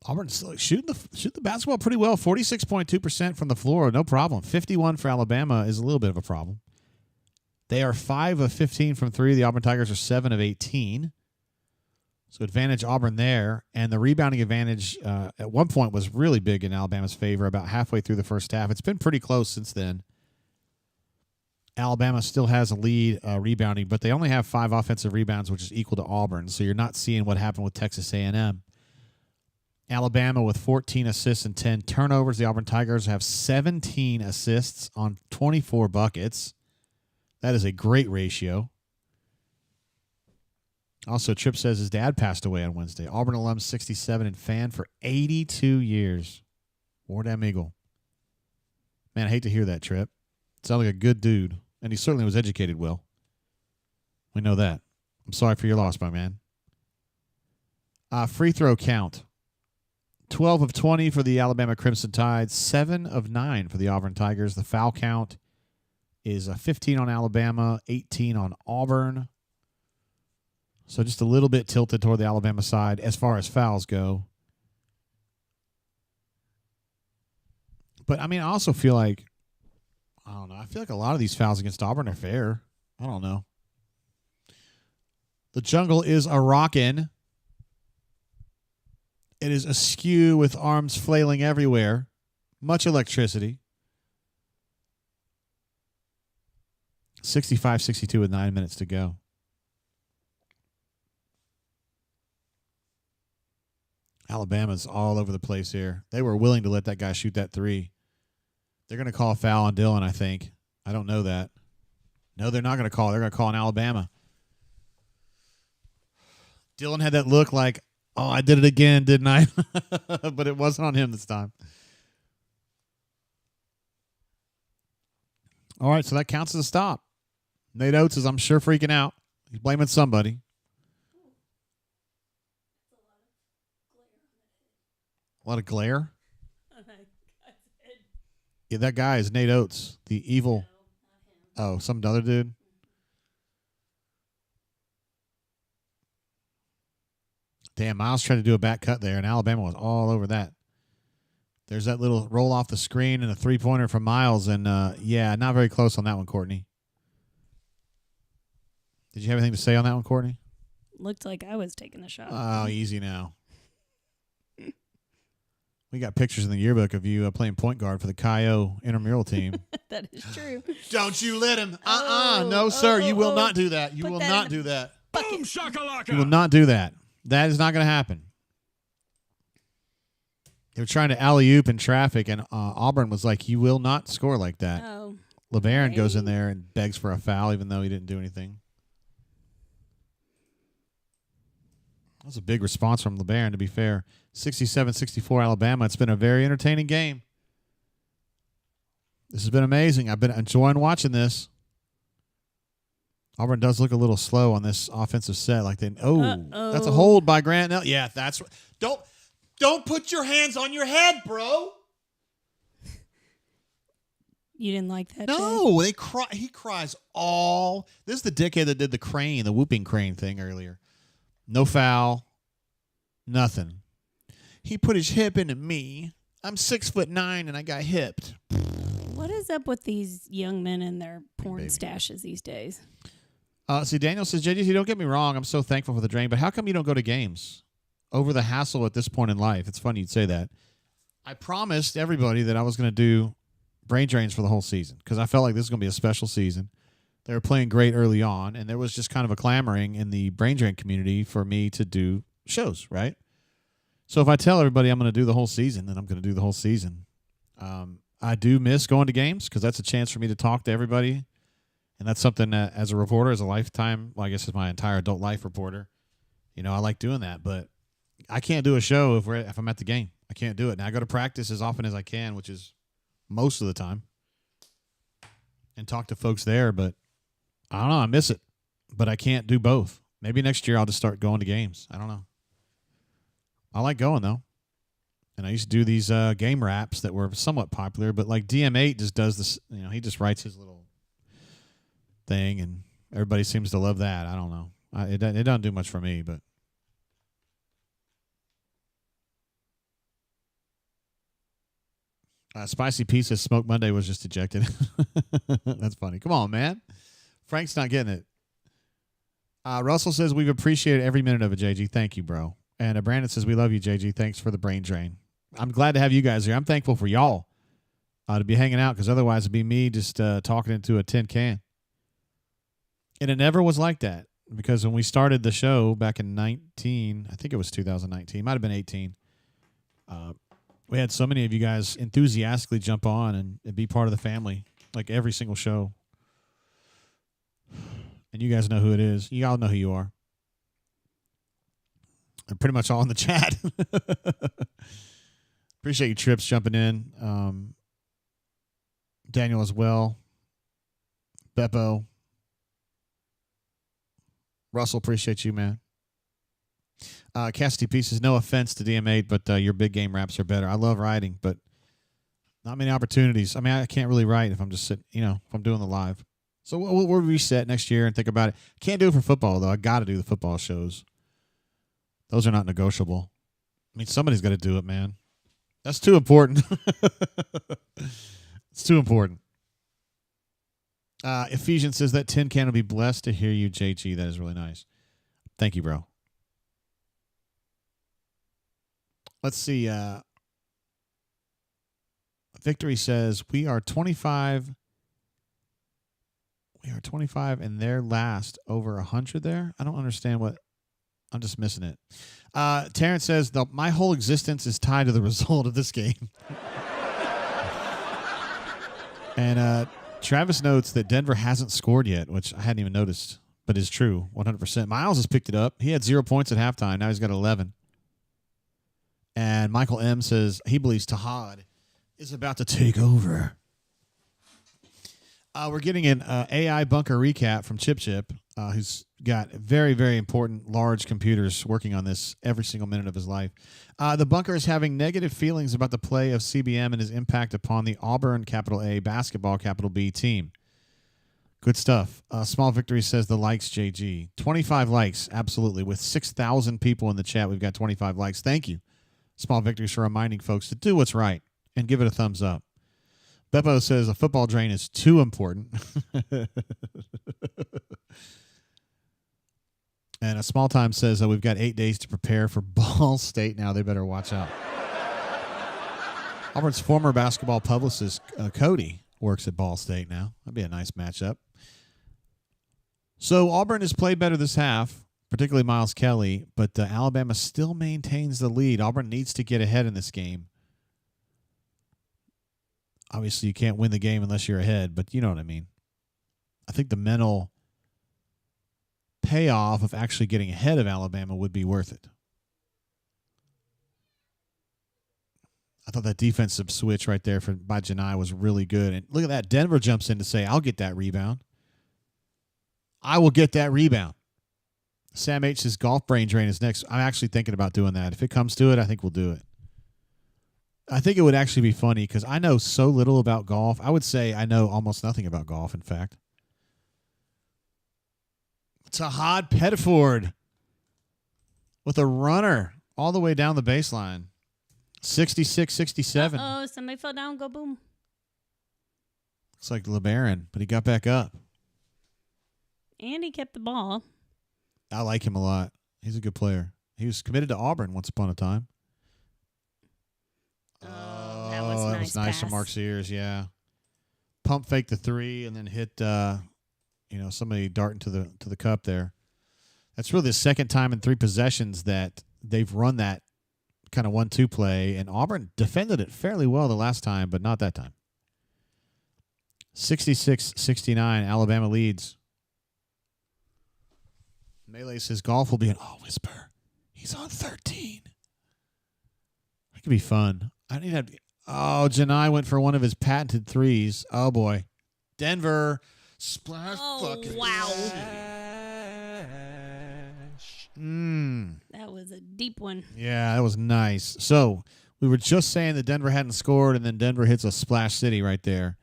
Auburn's shooting the basketball pretty well, 46.2% from the floor, no problem. 51 for Alabama is a little bit of a problem. They are 5 of 15 from three. The Auburn Tigers are 7 of 18. So advantage Auburn there. And the rebounding advantage at one point was really big in Alabama's favor about halfway through the first half. It's been pretty close since then. Alabama still has a lead rebounding, but they only have 5 offensive rebounds, which is equal to Auburn. So you're not seeing what happened with Texas A&M. Alabama with 14 assists and 10 turnovers. The Auburn Tigers have 17 assists on 24 buckets. That is a great ratio. Also, Tripp says his dad passed away on Wednesday. Auburn alum, 67, and fan for 82 years. War Damn Eagle. Man, I hate to hear that, Tripp. Sounds like a good dude, and he certainly was educated well. We know that. I'm sorry for your loss, my man. Free throw count. 12 of 20 for the Alabama Crimson Tide. 7 of 9 for the Auburn Tigers. The foul count is 15 on Alabama, 18 on Auburn. So just a little bit tilted toward the Alabama side as far as fouls go. But, I also feel like, I don't know, I feel like a lot of these fouls against Auburn are fair. I don't know. The jungle is a rockin'. It is askew with arms flailing everywhere. Much electricity. 65-62 with 9 minutes to go. Alabama's all over the place here. They were willing to let that guy shoot that three. They're going to call a foul on Dillon, I think. I don't know that. No, they're not going to call. They're going to call on Alabama. Dillon had that look like, oh, I did it again, didn't I? But it wasn't on him this time. All right, so that counts as a stop. Nate Oates is, I'm sure, freaking out. He's blaming somebody. A lot of glare? Yeah, that guy is Nate Oates, the evil. Oh, some other dude? Damn, Miles tried to do a back cut there, and Alabama was all over that. There's that little roll off the screen and a three-pointer from Miles, and, yeah, not very close on that one, Courtney. Did you have anything to say on that one, Courtney? Looked like I was taking the shot. Oh, easy now. We got pictures in the yearbook of you playing point guard for the Cayo intramural team. That is true. Don't you let him. No, sir. You will not do that. You will not do that. Boom shakalaka. You will not do that. That is not going to happen. They were trying to alley-oop in traffic, and Auburn was like, you will not score like that. Oh. LeBaron goes in there and begs for a foul, even though he didn't do anything. That was a big response from LeBaron, to be fair. 67-64 Alabama. It's been a very entertaining game. This has been amazing. I've been enjoying watching this. Auburn does look a little slow on this offensive set. Like that's a hold by Grant. No, yeah, that's don't put your hands on your head, bro. You didn't like that? No, he cries all. This is the dickhead that did the whooping crane thing earlier. No foul, nothing. He put his hip into me. I'm 6'9" and I got hipped. What is up with these young men and their porn stashes these days? See, Daniel says, JGC, don't get me wrong. I'm so thankful for the drain, but how come you don't go to games over the hassle at this point in life? It's funny you'd say that. I promised everybody that I was going to do brain drains for the whole season because I felt like this was going to be a special season. They were playing great early on, and there was just kind of a clamoring in the brain drain community for me to do shows, right? So if I tell everybody I'm going to do the whole season, then I'm going to do the whole season. I do miss going to games because that's a chance for me to talk to everybody, and that's something that as a reporter, as a lifetime, well, I guess as my entire adult life reporter, I like doing that. But I can't do a show if I'm at the game. I can't do it. Now I go to practice as often as I can, which is most of the time, and talk to folks there, but I don't know. I miss it, but I can't do both. Maybe next year I'll just start going to games. I don't know. I like going, though. And I used to do these game wraps that were somewhat popular, but like DM8 just does this. He just writes his little thing, and everybody seems to love that. I don't know. It doesn't do much for me, but. Spicy P says Smoke Monday was just ejected. That's funny. Come on, man. Frank's not getting it. Russell says we've appreciated every minute of it, JG. Thank you, bro. And Brandon says we love you, JG. Thanks for the brain drain. I'm glad to have you guys here. I'm thankful for y'all to be hanging out, because otherwise it'd be me just talking into a tin can. And it never was like that, because when we started the show back in I think it was 2019, might have been 18. We had so many of you guys enthusiastically jump on and be part of the family, like every single show. And you guys know who it is. You all know who you are. They're pretty much all in the chat. Appreciate you, Trips, jumping in. Daniel as well. Beppo. Russell, appreciate you, man. Cassidy P says, no offense to DM8, but your big game raps are better. I love writing, but not many opportunities. I mean, I can't really write if I'm just sitting, if I'm doing the live. So we'll reset next year and think about it. Can't do it for football, though. I got to do the football shows. Those are not negotiable. I mean, somebody's got to do it, man. That's too important. It's too important. Ephesians says that tin can will be blessed to hear you, JG. That is really nice. Thank you, bro. Let's see. Victory says we are 25. We are 25, and they're last over 100 there. I don't understand what. I'm just missing it. Terrence says my whole existence is tied to the result of this game. And Travis notes that Denver hasn't scored yet, which I hadn't even noticed, but is true 100%. Miles has picked it up. He had 0 points at halftime. Now he's got 11. And Michael M. says he believes Tahad is about to take over. We're getting an AI bunker recap from Chip, who's got very, very important large computers working on this every single minute of his life. The bunker is having negative feelings about the play of CBM and his impact upon the Auburn capital A basketball capital B team. Good stuff. Small Victory says the likes, JG. 25 likes, absolutely. With 6,000 people in the chat, we've got 25 likes. Thank you, Small Victories, for reminding folks to do what's right and give it a thumbs up. Beppo says a football drain is too important. And a small time says we've got 8 days to prepare for Ball State now. They better watch out. Auburn's former basketball publicist, Cody, works at Ball State now. That'd be a nice matchup. So Auburn has played better this half, particularly Miles Kelly, but Alabama still maintains the lead. Auburn needs to get ahead in this game. Obviously, you can't win the game unless you're ahead, but you know what I mean. I think the mental payoff of actually getting ahead of Alabama would be worth it. I thought that defensive switch right there by Janai was really good. And look at that. Denver jumps in to say, I'll get that rebound. I will get that rebound. Sam H. says golf brain drain is next. I'm actually thinking about doing that. If it comes to it, I think we'll do it. I think it would actually be funny because I know so little about golf. I would say I know almost nothing about golf, in fact. Tahad Pettiford with a runner all the way down the baseline. 66-67. Oh, somebody fell down. Go boom. Looks like LeBaron, but he got back up. And he kept the ball. I like him a lot. He's a good player. He was committed to Auburn once upon a time. That was nice from Mark Sears, yeah. Pump fake the three and then hit somebody darting to the cup there. That's really the second time in 3 possessions that they've run that kind of 1-2 play, and Auburn defended it fairly well the last time, but not that time. 66-69, Alabama leads. Melee says golf will be an whisper. He's on 13. That could be fun. I need to. Janai went for one of his patented threes. Oh boy, Denver splash. Fucking wow. Splash. That was a deep one. Yeah, that was nice. So We were just saying that Denver hadn't scored, and then Denver hits a splash city right there.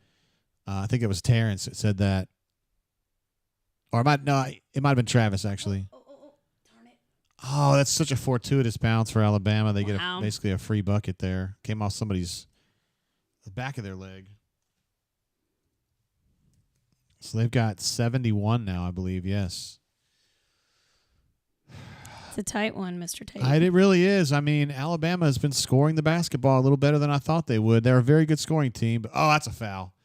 I think it was Terrence that said that. Or it might have been Travis, actually. Darn it. Oh, that's such a fortuitous bounce for Alabama. They get Wow. basically a free bucket there. Came off the back of their leg. So they've got 71 now, I believe. Yes. It's a tight one, Mr. Tate. It really is. I mean, Alabama has been scoring the basketball a little better than I thought they would. They're a very good scoring team. But, oh, that's a foul.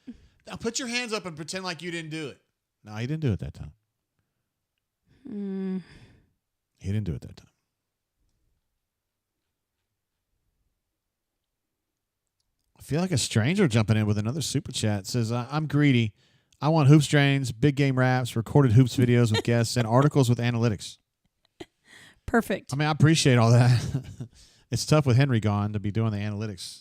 Now put your hands up and pretend like you didn't do it. No, he didn't do it that time. He didn't do it that time. I feel like a stranger jumping in with another super chat. It says, I'm greedy. I want hoops drains, big game raps, recorded hoops videos with guests, and articles with analytics. Perfect. I mean, I appreciate all that. It's tough with Henry gone to be doing the analytics.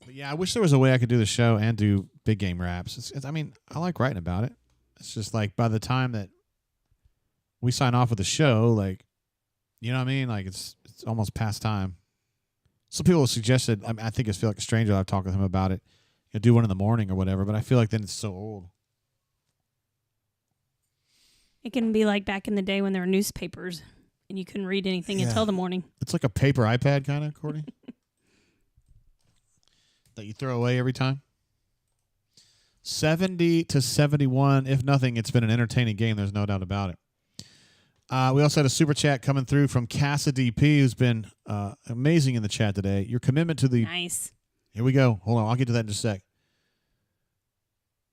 But yeah, I wish there was a way I could do the show and do big game raps. I mean, I like writing about it. It's just like by the time that we sign off with the show, like, you know what I mean? Like it's almost past time. Some people have suggested, I think it's feel like a stranger. I've talked with him about it. You know, do one in the morning or whatever, but I feel like then it's so old. It can be like back in the day when there were newspapers and you couldn't read anything until the morning. It's like a paper iPad kind of, Courtney. That you throw away every time. 70-71. If nothing, it's been an entertaining game. There's no doubt about it. We also had a super chat coming through from Cassidy P, who's been amazing in the chat today. Your commitment to the... Nice. Here we go. Hold on. I'll get to that in just a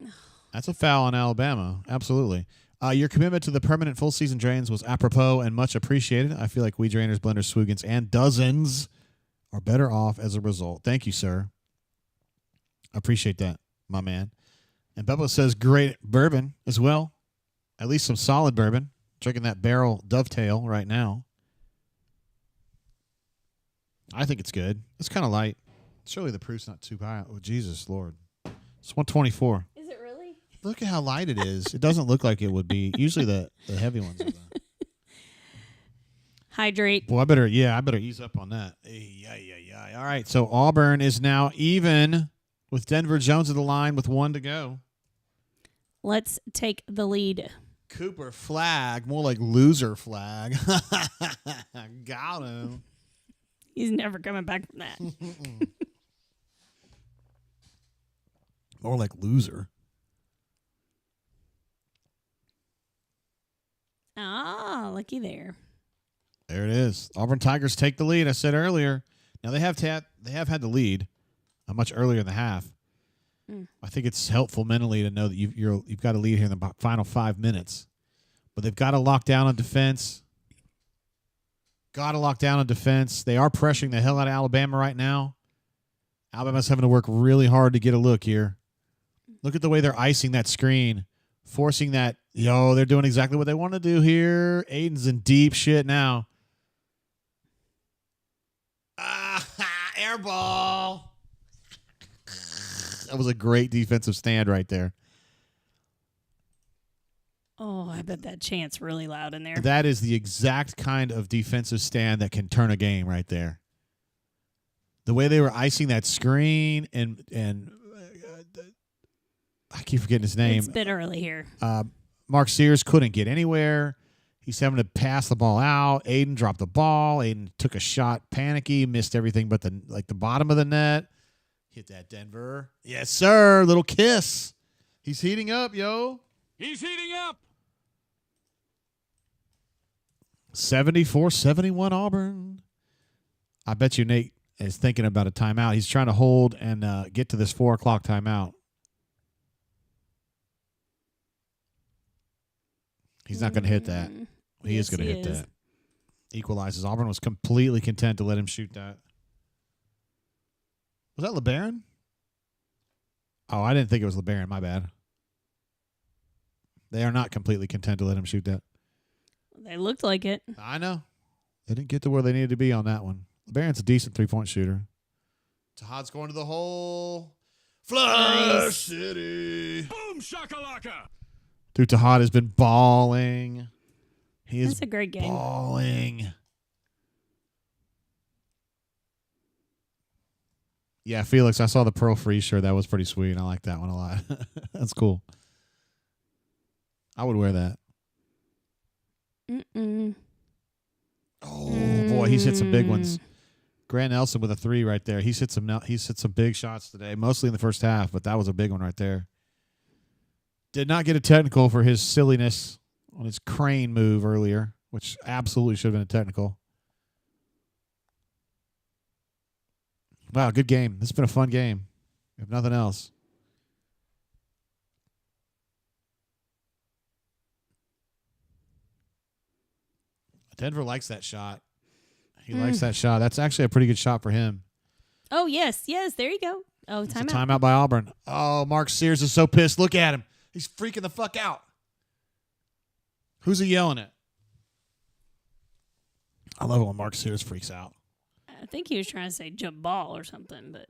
sec. That's a foul on Alabama. Absolutely. Your commitment to the permanent full season drains was apropos and much appreciated. I feel like we drainers, blenders, Swoogans, and dozens are better off as a result. Thank you, sir. I appreciate that, my man. And Bubba says great bourbon as well. At least some solid bourbon. Drinking that barrel dovetail right now. I think it's good. It's kind of light. Surely the proof's not too high. Oh, Jesus, Lord. It's 124. Is it really? Look at how light it is. It doesn't look like it would be. Usually the heavy ones are the... Hydrate. Well, I better ease up on that. Yeah. All right, so Auburn is now even with Denver Jones at the line with 1 to go. Let's take the lead. Cooper flag, more like loser flag. Got him. He's never coming back from that. More like loser. Ah, looky there. There it is. Auburn Tigers take the lead. I said earlier. Now they have had the lead much earlier in the half. I think it's helpful mentally to know that you've got a lead here in the final 5 minutes. But they've got to lock down on defense. They are pressuring the hell out of Alabama right now. Alabama's having to work really hard to get a look here. Look at the way they're icing that screen, forcing that. They're doing exactly what they want to do here. Aiden's in deep shit now. Air ball. That was a great defensive stand right there. Oh, I bet that chant's really loud in there. That is the exact kind of defensive stand that can turn a game right there. The way they were icing that screen and I keep forgetting his name. It's a bit early here. Mark Sears couldn't get anywhere. He's having to pass the ball out. Aiden dropped the ball. Aiden took a shot, panicky, missed everything but the bottom of the net. Hit that, Denver. Yes, sir. Little kiss. He's heating up, yo. He's heating up. 74-71 Auburn. I bet you Nate is thinking about a timeout. He's trying to hold and get to this 4 o'clock timeout. He's not going to hit that. He is going to hit that. Equalizes. Auburn was completely content to let him shoot that. Was that LeBaron? Oh, I didn't think it was LeBaron. My bad. They are not completely content to let him shoot that. They looked like it. I know. They didn't get to where they needed to be on that one. LeBaron's a decent three-point shooter. Tahad's going to the hole. Flush City. Boom shakalaka. Dude, Tahad has been balling. He is That's a great game. balling. Yeah, Felix, I saw the Pearl Free shirt. That was pretty sweet. I like that one a lot. That's cool. I would wear that. Oh, boy, he's hit some big ones. Grant Nelson with a 3 right there. He's hit some big shots today, mostly in the first half, but that was a big one right there. Did not get a technical for his silliness on his crane move earlier, which absolutely should have been a technical. Wow, good game. This has been a fun game, if nothing else. Denver likes that shot. He likes that shot. That's actually a pretty good shot for him. Oh, yes. There you go. Oh, It's a timeout. timeout by Auburn. Oh, Mark Sears is so pissed. Look at him. He's freaking the fuck out. Who's he yelling at? I love it when Mark Sears freaks out. I think he was trying to say jump ball or something, but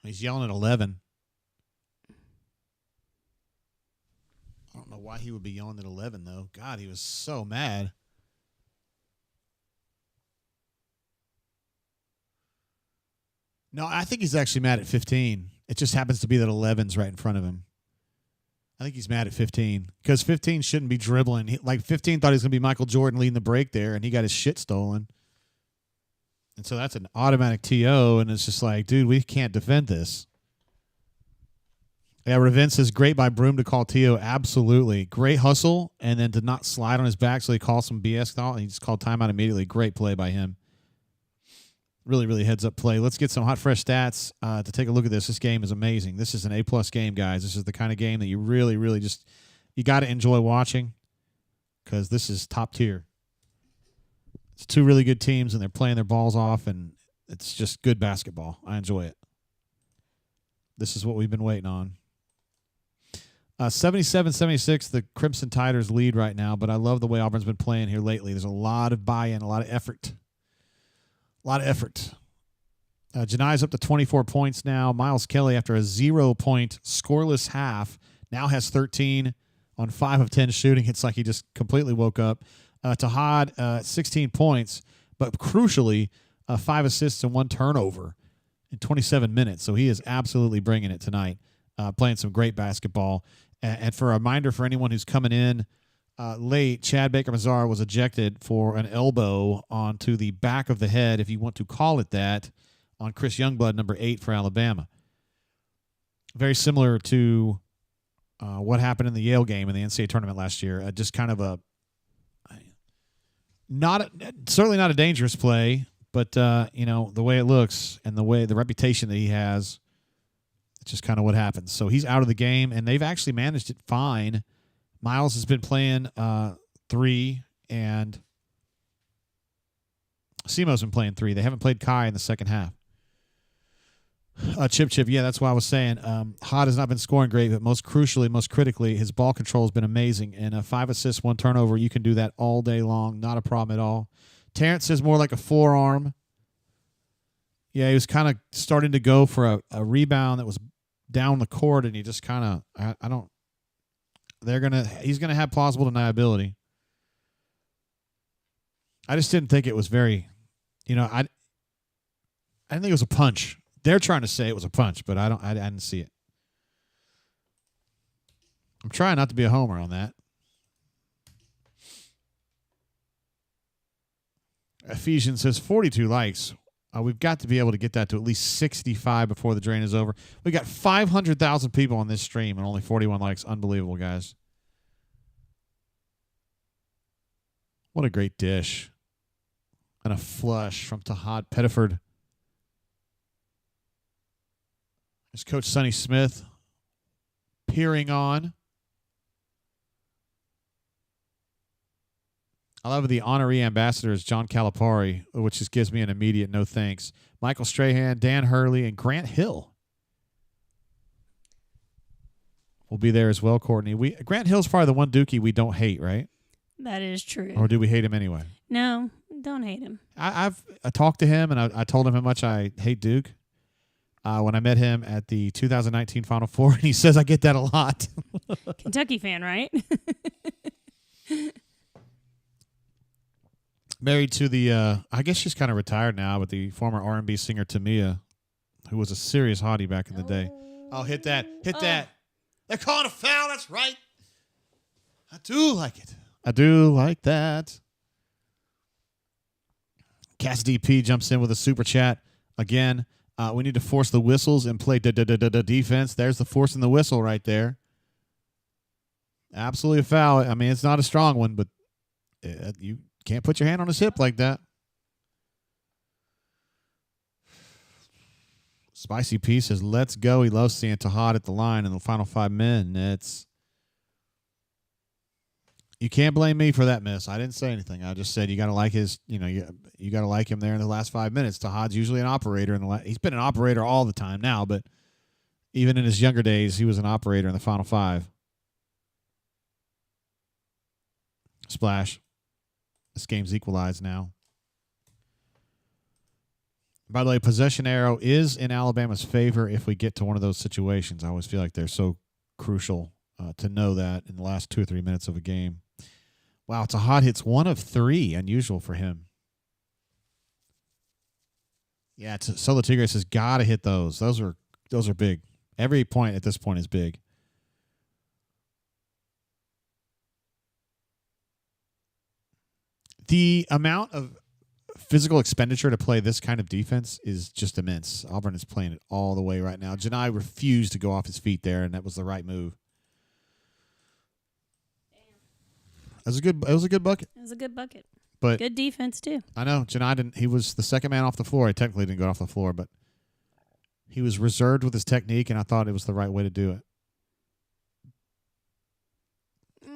He's yelling at 11. I don't know why he would be yelling at 11, though. God, he was so mad. No, I think he's actually mad at 15. It just happens to be that 11's right in front of him. I think he's mad at 15 because 15 shouldn't be dribbling. 15 thought he was going to be Michael Jordan leading the break there, and he got his shit stolen. And so that's an automatic TO, and it's just like, dude, we can't defend this. Yeah, Ravin says, great by Broom to call TO. Absolutely. Great hustle, and then to not slide on his back so he calls some BS call, and he just called timeout immediately. Great play by him. Really, really heads-up play. Let's get some hot, fresh stats to take a look at this. This game is amazing. This is an A-plus game, guys. This is the kind of game that you really, really just – you got to enjoy watching because this is top tier. It's two really good teams, and they're playing their balls off, and it's just good basketball. I enjoy it. This is what we've been waiting on. 77-76, the Crimson Tiders lead right now, but I love the way Auburn's been playing here lately. There's a lot of buy-in, a lot of effort. Janai's up to 24 points now. Miles Kelly, after a 0-point scoreless half, now has 13 on 5 of 10 shooting. It's like he just completely woke up. Tahad, 16 points, but crucially, 5 assists and 1 turnover in 27 minutes. So he is absolutely bringing it tonight, playing some great basketball. And for a reminder for anyone who's coming in late, Chad Baker-Mazar was ejected for an elbow onto the back of the head, if you want to call it that, on Chris Youngblood, number 8 for Alabama. Very similar to what happened in the Yale game in the NCAA tournament last year. Just kind of certainly not a dangerous play, but the way it looks and the reputation that he has, it's just kind of what happens. So he's out of the game, and they've actually managed it fine. Miles has been playing 3, and Simo's been playing 3. They haven't played Kai in the second half. Chip, yeah, that's what I was saying. Hod has not been scoring great, but most crucially, most critically, his ball control has been amazing. And 5 assists, 1 turnover, you can do that all day long. Not a problem at all. Terrence is more like a forearm. Yeah, he was kind of starting to go for a rebound that was down the court, and he just kind of, he's going to have plausible deniability. I just didn't think it was very, I didn't think it was a punch. They're trying to say it was a punch, but I didn't see it. I'm trying not to be a homer on that. Ephesians says 42 likes. We've got to be able to get that to at least 65 before the drain is over. We got 500,000 people on this stream and only 41 likes. Unbelievable, guys. What a great dish. And a flush from Tahad Pettiford. There's Coach Sonny Smith peering on. I love the honorary ambassador is John Calipari, which just gives me an immediate no thanks. Michael Strahan, Dan Hurley, and Grant Hill will be there as well, Courtney. Grant Hill's probably the one Dookie we don't hate, right? that is true. Or do we hate him anyway? No, don't hate him. I talked to him, and I told him how much I hate Duke. When I met him at the 2019 Final Four, and he says I get that a lot. Kentucky fan, right? Married to the, I guess she's kind of retired now, but the former R&B singer Tamia who was a serious hottie back in the day. Oh, hit that. Hit that. They're calling a foul. That's right. I do like it. I do like that. Cass DP jumps in with a super chat. Again, we need to force the whistles and play defense. There's the forcing the whistle right there. Absolutely a foul. I mean, it's not a strong one, but you can't put your hand on his hip like that. Spicy P says, let's go. He loves seeing Tahad at the line in the final 5 minutes. You can't blame me for that miss. I didn't say anything. I just said you got to like his, you got to like him there in the last 5 minutes. Tahad's usually an operator. He's been an operator all the time now, but even in his younger days, he was an operator in the final 5. Splash. This game's equalized now. By the way, possession arrow is in Alabama's favor if we get to one of those situations. I always feel like they're so crucial to know that in the last 2 or 3 minutes of a game. Wow, it's a hot hits 1 of 3. Unusual for him. Yeah, Solo Tigres has got to hit those. Those are big. Every point at this point is big. The amount of physical expenditure to play this kind of defense is just immense. Auburn is playing it all the way right now. Janai refused to go off his feet there, and that was the right move. It was a good bucket. It was a good bucket. But good defense too. I know Janai didn't. He was the second man off the floor. He technically didn't go off the floor, but he was reserved with his technique, and I thought it was the right way to do it.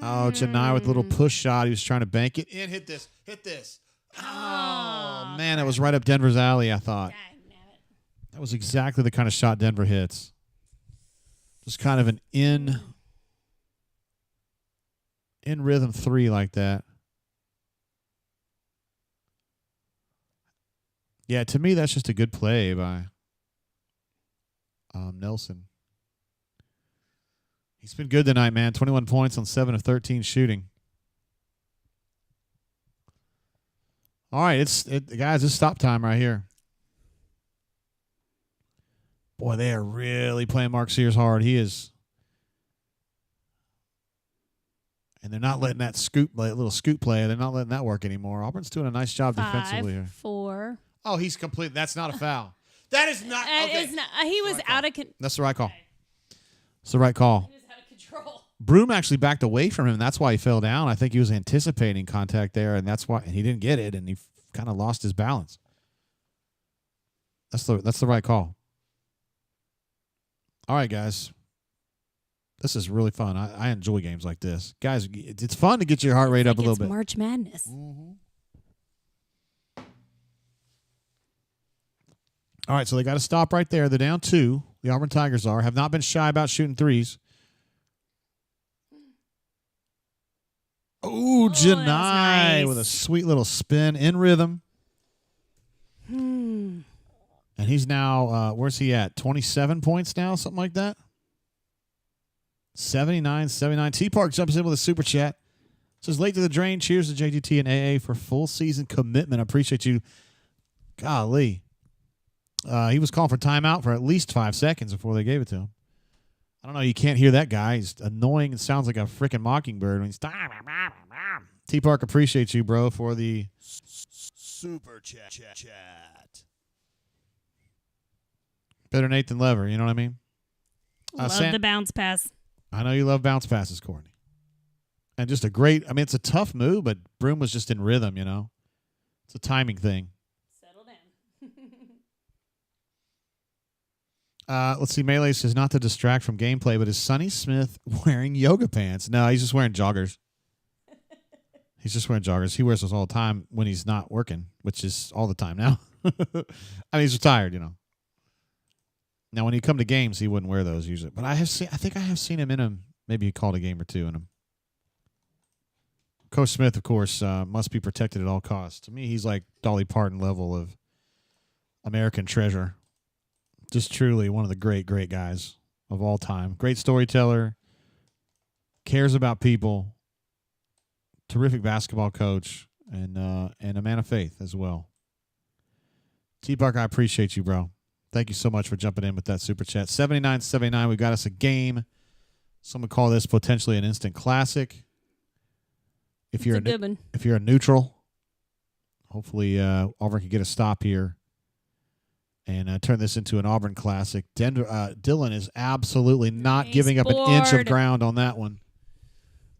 Oh, Janai with a little push shot. He was trying to bank it in. Hit this. Oh, man, it was right up Denver's alley, I thought. That was exactly the kind of shot Denver hits. Just kind of an in rhythm 3 like that. Yeah, to me, that's just a good play by Nelson. He's been good tonight, man. 21 points on 7 of 13 shooting. All right, guys, it's stop time right here. Boy, they are really playing Mark Sears hard. He is. And they're not letting that little scoop play, they're not letting that work anymore. Auburn's doing a nice job defensively here. 4. Oh, he's complete. That's not a foul. That is not. Okay. He was out of control. That's the right call. It's the right call. He was out of control. Broom actually backed away from him. That's why he fell down. I think he was anticipating contact there, and that's why he didn't get it, and he kind of lost his balance. That's the right call. All right, guys. This is really fun. I enjoy games like this. Guys, it's fun to get your heart rate up a little bit. March Madness. Mm-hmm. All right, so they got to stop right there. They're down 2. The Auburn Tigers have not been shy about shooting threes. Ooh, Janai nice. with a sweet little spin in rhythm. And he's now, where's he at? 27 points now, something like that? 79. T-Park jumps in with a super chat. Says, late to the drain. Cheers to JGT and AA for full season commitment. I appreciate you. Golly. He was calling for timeout for at least 5 seconds before they gave it to him. I don't know. You can't hear that guy. He's annoying and sounds like a freaking mockingbird when he's. T-Park appreciates you, bro, for the super chat. Better Nate than Lever. You know what I mean? Love the bounce pass. I know you love bounce passes, Courtney. And just a great. I mean, it's a tough move, but Broom was just in rhythm. You know, it's a timing thing. Let's see. Melee says not to distract from gameplay, but is Sonny Smith wearing yoga pants? No, he's just wearing joggers. He wears those all the time when he's not working, which is all the time now. I mean, he's retired, you know. Now, when he come to games, he wouldn't wear those usually. But I think I have seen him in them. Maybe he called a game or two in them. Coach Smith, of course, must be protected at all costs. To me, he's like Dolly Parton level of American treasure. Just truly one of the great, great guys of all time. Great storyteller, cares about people, terrific basketball coach, and a man of faith as well. T-Park, I appreciate you, bro. Thank you so much for jumping in with that super chat. 79.79. We got us a game. Some would call this potentially an instant classic. If you're a neutral, hopefully Auburn can get a stop here and turn this into an Auburn classic. Dylan is absolutely not giving up an inch of ground on that one.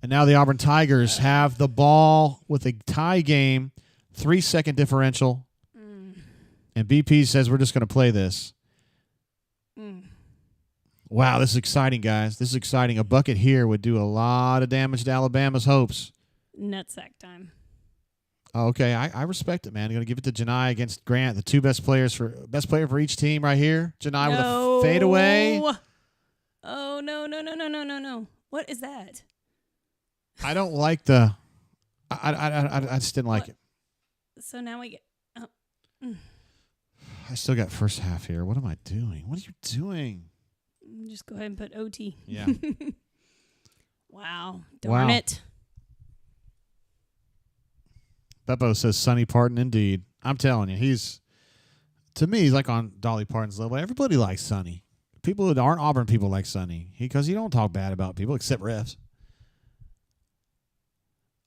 And now the Auburn Tigers have the ball with a tie game, 3-second differential. And BP says we're just going to play this. Wow, this is exciting, guys. This is exciting. A bucket here would do a lot of damage to Alabama's hopes. Nutsack time. Okay, I respect it, man. I'm going to give it to Janai against Grant, the two best player for each team right here. Janai with a fadeaway. Oh, no. What is that? I don't like the I just didn't like it. So now we get I still got first half here. What am I doing? What are you doing? Just go ahead and put OT. Yeah. Wow. Darn it. Beppo says Sonny Parton indeed. I'm telling you, to me, he's like on Dolly Parton's level. Everybody likes Sonny. People that aren't Auburn people like Sonny because he don't talk bad about people except refs.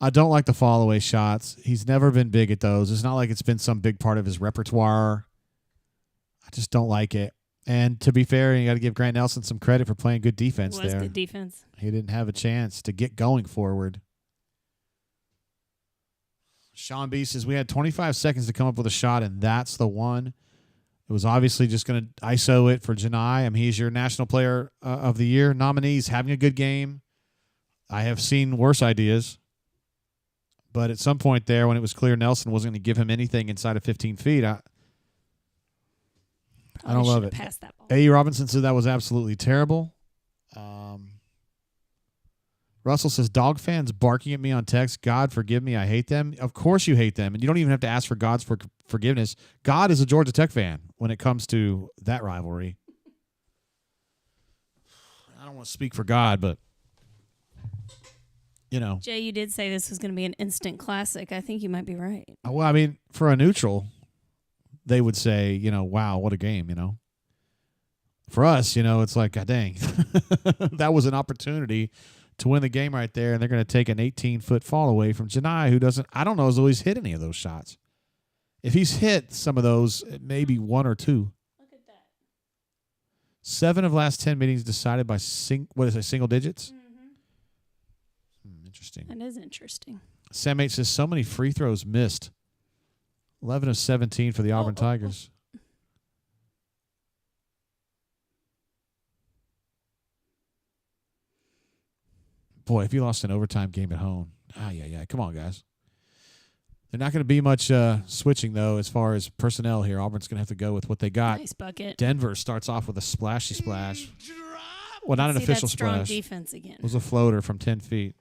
I don't like the fall away shots. He's never been big at those. It's not like it's been some big part of his repertoire. I just don't like it. And to be fair, you got to give Grant Nelson some credit for playing good defense there. Good defense. He didn't have a chance to get going forward. Sean B says we had 25 seconds to come up with a shot, and that's the one. It was obviously just going to ISO it for Janai. I mean, he's your National Player of the Year nominee. He's having a good game. I have seen worse ideas. But at some point there, when it was clear Nelson wasn't going to give him anything inside of 15 feet, I don't love it. Passed that ball. A. Robinson said that was absolutely terrible. Russell says, dog fans barking at me on text. God, forgive me. I hate them. Of course you hate them. And you don't even have to ask for God's forgiveness. God is a Georgia Tech fan when it comes to that rivalry. I don't want to speak for God, but, you know. Jay, you did say this was going to be an instant classic. I think you might be right. Well, I mean, for a neutral, they would say, you know, wow, what a game, you know. For us, you know, it's like, God dang, that was an opportunity to win the game right there, and they're going to take an 18-foot fall away from Janai, who doesn't, I don't know, has always hit any of those shots. If he's hit some of those, maybe one or two. Look at that. 7 of last 10 meetings decided by single digits? Interesting. That is interesting. Sam H says so many free throws missed. 11 of 17 for the Auburn Tigers. Boy, if you lost an overtime game at home, yeah. Come on, guys. They're not going to be much switching, though, as far as personnel here. Auburn's going to have to go with what they got. Nice bucket. Denver starts off with a splashy splash. Well, not an official splash. Strong defense again. It was a floater from 10 feet.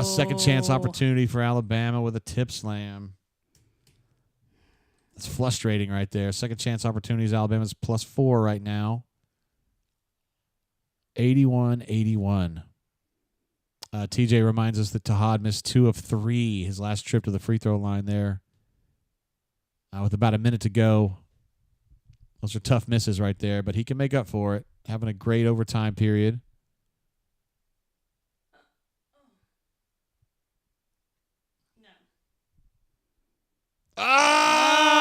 Second chance opportunity for Alabama with a tip slam. It's frustrating right there. Second chance opportunities. Alabama's +4 right now. 81-81. TJ reminds us that Tahad missed 2 of 3 his last trip to the free throw line there. With about a minute to go. Those are tough misses right there, but he can make up for it. Having a great overtime period.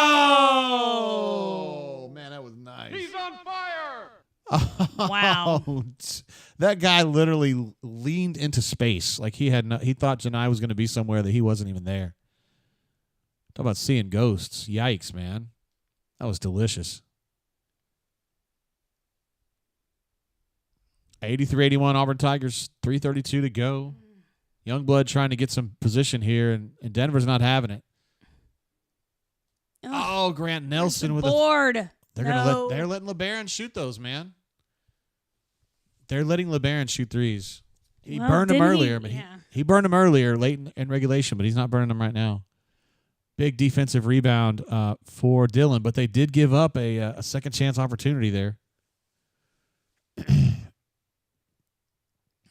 Oh, man, that was nice. He's on fire. Wow. That guy literally leaned into space. Like he thought Janai was going to be somewhere that he wasn't even there. Talk about seeing ghosts. Yikes, man. That was delicious. 83-81 Auburn Tigers, 3:32 to go. Youngblood trying to get some position here, and Denver's not having it. Oh, Grant Nelson with board. They're letting LeBaron shoot those, man. They're letting LeBaron shoot threes. He burned them earlier, but he burned them earlier late in regulation, but he's not burning them right now. Big defensive rebound for Dylan, but they did give up a second chance opportunity there.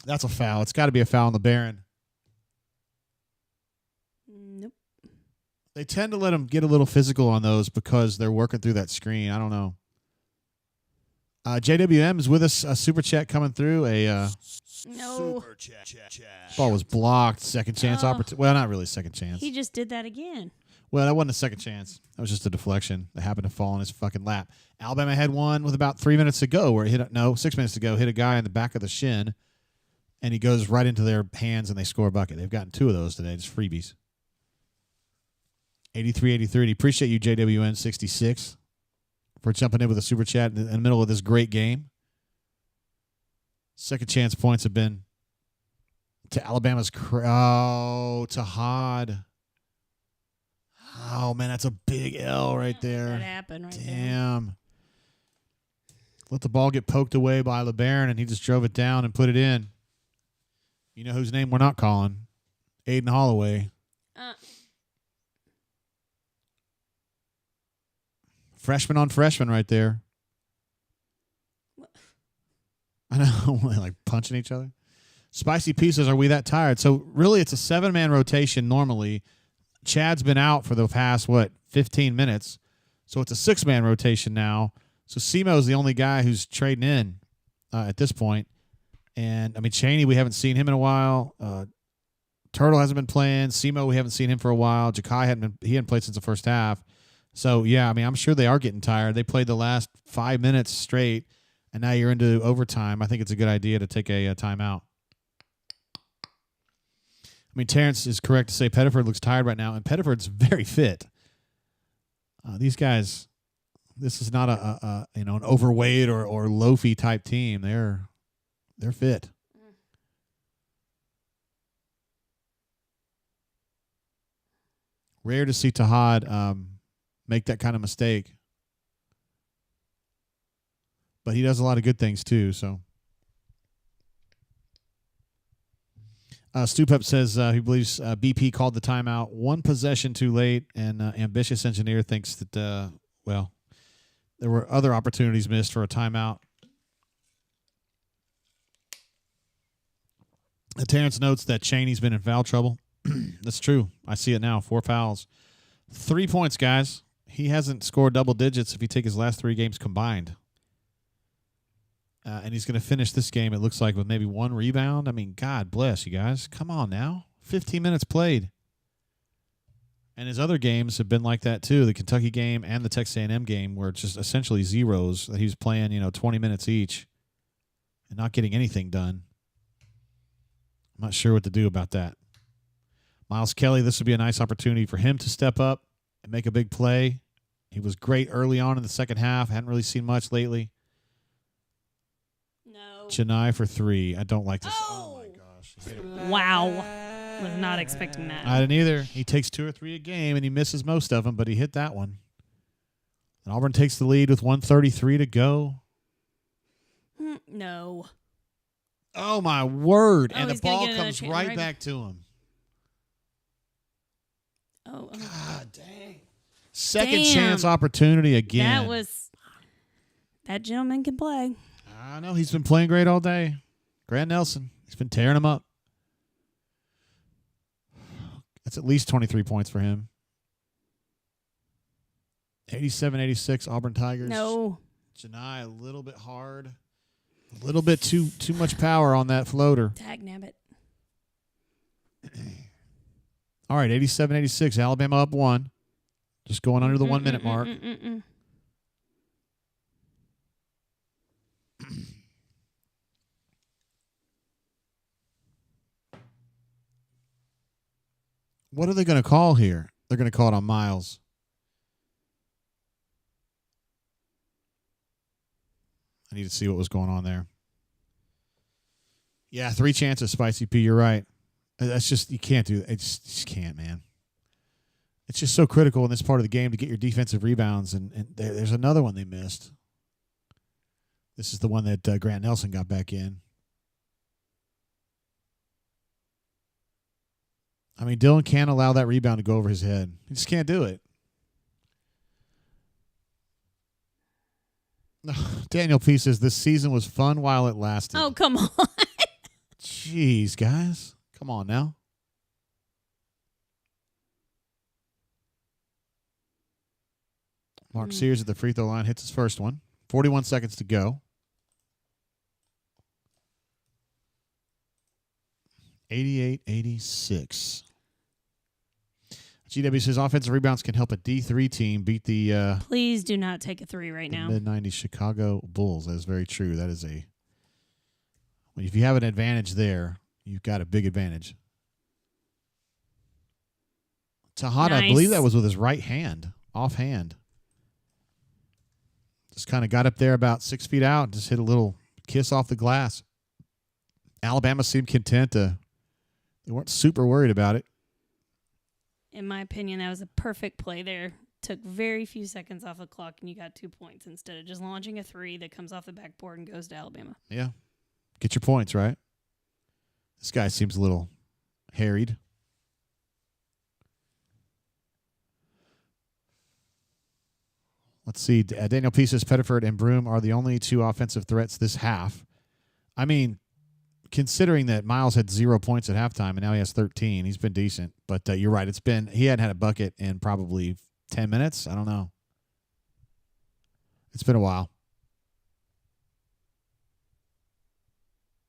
That's a foul. It's got to be a foul on LeBaron. Nope. They tend to let them get a little physical on those because they're working through that screen. I don't know. JWM is with us. A super chat coming through. No. Super chat. Ball was blocked. Second chance opportunity. Well, not really second chance. He just did that again. Well, that wasn't a second chance. That was just a deflection that happened to fall in his fucking lap. Alabama had one with about 3 minutes to go where he 6 minutes to go, hit a guy in the back of the shin, and he goes right into their hands and they score a bucket. They've gotten 2 of those today, just freebies. 83-83. Appreciate you, JWN66, for jumping in with a super chat in the middle of this great game. Second chance points have been to Alabama's to Hod. Oh, man, that's a big L right there. That happened right there. Damn. Let the ball get poked away by LeBaron, and he just drove it down and put it in. You know whose name we're not calling? Aiden Holloway. Freshman on freshman right there. I know, like punching each other. Spicy Pieces, are we that tired? So really it's a 7-man rotation normally. Chad's been out for the past, 15 minutes. So it's a 6-man rotation now. So Simo's the only guy who's trading in at this point. And, I mean, Chaney, we haven't seen him in a while. Turtle hasn't been playing. Simo, we haven't seen him for a while. Jakai hadn't played since the first half. So, yeah, I mean, I'm sure they are getting tired. They played the last 5 minutes straight, and now you're into overtime. I think it's a good idea to take a timeout. I mean, Terrence is correct to say Pettiford looks tired right now, and Pettiford's very fit. These guys, this is not an overweight or loafy type team. They're fit. Rare to see Tahad make that kind of mistake, but he does a lot of good things too. So. Stupep says he believes BP called the timeout 1 possession too late, and Ambitious Engineer thinks that, there were other opportunities missed for a timeout. Terrence notes that Chaney's been in foul trouble. That's true. I see it now. 4 fouls. 3 points, guys. He hasn't scored double digits if you take his last 3 games combined. And he's going to finish this game, it looks like, with maybe 1 rebound. I mean, God bless you guys. Come on now. 15 minutes played. And his other games have been like that, too. The Kentucky game and the Texas A&M game were just essentially zeros. That he was playing, 20 minutes each and not getting anything done. I'm not sure what to do about that. Miles Kelly, this would be a nice opportunity for him to step up and make a big play. He was great early on in the second half. Hadn't really seen much lately. Chennai for 3. I don't like this. Oh my gosh. Wow. Was not expecting that. I didn't either. He takes 2 or 3 a game, and he misses most of them, but he hit that one. And Auburn takes the lead with 1:33 to go. No. Oh, my word. And the he's gonna ball get comes another right chance, back to him. Oh. God dang. Second chance opportunity again. That gentleman can play. I know. He's been playing great all day. Grant Nelson. He's been tearing him up. That's at least 23 points for him. 87-86 Auburn Tigers. No. Chennai a little bit hard. A little bit too much power on that floater. Tag nabbit. All right, 87-86. Alabama up 1. Just going under the 1 minute mark. What are they going to call here? They're going to call it on Miles. I need to see what was going on there. Yeah, 3 chances, Spicy P. You're right. That's just, you can't do that. You just can't, man. It's just so critical in this part of the game to get your defensive rebounds, and there's another one they missed. This is the one that Grant Nelson got back in. I mean, Dylan can't allow that rebound to go over his head. He just can't do it. Daniel P. says, this season was fun while it lasted. Oh, come on. Jeez, guys. Come on now. Mark Sears at the free throw line hits his first one. 41 seconds to go. 88-86. GW says offensive rebounds can help a D3 team beat the Please do not take a three right now. mid-90s Chicago Bulls. That is very true. That is if you have an advantage there, you've got a big advantage. Tahad, Nice. I believe that was with his right hand, offhand. Just kind of got up there about 6 feet out and just hit a little kiss off the glass. Alabama seemed content they weren't super worried about it. In my opinion, that was a perfect play there. Took very few seconds off the clock, and you got 2 points instead of just launching a three that comes off the backboard and goes to Alabama. Yeah. Get your points, right? This guy seems a little harried. Let's see. Daniel P says Pettiford and Broom are the only two offensive threats this half. I mean, considering that Miles had 0 points at halftime and now he has 13, he's been decent. But you're right. He hadn't had a bucket in probably 10 minutes. I don't know. It's been a while.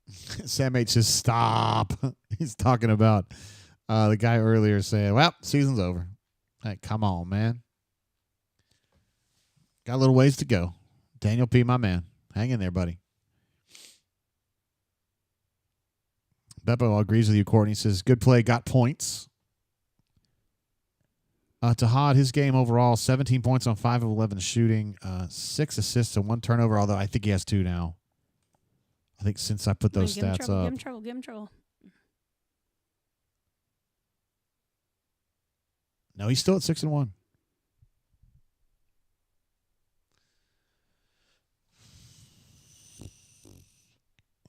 Sam H says, stop. He's talking about the guy earlier saying, well, season's over. Hey, come on, man. Got a little ways to go. Daniel P., my man. Hang in there, buddy. Beppo agrees with you, Courtney. He says, good play, got points. Tahad, his game overall, 17 points on 5 of 11 shooting, 6 assists and 1 turnover, although I think he has 2 now. I think since I put those stats up. Give him trouble. No, he's still at 6 and 1.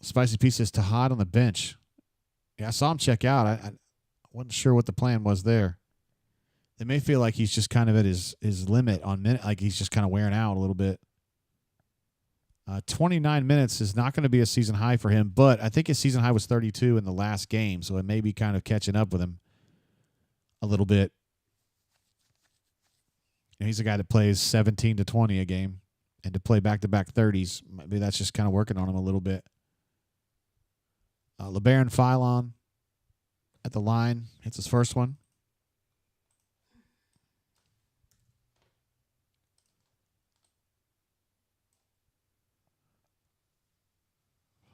Spicy P says Tahad on the bench. Yeah, I saw him check out. I wasn't sure what the plan was there. They may feel like he's just kind of at his limit on minute, like he's just kind of wearing out a little bit. 29 minutes is not going to be a season high for him, but I think his season high was 32 in the last game, so it may be kind of catching up with him a little bit. And he's a guy that plays 17 to 20 a game, and to play back-to-back 30s, maybe that's just kind of working on him a little bit. LeBaron Philon at the line hits his first one.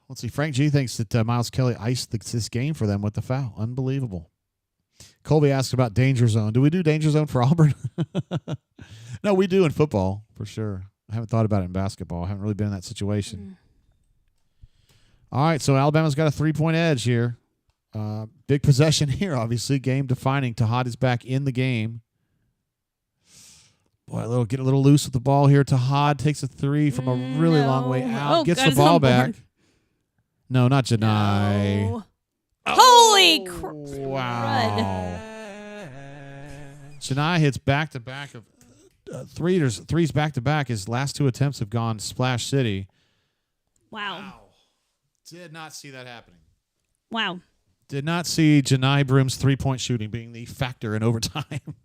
Let's see. Frank G thinks that Miles Kelly iced this game for them with the foul. Unbelievable. Colby asked about danger zone. Do we do danger zone for Auburn? No, we do in football for sure. I haven't thought about it in basketball. I haven't really been in that situation. All right, so Alabama's got a 3-point edge here. Big possession here, obviously. Game defining. Tahad is back in the game. Boy, get a little loose with the ball here. Tahad takes a 3 from a really long way out. Gets the ball back. No, not Janai. No. Holy crud. Wow. Janai hits back-to-back of threes back-to-back. His last 2 attempts have gone Splash City. Wow. Did not see that happening. Wow. Did not see Janai Broom's 3-point shooting being the factor in overtime.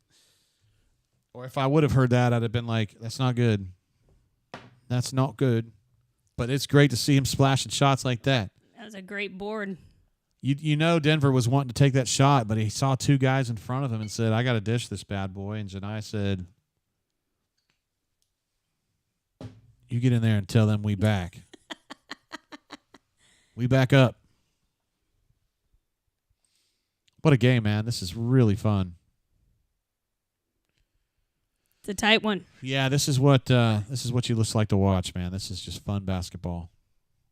Or if I would have heard that, I'd have been like, that's not good. That's not good. But it's great to see him splashing shots like that. That was a great board. You know Denver was wanting to take that shot, but he saw 2 guys in front of him and said, I got to dish this bad boy. And Janai said, you get in there and tell them we back. We back up. What a game, man. This is really fun. It's a tight one. Yeah, this is what you just like to watch, man. This is just fun basketball.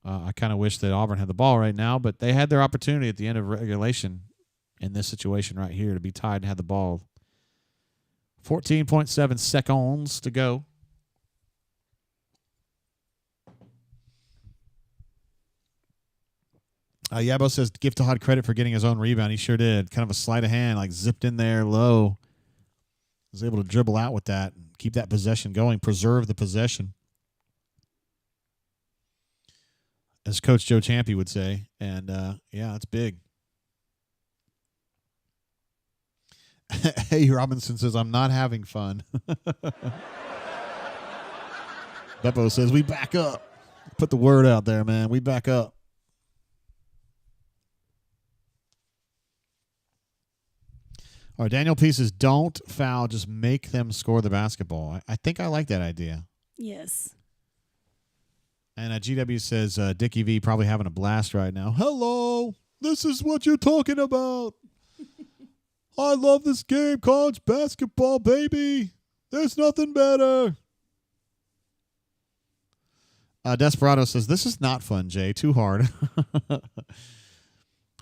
I kind of wish that Auburn had the ball right now, but they had their opportunity at the end of regulation in this situation right here to be tied and have the ball. 14.7 seconds to go. Yabo says, give Tahad credit for getting his own rebound. He sure did. Kind of a sleight of hand, like zipped in there low. Was able to dribble out with that and keep that possession going, preserve the possession. As Coach Joe Champy would say. And, yeah, it's big. Hey, Robinson says, I'm not having fun. Beppo says, we back up. Put the word out there, man. We back up. All right, Daniel P says, don't foul, just make them score the basketball. I think I like that idea. Yes. And GW says, Dickie V probably having a blast right now. Hello, this is what you're talking about. I love this game, college basketball, baby. There's nothing better. Desperado says, this is not fun, Jay. Too hard.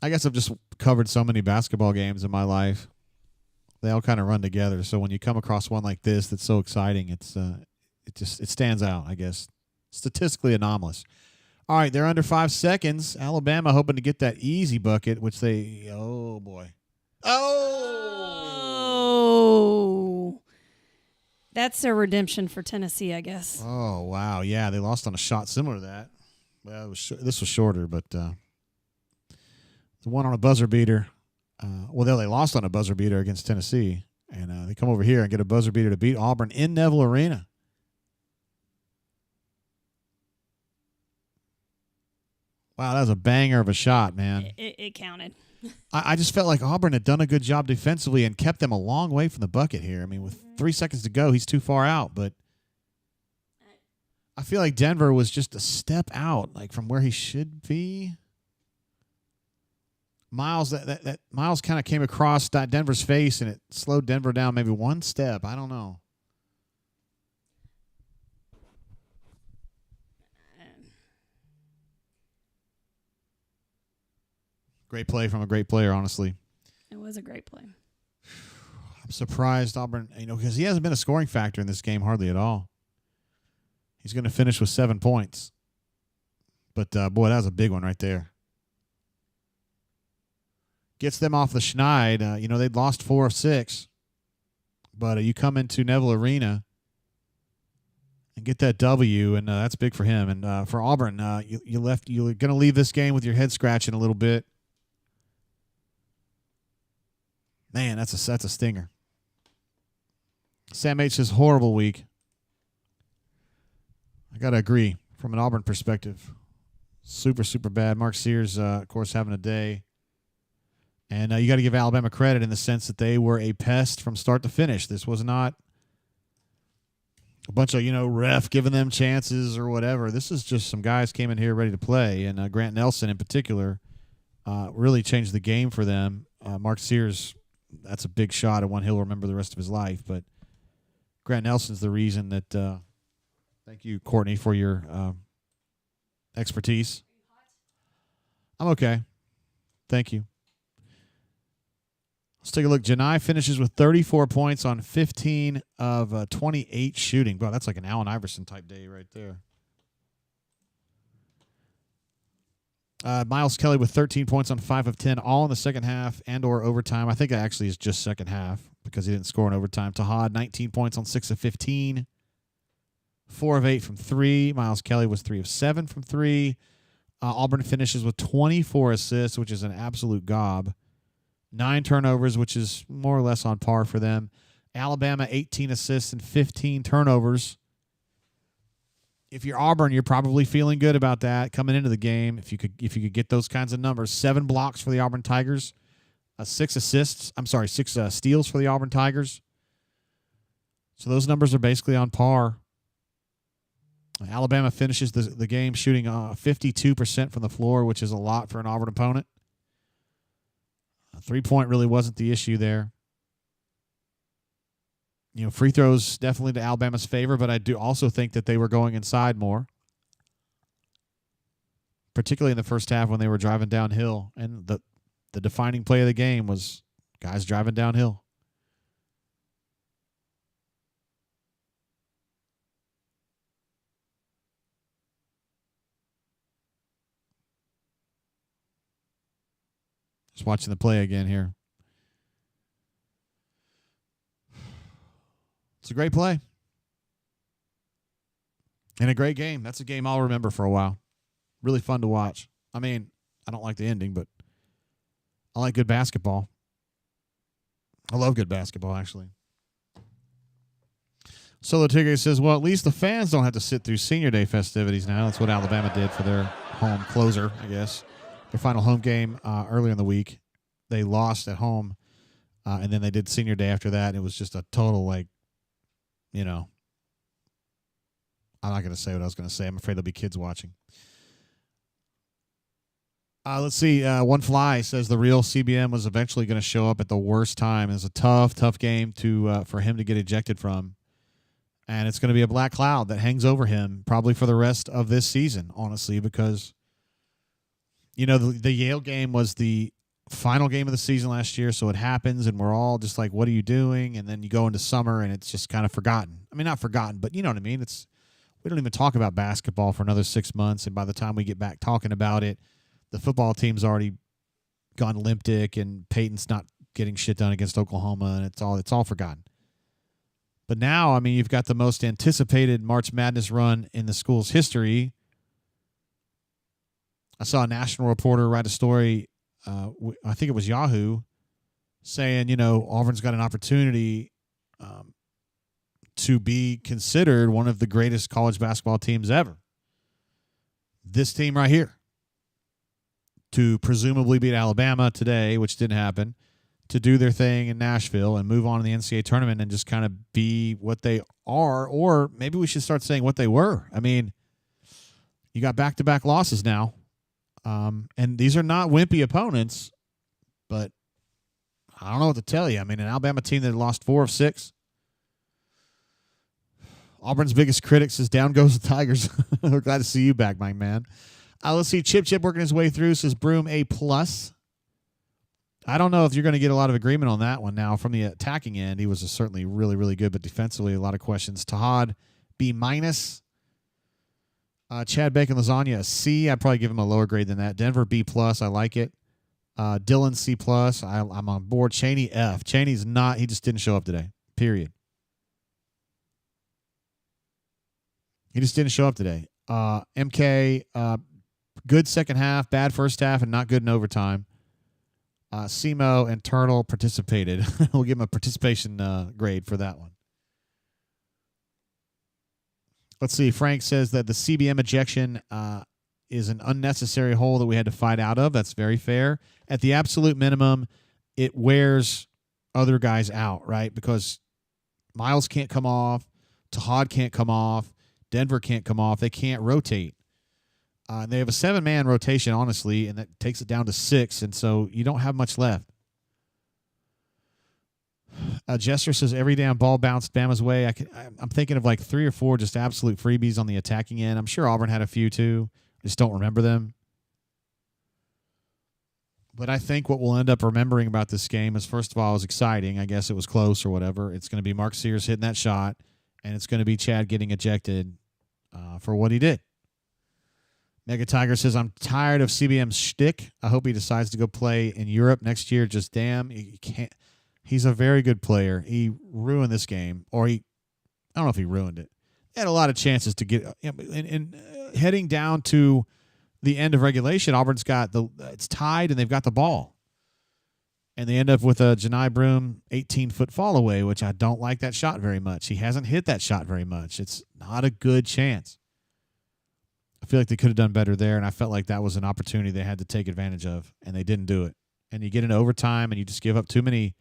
I guess I've just covered so many basketball games in my life. They all kind of run together. So when you come across one like this that's so exciting, it stands out, I guess. Statistically anomalous. All right, they're under 5 seconds. Alabama hoping to get that easy bucket, which they, oh, boy. Oh. That's a redemption for Tennessee, I guess. Oh, wow. Yeah, they lost on a shot similar to that. Well, this was shorter, but the one on a buzzer beater. They lost on a buzzer beater against Tennessee, and they come over here and get a buzzer beater to beat Auburn in Neville Arena. Wow, that was a banger of a shot, man. It counted. I just felt like Auburn had done a good job defensively and kept them a long way from the bucket here. I mean, with 3 seconds to go, he's too far out, but I feel like Denver was just a step out, like from where he should be. Miles, that Miles kind of came across Denver's face, and it slowed Denver down maybe one step. I don't know. Great play from a great player, honestly. It was a great play. I'm surprised Auburn, because he hasn't been a scoring factor in this game hardly at all. He's going to finish with 7 points. But, boy, that was a big one right there. Gets them off the schneid. They'd lost 4 of 6. But you come into Neville Arena and get that W, and that's big for him. And for Auburn, you're going to leave this game with your head scratching a little bit. Man, that's a stinger. Sam H says, horrible week. I got to agree from an Auburn perspective. Super, super bad. Mark Sears, of course, having a day. And you got to give Alabama credit in the sense that they were a pest from start to finish. This was not a bunch of, ref giving them chances or whatever. This is just some guys came in here ready to play. And Grant Nelson in particular really changed the game for them. Mark Sears, that's a big shot and one he'll remember the rest of his life. But Grant Nelson's the reason that thank you, Courtney, for your expertise. I'm okay. Thank you. Let's take a look. Janai finishes with 34 points on 15 of 28 shooting. Wow, that's like an Allen Iverson type day right there. Miles Kelly with 13 points on 5 of 10, all in the second half and or overtime. I think it actually is just second half because he didn't score in overtime. Tahad, 19 points on 6 of 15, 4 of 8 from 3. Miles Kelly was 3 of 7 from 3. Auburn finishes with 24 assists, which is an absolute gob. 9 turnovers, which is more or less on par for them. Alabama, 18 assists and 15 turnovers. If you're Auburn, you're probably feeling good about that coming into the game. If you could get those kinds of numbers, 7 blocks for the Auburn Tigers, 6 steals for the Auburn Tigers. So those numbers are basically on par. Alabama finishes the game shooting 52% from the floor, which is a lot for an Auburn opponent. 3-point really wasn't the issue there. Free throws definitely to Alabama's favor, but I do also think that they were going inside more, particularly in the first half when they were driving downhill. And the defining play of the game was guys driving downhill. Just watching the play again here. It's a great play. And a great game. That's a game I'll remember for a while. Really fun to watch. I mean, I don't like the ending, but I like good basketball. I love good basketball, actually. Solo Tigre says, well, at least the fans don't have to sit through Senior Day festivities now. That's what Alabama did for their home closer, I guess. Their final home game earlier in the week. They lost at home, and then they did Senior Day after that. It was just a total, I'm not going to say what I was going to say. I'm afraid there'll be kids watching. Let's see. One Fly says the real CBM was eventually going to show up at the worst time. It was a tough game for him to get ejected from. And it's going to be a black cloud that hangs over him probably for the rest of this season, honestly, because, the Yale game was the final game of the season last year, so it happens, and we're all just like, what are you doing? And then you go into summer, and it's just kind of forgotten. I mean, not forgotten, but you know what I mean? We don't even talk about basketball for another 6 months, and by the time we get back talking about it, the football team's already gone limp dick, and Peyton's not getting shit done against Oklahoma, and it's all forgotten. But now, I mean, you've got the most anticipated March Madness run in the school's history. I saw a national reporter write a story, I think it was Yahoo, saying, Auburn's got an opportunity to be considered one of the greatest college basketball teams ever. This team right here. To presumably beat Alabama today, which didn't happen, to do their thing in Nashville and move on to the NCAA tournament and just kind of be what they are, or maybe we should start saying what they were. I mean, you got back-to-back losses now, and these are not wimpy opponents, but I don't know what to tell you. I mean, an Alabama team that lost 4 of 6. Auburn's biggest critic says, down goes the Tigers. We're glad to see you back, my man. Let's see, Chip working his way through, says Broom A+. I don't know if you're going to get a lot of agreement on that one now. From the attacking end, he was certainly really, really good, but defensively, a lot of questions. Tahad, B-. Chad Bacon Lasagna, a C. I'd probably give him a lower grade than that. Denver, B+. I like it. Dylan, C+. I'm on board. Chaney, F. Chaney's not. He just didn't show up today, period. He just didn't show up today. MK, good second half, bad first half, and not good in overtime. Simo and Turtle participated. We'll give him a participation grade for that one. Let's see. Frank says that the CBM ejection is an unnecessary hole that we had to fight out of. That's very fair. At the absolute minimum, it wears other guys out, right? Because Miles can't come off. Tahad can't come off. Denver can't come off. They can't rotate. They have a 7-man rotation, honestly, and that takes it down to 6, and so you don't have much left. Jester says every damn ball bounced Bama's way. I'm thinking of like 3 or 4 just absolute freebies on the attacking end. I'm sure Auburn had a few too. I just don't remember them. But I think what we'll end up remembering about this game is, first of all, it was exciting. I guess it was close or whatever. It's going to be Mark Sears hitting that shot, and it's going to be Chad getting ejected for what he did. Mega Tiger says, I'm tired of CBM's shtick. I hope he decides to go play in Europe next year. Just damn, you can't. He's a very good player. He ruined this game, or I don't know if he ruined it. He had a lot of chances to get, heading down to the end of regulation. Auburn's got it's tied, and they've got the ball. And they end up with a Janai Broom 18-foot fall away, which I don't like that shot very much. He hasn't hit that shot very much. It's not a good chance. I feel like they could have done better there, and I felt like that was an opportunity they had to take advantage of, and they didn't do it. And you get into overtime, and you just give up too many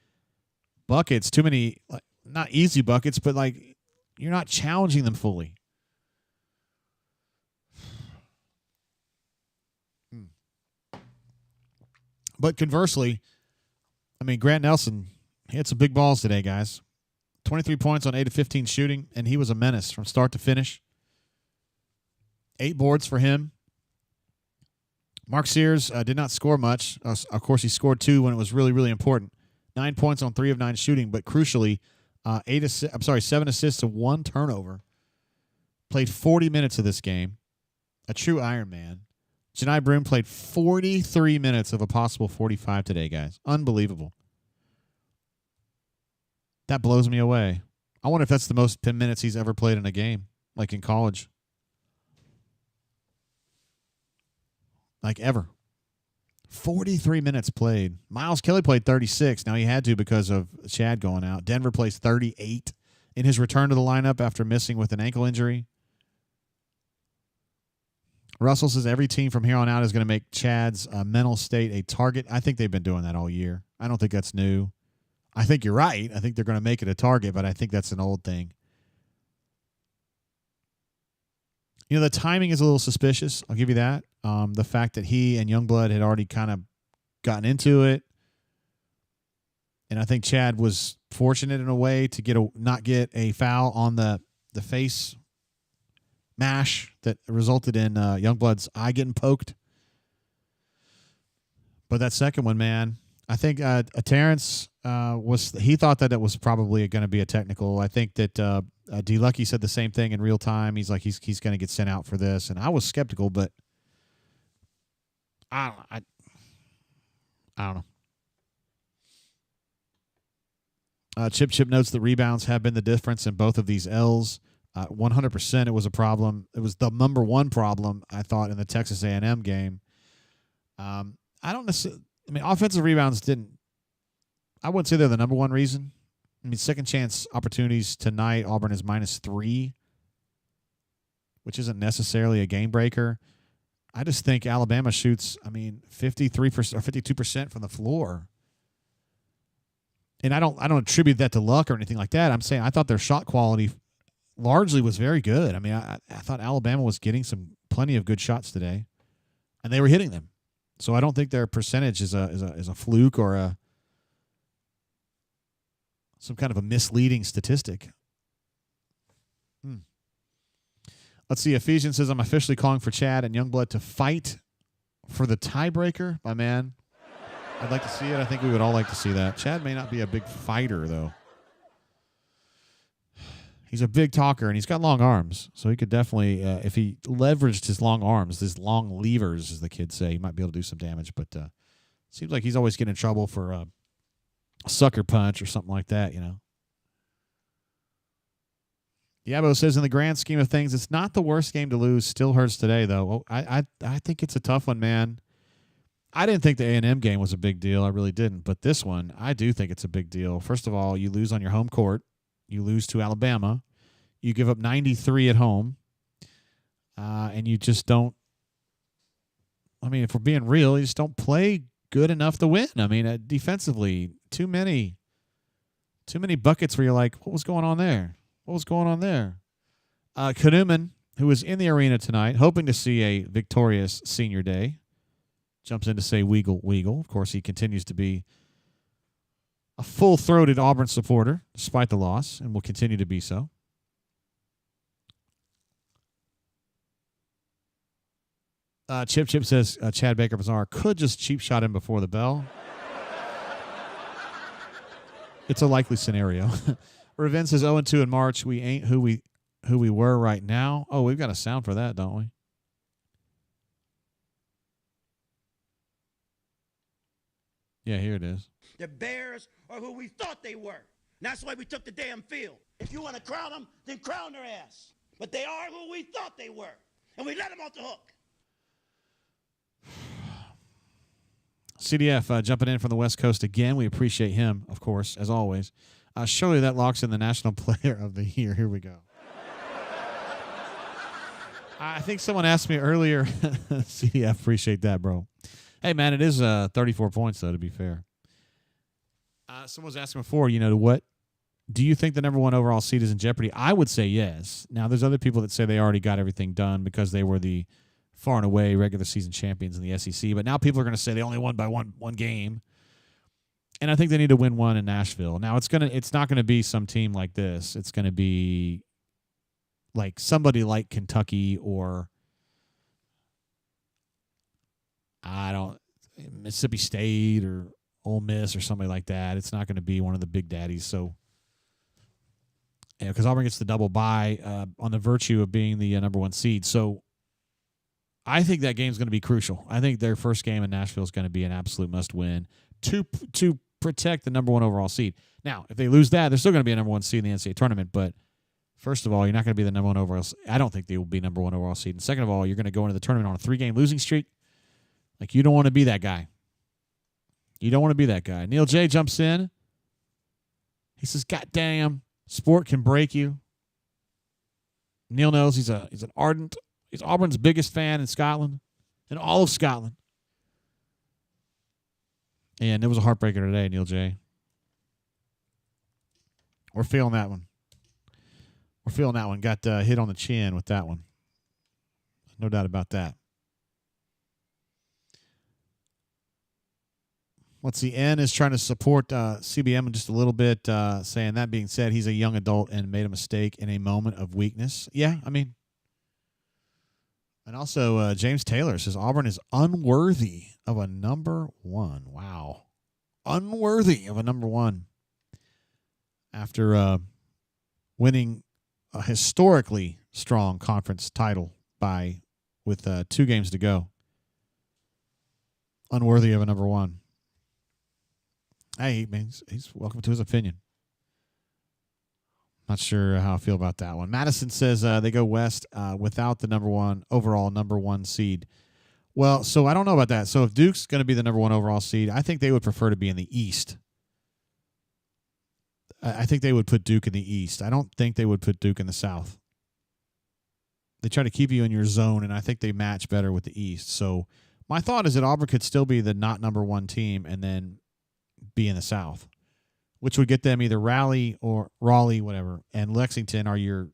buckets, too many, not easy buckets, but like you're not challenging them fully. But conversely, I mean, Grant Nelson, he had some big balls today, guys. 23 points on 8 of 15 shooting, and he was a menace from start to finish. 8 boards for him. Mark Sears did not score much. Of course, he scored 2 when it was really, really important. 9 points on 3 of 9 shooting, but crucially, 7 assists and 1 turnover. Played 40 minutes of this game. A true Iron Man. Janai Broom played 43 minutes of a possible 45 today, guys. Unbelievable. That blows me away. I wonder if that's the most 10 minutes he's ever played in a game, like in college. Like ever. 43 minutes played. Miles Kelly played 36. Now he had to because of Chad going out. Denver plays 38. in his return to the lineup after missing with an ankle injury. Russell says every team from here on out is going to make Chad's mental state a target. I think they've been doing that all year. I don't think that's new. I think you're right. I think they're going to make it a target, but I think that's an old thing. You know, the timing is a little suspicious. I'll give you that. The fact that he and Youngblood had already kind of gotten into it. And I think Chad was fortunate in a way to not get a foul on the face mash that resulted in Youngblood's eye getting poked. But that second one, man, I think Terrence he thought that it was probably going to be a technical. I think that D Lucky said the same thing in real time. He's like he's going to get sent out for this, and I was skeptical, but I don't know. Chip notes the rebounds have been the difference in both of these L's. 100% it was a problem. It was the number one problem, I thought, in the Texas A&M game. I don't necessarily – I mean, offensive rebounds I wouldn't say they're the number one reason. I mean, second chance opportunities tonight, Auburn is -3, which isn't necessarily a game breaker. I just think Alabama shoots, 53% or 52% from the floor. And I don't attribute that to luck or anything like that. I'm saying I thought their shot quality largely was very good. I mean, I thought Alabama was getting plenty of good shots today, and they were hitting them. So I don't think their percentage is a fluke or some kind of a misleading statistic. Let's see. Ephesians says, I'm officially calling for Chad and Youngblood to fight for the tiebreaker. My man, I'd like to see it. I think we would all like to see that. Chad may not be a big fighter, though. He's a big talker, and he's got long arms. So he could definitely, if he leveraged his long arms, his long levers, as the kids say, he might be able to do some damage. But seems like he's always getting in trouble for a sucker punch or something like that, you know. Yabo says, in the grand scheme of things, it's not the worst game to lose. Still hurts today, though. I think it's a tough one, man. I didn't think the A&M game was a big deal. I really didn't. But this one, I do think it's a big deal. First of all, you lose on your home court. You lose to Alabama. You give up 93 at home. And you just don't – I mean, if we're being real, you just don't play good enough to win. I mean, defensively, too many buckets where you're like, what was going on there? What was going on there? Kanuman, who was in the arena tonight, hoping to see a victorious senior day, jumps in to say Weagle, Weagle. Of course, he continues to be a full-throated Auburn supporter despite the loss and will continue to be so. Chip says Chad Baker-Mazar could just cheap shot him before the bell. It's a likely scenario. Raven says 0-2 in March. We ain't who we were right now. Oh, we've got a sound for that, don't we? Yeah, here it is. The Bears are who we thought they were. And that's why we took the damn field. If you want to crown them, then crown their ass. But they are who we thought they were. And we let them off the hook. CDF jumping in from the West Coast again. We appreciate him, of course, as always. Surely that locks in the National Player of the Year. Here we go. I think someone asked me earlier. CDF, appreciate that, bro. Hey, man, it is 34 points, though, to be fair. Someone was asking before, what? Do you think the number one overall seed is in jeopardy? I would say yes. Now, there's other people that say they already got everything done because they were the far and away regular season champions in the SEC. But now people are going to say they only won by one game. And I think they need to win one in Nashville. Now, it's not going to be some team like this. It's going to be like somebody like Kentucky or Mississippi State or Ole Miss or somebody like that. It's not going to be one of the big daddies. So, because Auburn gets the double bye on the virtue of being the number one seed. So, I think that game's going to be crucial. I think their first game in Nashville is going to be an absolute must-win to protect the number one overall seed. Now, if they lose that, they're still going to be a number one seed in the NCAA tournament. But first of all, you're not going to be the number one overall seed. I don't think they will be number one overall seed. And second of all, you're going to go into the tournament on a 3-game losing streak. Like, you don't want to be that guy. You don't want to be that guy. Neil J. jumps in. He says, God damn, Sport can break you. Neil knows he's Auburn's biggest fan in Scotland, in all of Scotland. And it was a heartbreaker today, Neil J. We're feeling that one. Got hit on the chin with that one. No doubt about that. Let's see. N is trying to support CBM just a little bit, saying, that being said, he's a young adult and made a mistake in a moment of weakness. Yeah, I mean. And also, James Taylor says Auburn is unworthy of a number one. Wow. Unworthy of a number one. After winning a historically strong conference title with 2 games to go. Unworthy of a number one. Hey, man, he's welcome to his opinion. Not sure how I feel about that one. Madison says they go west without the overall number one seed. Well, so I don't know about that. So if Duke's going to be the number one overall seed, I think they would prefer to be in the East. I think they would put Duke in the East. I don't think they would put Duke in the South. They try to keep you in your zone, and I think they match better with the East. So my thought is that Auburn could still be the not number one team and then be in the South, which would get them either Raleigh, whatever, and Lexington are your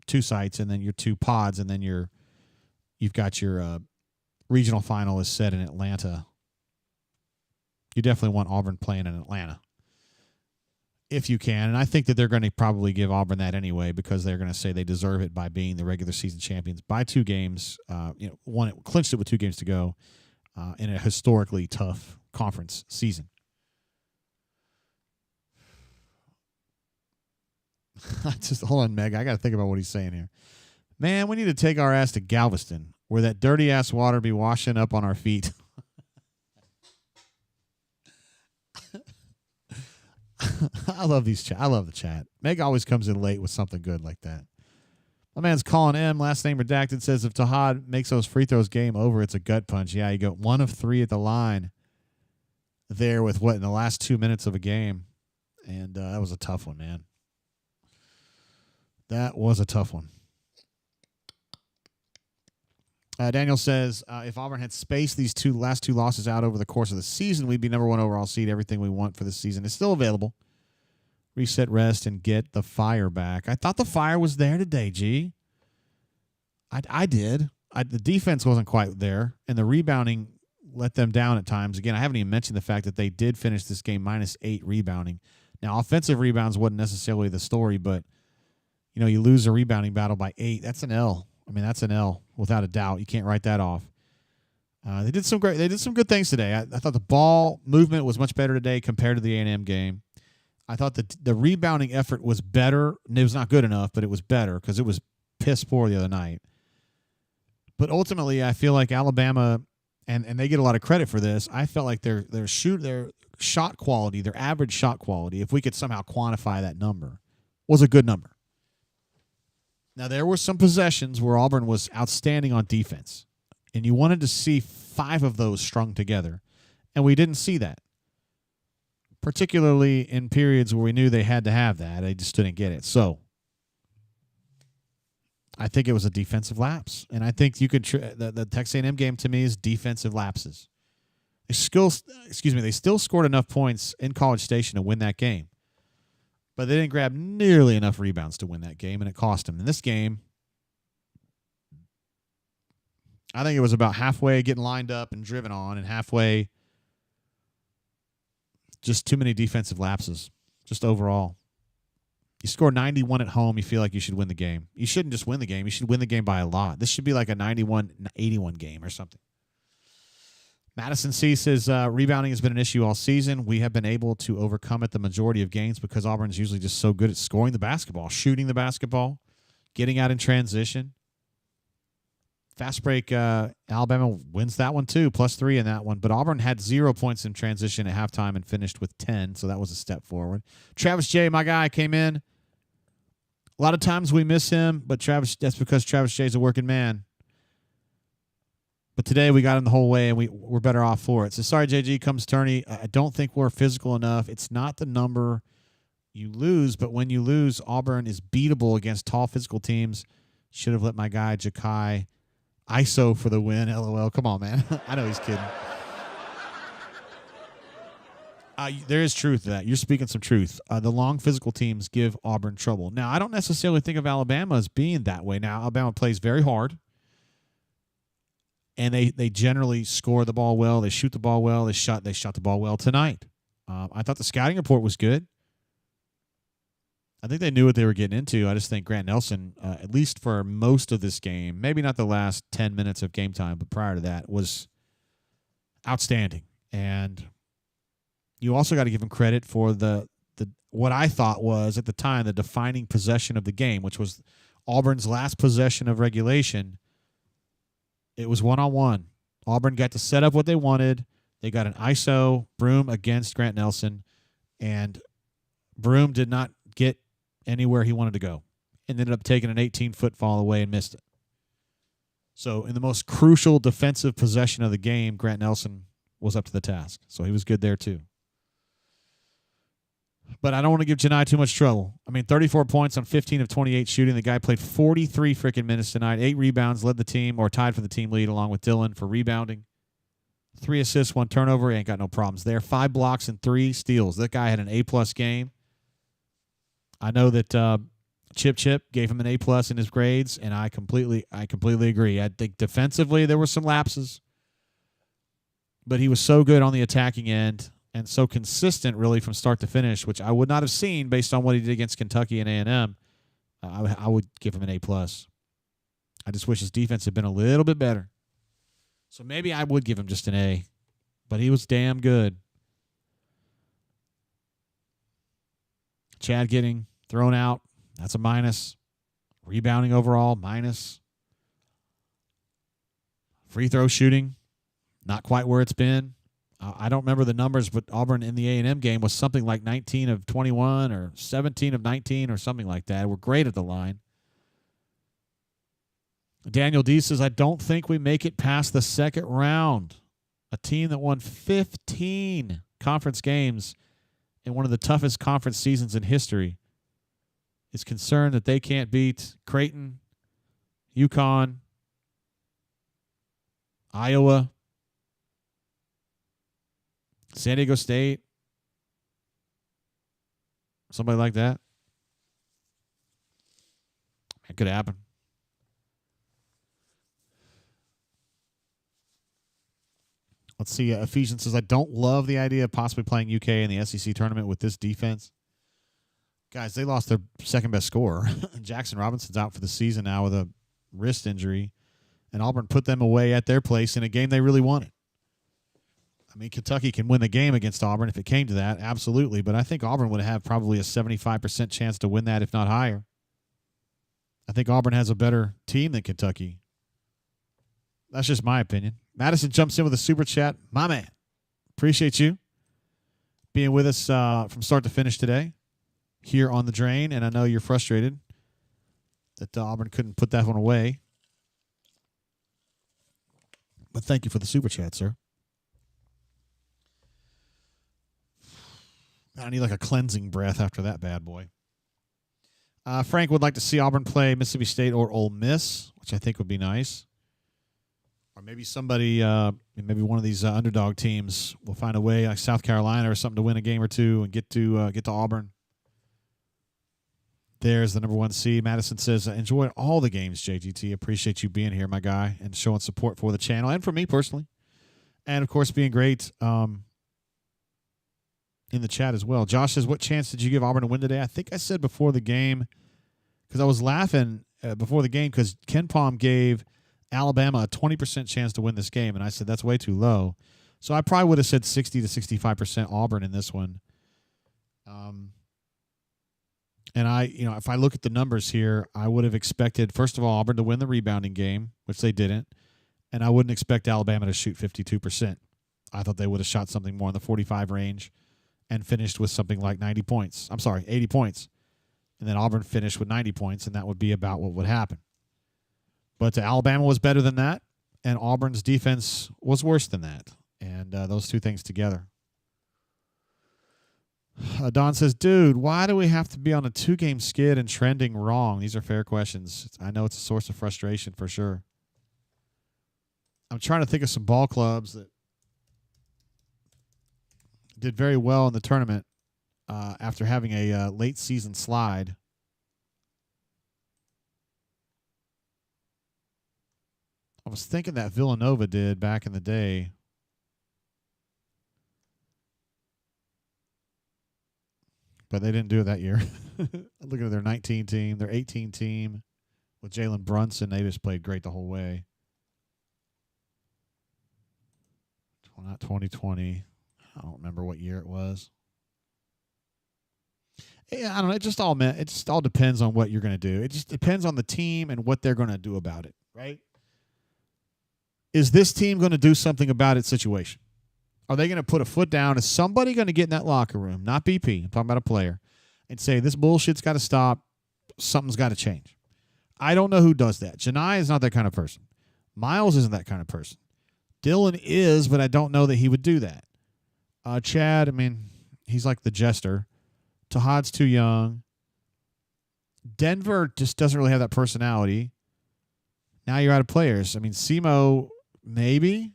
2 sites, and then your 2 pods, and then you've got your regional final is set in Atlanta. You definitely want Auburn playing in Atlanta if you can, and I think that they're going to probably give Auburn that anyway because they're going to say they deserve it by being the regular season champions by 2 games. Clinched it with 2 games to go in a historically tough conference season. Just hold on, Meg. I got to think about what he's saying here. Man, we need to take our ass to Galveston, where that dirty ass water be washing up on our feet. I love these chat. I love the chat. Meg always comes in late with something good like that. My man's calling M, last name redacted, says if Tahad makes those free throws, game over. It's a gut punch. Yeah, you go 1 of 3 at the line there with in the last 2 minutes of a game, and that was a tough one, man. That was a tough one. Daniel says, if Auburn had spaced these last two losses out over the course of the season, we'd be number one overall seed. Everything we want for the season is still available. Reset, rest, and get the fire back. I thought the fire was there today, G. I did. The defense wasn't quite there, and the rebounding let them down at times. Again, I haven't even mentioned the fact that they did finish this game -8 rebounding. Now, offensive rebounds wasn't necessarily the story, but you lose a rebounding battle by 8. That's an L. I mean, that's an L without a doubt. You can't write that off. They did some good things today. I thought the ball movement was much better today compared to the A&M game. I thought the rebounding effort was better. It was not good enough, but it was better because it was piss poor the other night. But ultimately, I feel like Alabama, and they get a lot of credit for this. I felt like their shot quality, their average shot quality, if we could somehow quantify that number, was a good number. Now, there were some possessions where Auburn was outstanding on defense, and you wanted to see 5 of those strung together, and we didn't see that, particularly in periods where we knew they had to have that. They just didn't get it. So I think it was a defensive lapse, and I think you could the Texas A&M game to me is defensive lapses. They still scored enough points in College Station to win that game. But they didn't grab nearly enough rebounds to win that game, and it cost them. In this game, I think it was about halfway getting lined up and driven on, and halfway just too many defensive lapses, just overall. You score 91 at home, you feel like you should win the game. You shouldn't just win the game. You should win the game by a lot. This should be like a 91-81 game or something. Madison C says, rebounding has been an issue all season. We have been able to overcome it the majority of games because Auburn's usually just so good at scoring the basketball, shooting the basketball, getting out in transition. Fast break, Alabama wins that one too, +3 in that one. But Auburn had 0 points in transition at halftime and finished with 10, so that was a step forward. Travis J, my guy, came in. A lot of times we miss him, but that's because Travis J's a working man. But today we got him the whole way, and we're better off for it. So sorry, JG comes tourney. I don't think we're physical enough. It's not the number you lose, but when you lose, Auburn is beatable against tall physical teams. Should have let my guy Ja'Kai ISO for the win. LOL. Come on, man. I know he's kidding. There is truth to that. You're speaking some truth. The long physical teams give Auburn trouble. Now, I don't necessarily think of Alabama as being that way. Now, Alabama plays very hard, and they generally score the ball well. They shoot the ball well. They shot the ball well tonight. I thought the scouting report was good. I think they knew what they were getting into. I just think Grant Nelson, at least for most of this game, maybe not the last 10 minutes of game time, but prior to that, was outstanding. And you also got to give him credit for the what I thought was, at the time, the defining possession of the game, which was Auburn's last possession of regulation. It was one-on-one. Auburn got to set up what they wanted. They got an ISO Broom against Grant Nelson, and Broom did not get anywhere he wanted to go and ended up taking an 18-foot fall away and missed it. So in the most crucial defensive possession of the game, Grant Nelson was up to the task. So he was good there too. But I don't want to give Janai too much trouble. I mean, 34 points on 15 of 28 shooting. The guy played 43 freaking minutes tonight. 8 rebounds, led the team, or tied for the team lead along with Dylan for rebounding. 3 assists, 1 turnover. He ain't got no problems there. 5 blocks and 3 steals. That guy had an A-plus game. I know that Chip gave him an A-plus in his grades, and I completely agree. I think defensively there were some lapses, but he was so good on the attacking end and so consistent really from start to finish, which I would not have seen based on what he did against Kentucky and A&M. I would give him an A-plus. I just wish his defense had been a little bit better. So maybe I would give him just an A, but he was damn good. Chad getting thrown out, that's a minus. Rebounding overall, minus. Free throw shooting, not quite where it's been. I don't remember the numbers, but Auburn in the A&M game was something like 19 of 21 or 17 of 19 or something like that. We're great at the line. Daniel D says, I don't think we make it past the second round. A team that won 15 conference games in one of the toughest conference seasons in history is concerned that they can't beat Creighton, UConn, Iowa, San Diego State, somebody like that. It could happen. Let's see. Ephesians says, I don't love the idea of possibly playing UK in the SEC tournament with this defense. Guys, they lost their second-best scorer. Jackson Robinson's out for the season now with a wrist injury, and Auburn put them away at their place in a game they really wanted. I mean, Kentucky can win the game against Auburn if it came to that, absolutely, but I think Auburn would have probably a 75% chance to win that, if not higher. I think Auburn has a better team than Kentucky. That's just my opinion. Madison jumps in with a super chat. My man, appreciate you being with us from start to finish today here on the Drain, and I know you're frustrated that Auburn couldn't put that one away. But thank you for the super chat, sir. I need like a cleansing breath after that bad boy. Frank would like to see Auburn play Mississippi State or Ole Miss, which I think would be nice. Or maybe somebody, maybe one of these underdog teams will find a way, like South Carolina or something, to win a game or two and get to Auburn. There's the number 1 seed. Madison says, enjoy all the games, JGT. Appreciate you being here, my guy, and showing support for the channel and for me personally. And, of course, being great in the chat as well. Josh says, what chance did you give Auburn to win today? I think I said before the game, because I was laughing before the game because Ken Palm gave Alabama a 20% chance to win this game, and I said that's way too low. So I probably would have said 60 to 65% Auburn in this one. And if I look at the numbers here, I would have expected, first of all, Auburn to win the rebounding game, which they didn't, and I wouldn't expect Alabama to shoot 52%. I thought they would have shot something more in the 45 range and finished with something like 80 points. And then Auburn finished with 90 points, and that would be about what would happen. But Alabama was better than that, and Auburn's defense was worse than that. And those two things together. Don says, dude, why do we have to be on a 2-game skid and trending wrong? These are fair questions. I know it's a source of frustration for sure. I'm trying to think of some ball clubs that did very well in the tournament after having a late season slide. I was thinking that Villanova did back in the day. But they didn't do it that year. Looking at their 19 team, their 18 team with Jalen Brunson, they just played great the whole way. Not 2020. I don't remember what year it was. Yeah, I don't know. It just all depends on what you're going to do. It just depends on the team and what they're going to do about it, right? Is this team going to do something about its situation? Are they going to put a foot down? Is somebody going to get in that locker room, not BP, I'm talking about a player, and say, this bullshit's got to stop, something's got to change? I don't know who does that. Janai is not that kind of person. Miles isn't that kind of person. Dylan is, but I don't know that he would do that. Chad, I mean, he's like the jester. Tahad's too young. Denver just doesn't really have that personality. Now you're out of players. I mean, Simo, maybe.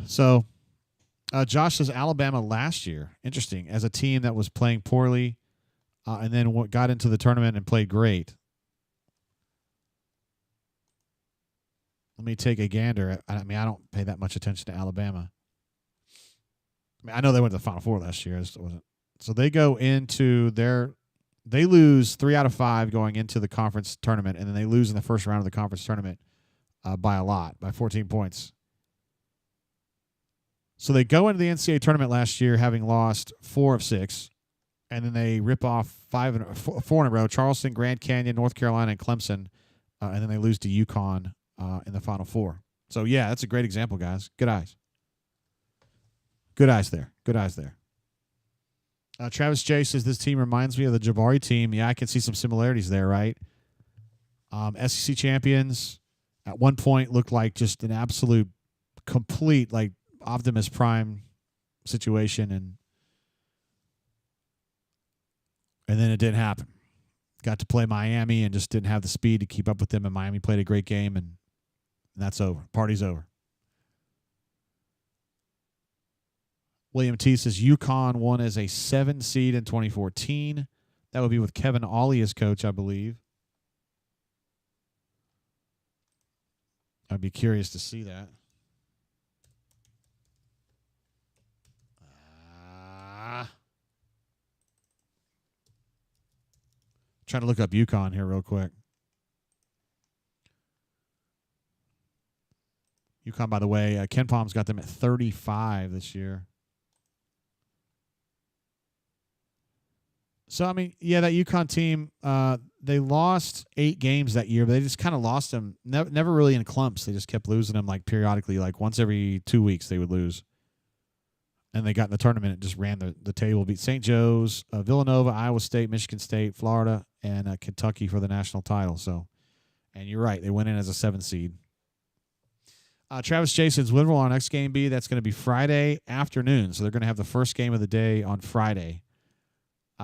So, Josh says Alabama last year, interesting, as a team that was playing poorly and then got into the tournament and played great. Let me take a gander. I mean, I don't pay that much attention to Alabama. I mean, I know they went to the Final Four last year. So they go into they lose 3 out of 5 going into the conference tournament, and then they lose in the first round of the conference tournament by a lot, by 14 points. So they go into the NCAA tournament last year having lost 4 of 6, and then they rip off 4 in a row: Charleston, Grand Canyon, North Carolina, and Clemson, and then they lose to UConn in the Final Four. So, yeah, that's a great example, guys. Good eyes. Good eyes there. Good eyes there. Travis J says, this team reminds me of the Jabari team. Yeah, I can see some similarities there, right? SEC champions at one point looked like just an absolute complete, like, Optimus Prime situation, and then it didn't happen. Got to play Miami and just didn't have the speed to keep up with them, and Miami played a great game, and that's over. Party's over. William T says UConn won as a 7 seed in 2014. That would be with Kevin Ollie as coach, I believe. I'd be curious to see that. Trying to look up UConn here real quick. UConn, by the way, Ken Palm's got them at 35 this year. So, I mean, yeah, that UConn team, they lost 8 games that year, but they just kind of lost them. Never really in clumps. They just kept losing them, like, periodically. Like, once every 2 weeks they would lose. And they got in the tournament and just ran the table. Beat St. Joe's, Villanova, Iowa State, Michigan State, Florida, and Kentucky for the national title. So, and you're right. They went in as a 7 seed. Travis J says, when will our next game be? That's going to be Friday afternoon. So they're going to have the first game of the day on Friday.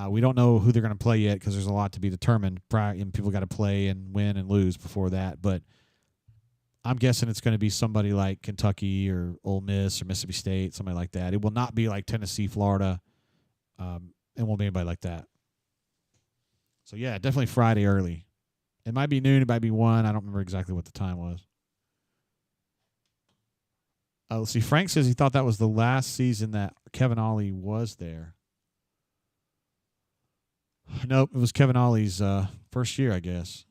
We don't know who they're going to play yet because there's a lot to be determined. And people got to play and win and lose before that. But I'm guessing it's going to be somebody like Kentucky or Ole Miss or Mississippi State, somebody like that. It will not be like Tennessee, Florida. It won't be anybody like that. So, yeah, definitely Friday early. It might be noon. It might be 1. I don't remember exactly what the time was. Let's see. Frank says he thought that was the last season that Kevin Ollie was there. Nope, it was Kevin Ollie's first year, I guess.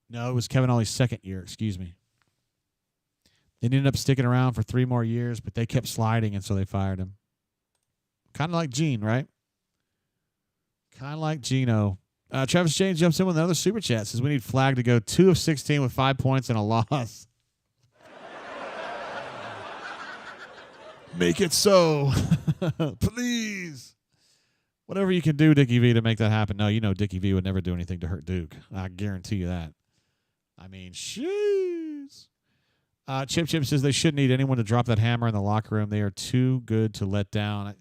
No, it was Kevin Ollie's second year, excuse me. They ended up sticking around for 3 more years, but they kept sliding, and so they fired him. Kind of like Gene, right? Kind of like Geno. Travis James jumps in with another super chat. Says we need Flag to go 2 of 16 with 5 points and a loss. Make it so. Please. Whatever you can do, Dickie V, to make that happen. No, you know Dickie V would never do anything to hurt Duke. I guarantee you that. I mean, shoes. Chip says they shouldn't need anyone to drop that hammer in the locker room. They are too good to let down.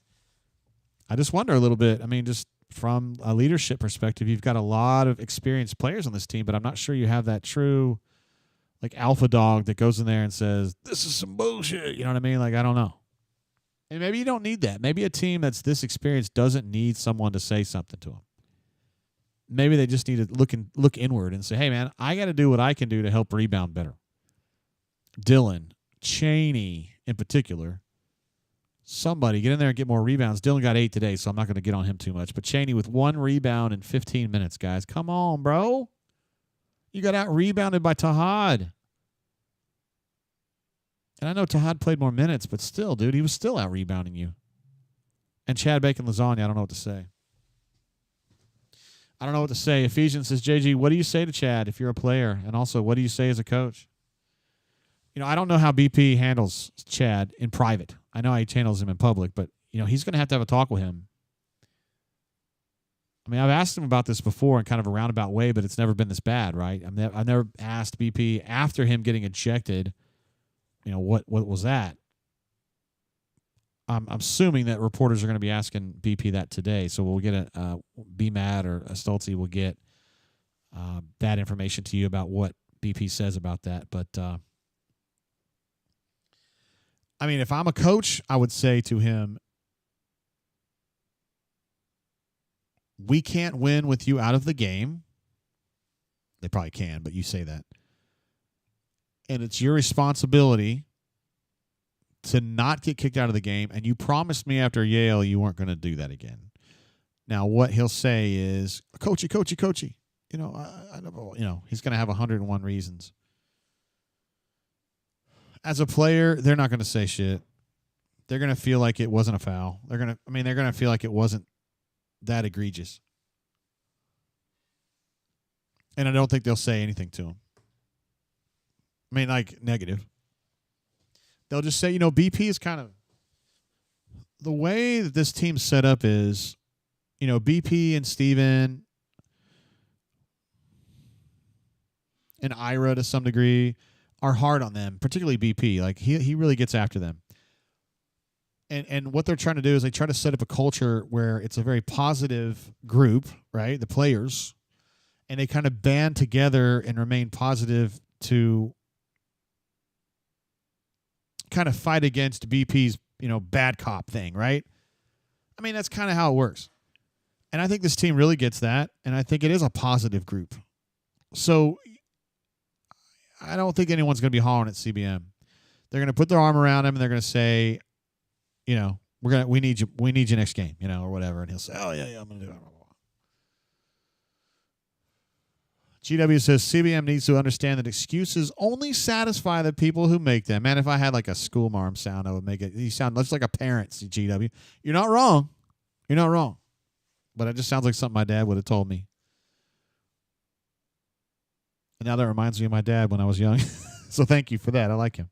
I just wonder a little bit. I mean, just from a leadership perspective, you've got a lot of experienced players on this team, but I'm not sure you have that true like alpha dog that goes in there and says, this is some bullshit. You know what I mean? Like, I don't know. And maybe you don't need that. Maybe a team that's this experienced doesn't need someone to say something to them. Maybe they just need to look inward and say, hey, man, I got to do what I can do to help rebound better. Dylan, Chaney in particular, somebody get in there and get more rebounds. Dylan got 8 today, so I'm not going to get on him too much. But Chaney with 1 rebound in 15 minutes, guys. Come on, bro. You got out-rebounded by Tahad. And I know Tahad played more minutes, but still, dude, he was still out-rebounding you. And Chad Bacon Lasagna, I don't know what to say. I don't know what to say. Ephesians says, JG, what do you say to Chad if you're a player? And also, what do you say as a coach? You know, I don't know how BP handles Chad in private. I know how he handles him in public, but, you know, he's going to have a talk with him. I mean, I've asked him about this before in kind of a roundabout way, but it's never been this bad, right? I've never asked BP after him getting ejected, you know, what was that? I'm assuming that reporters are going to be asking BP that today, so we'll get a BMAT or a Stoltze will get that information to you about what BP says about that, but I mean, if I'm a coach, I would say to him, we can't win with you out of the game. They probably can, but you say that. And it's your responsibility to not get kicked out of the game. And you promised me after Yale you weren't going to do that again. Now, what he'll say is, coachy. You know, he's going to have 101 reasons. As a player, they're not going to say shit. They're going to feel like it wasn't a foul. They're going to feel like it wasn't that egregious. And I don't think they'll say anything to him. I mean, like, negative. They'll just say, you know, BP is kind of the way that this team's set up is, you know, BP and Steven and Ira to some degree are hard on them, particularly BP. Like, he really gets after them. And what they're trying to do is they try to set up a culture where it's a very positive group, right? The players. And they kind of band together and remain positive to kind of fight against BP's, you know, bad cop thing, right? I mean, that's kind of how it works. And I think this team really gets that. And I think it is a positive group. So I don't think anyone's going to be hollering at CBM. They're going to put their arm around him and they're going to say, you know, we need you next game, you know, or whatever. And he'll say, oh yeah, I'm going to do it. GW says CBM needs to understand that excuses only satisfy the people who make them. Man, if I had like a school marm sound, I would make it. You sound much like a parent, GW. You're not wrong. You're not wrong. But it just sounds like something my dad would have told me. And now that reminds me of my dad when I was young. So thank you for that. I like him.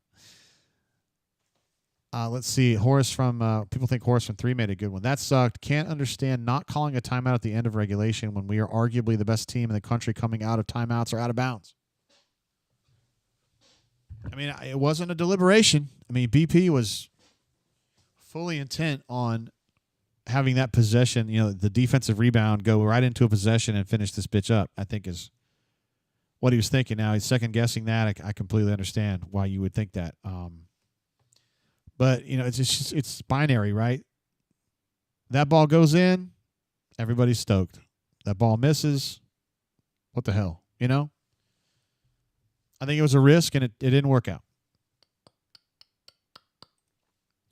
Let's see. Horace from people think Horace from 3 made a good one. That sucked. Can't understand not calling a timeout at the end of regulation when we are arguably the best team in the country coming out of timeouts or out of bounds. I mean, it wasn't a deliberation. I mean, BP was fully intent on having that possession, you know, the defensive rebound, go right into a possession and finish this bitch up, I think is what he was thinking. Now he's second guessing that. I completely understand why you would think that. But, you know, it's binary, right? That ball goes in, everybody's stoked. That ball misses, what the hell, you know? I think it was a risk, and it didn't work out.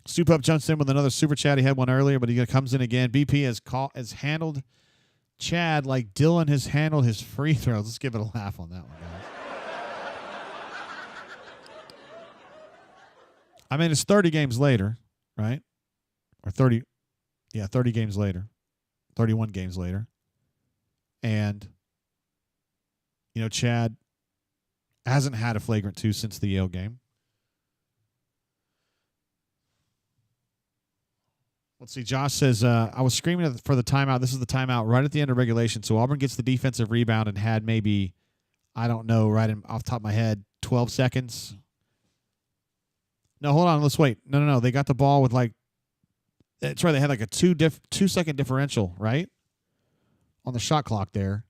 Soup Up jumps in with another super chat. He had one earlier, but he comes in again. BP has handled Chad like Dylan has handled his free throws. Let's give it a laugh on that one, guys. I mean, it's 30 games later, right? Or 30 games later. 31 games later. And, you know, Chad hasn't had a flagrant 2 since the Yale game. Let's see. Josh says, I was screaming for the timeout. This is the timeout right at the end of regulation. So Auburn gets the defensive rebound and had maybe, I don't know, off the top of my head, 12 seconds. No, hold on. Let's wait. No. They got the ball with that's right. They had like a 2-second differential, right? On the shot clock there.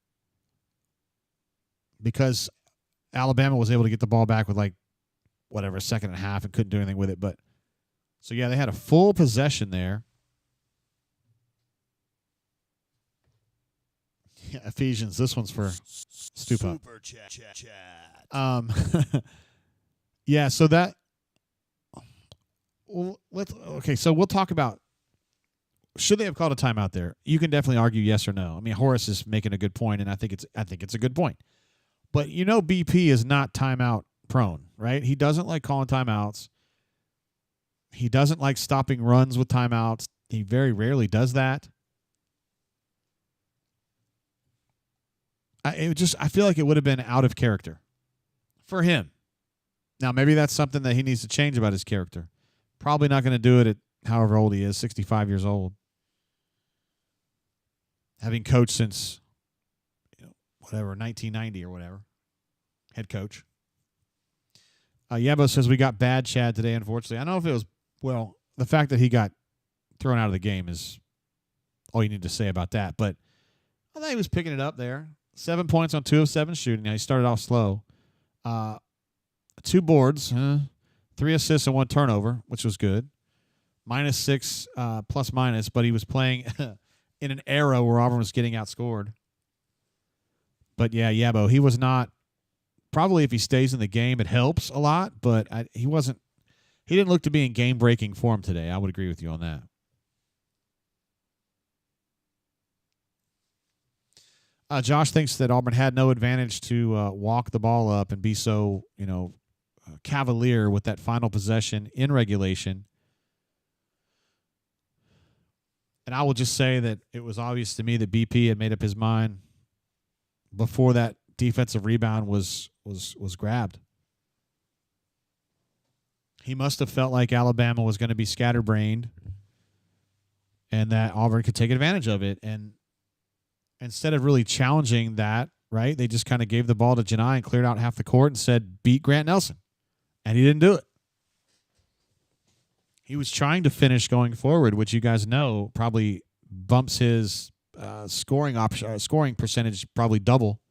Because Alabama was able to get the ball back with a second and a half and couldn't do anything with it. But so, yeah, they had a full possession there. Yeah, Ephesians. This one's for Stupa. Super chat. Yeah, so that. Well, so we'll talk about should they have called a timeout there. You can definitely argue yes or no. I mean, Horace is making a good point, and I think it's a good point. But BP is not timeout prone, right? He doesn't like calling timeouts. He doesn't like stopping runs with timeouts. He very rarely does that. I feel like it would have been out of character for him. Now, maybe that's something that he needs to change about his character. Probably not going to do it at however old he is, 65 years old. Having coached since, 1990 or whatever. Head coach. Yabo says we got bad Chad today, unfortunately. I don't know if it was, the fact that he got thrown out of the game is all you need to say about that. But I thought he was picking it up there. 7 points on 2 of 7 shooting. Now, he started off slow. 2 boards, 3 assists and 1 turnover, which was good. -6 plus minus, but he was playing in an era where Auburn was getting outscored. But yeah, Yabo, he was not. Probably if he stays in the game, it helps a lot. But he wasn't. He didn't look to be in game-breaking form today. I would agree with you on that. Josh thinks that Auburn had no advantage to walk the ball up and be so, cavalier with that final possession in regulation. And I will just say that it was obvious to me that BP had made up his mind before that defensive rebound was grabbed. He must have felt like Alabama was going to be scatterbrained and that Auburn could take advantage of it. And instead of really challenging that, right, they just kind of gave the ball to Janai and cleared out half the court and said, beat Grant Nelson. And he didn't do it. He was trying to finish going forward, which you guys know probably bumps his scoring percentage probably double.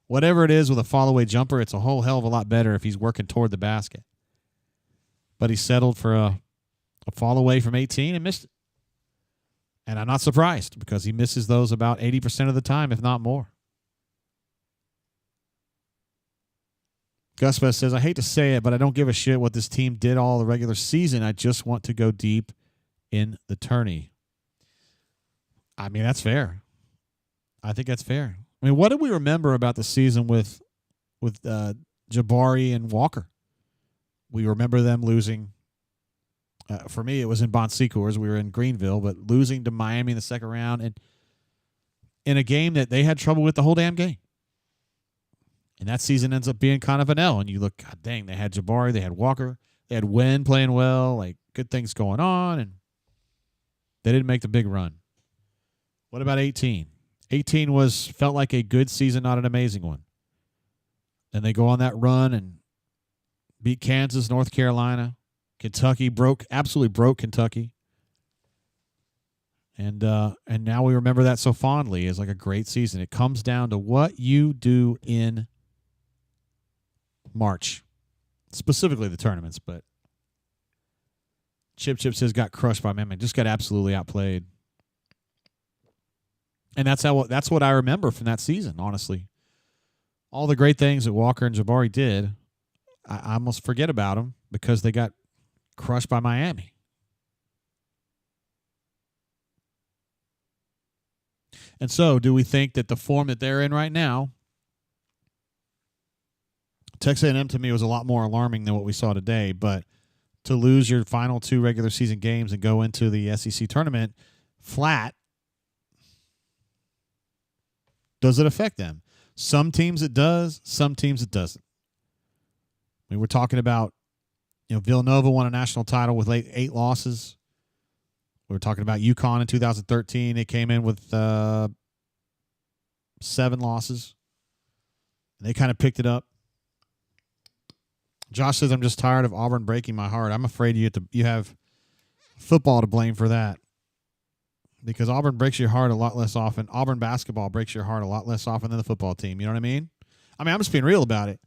Whatever it is with a fall-away jumper, it's a whole hell of a lot better if he's working toward the basket. But he settled for a fall-away from 18 and missed it. And I'm not surprised because he misses those about 80% of the time, if not more. Guspa says, I hate to say it, but I don't give a shit what this team did all the regular season. I just want to go deep in the tourney. I mean, that's fair. I think that's fair. I mean, what do we remember about the season with Jabari and Walker? We remember them losing. For me, it was in Bon Secours. We were in Greenville, but losing to Miami in the second round and in a game that they had trouble with the whole damn game. And that season ends up being kind of an L. And you look, God dang, they had Jabari, they had Walker, they had Wen playing well, like good things going on, and they didn't make the big run. What about 18? 18 felt like a good season, not an amazing one. Then they go on that run and beat Kansas, North Carolina. Kentucky absolutely broke Kentucky. And now we remember that so fondly as like a great season. It comes down to what you do in March, specifically the tournaments, but Chip says got crushed by Memphis. Just got absolutely outplayed. And that's what I remember from that season, honestly. All the great things that Walker and Jabari did, I almost forget about them because they got crushed by Miami. And so, do we think that the form that they're in right now, Texas A&M to me was a lot more alarming than what we saw today, but to lose your final 2 regular season games and go into the SEC tournament flat, does it affect them? Some teams it does, some teams it doesn't. I mean, we're talking about, Villanova won a national title with 8 losses. We were talking about UConn in 2013. They came in with 7 losses. And they kind of picked it up. Josh says, I'm just tired of Auburn breaking my heart. I'm afraid you have football to blame for that. Because Auburn breaks your heart a lot less often. Auburn basketball breaks your heart a lot less often than the football team. You know what I mean? I'm just being real about it.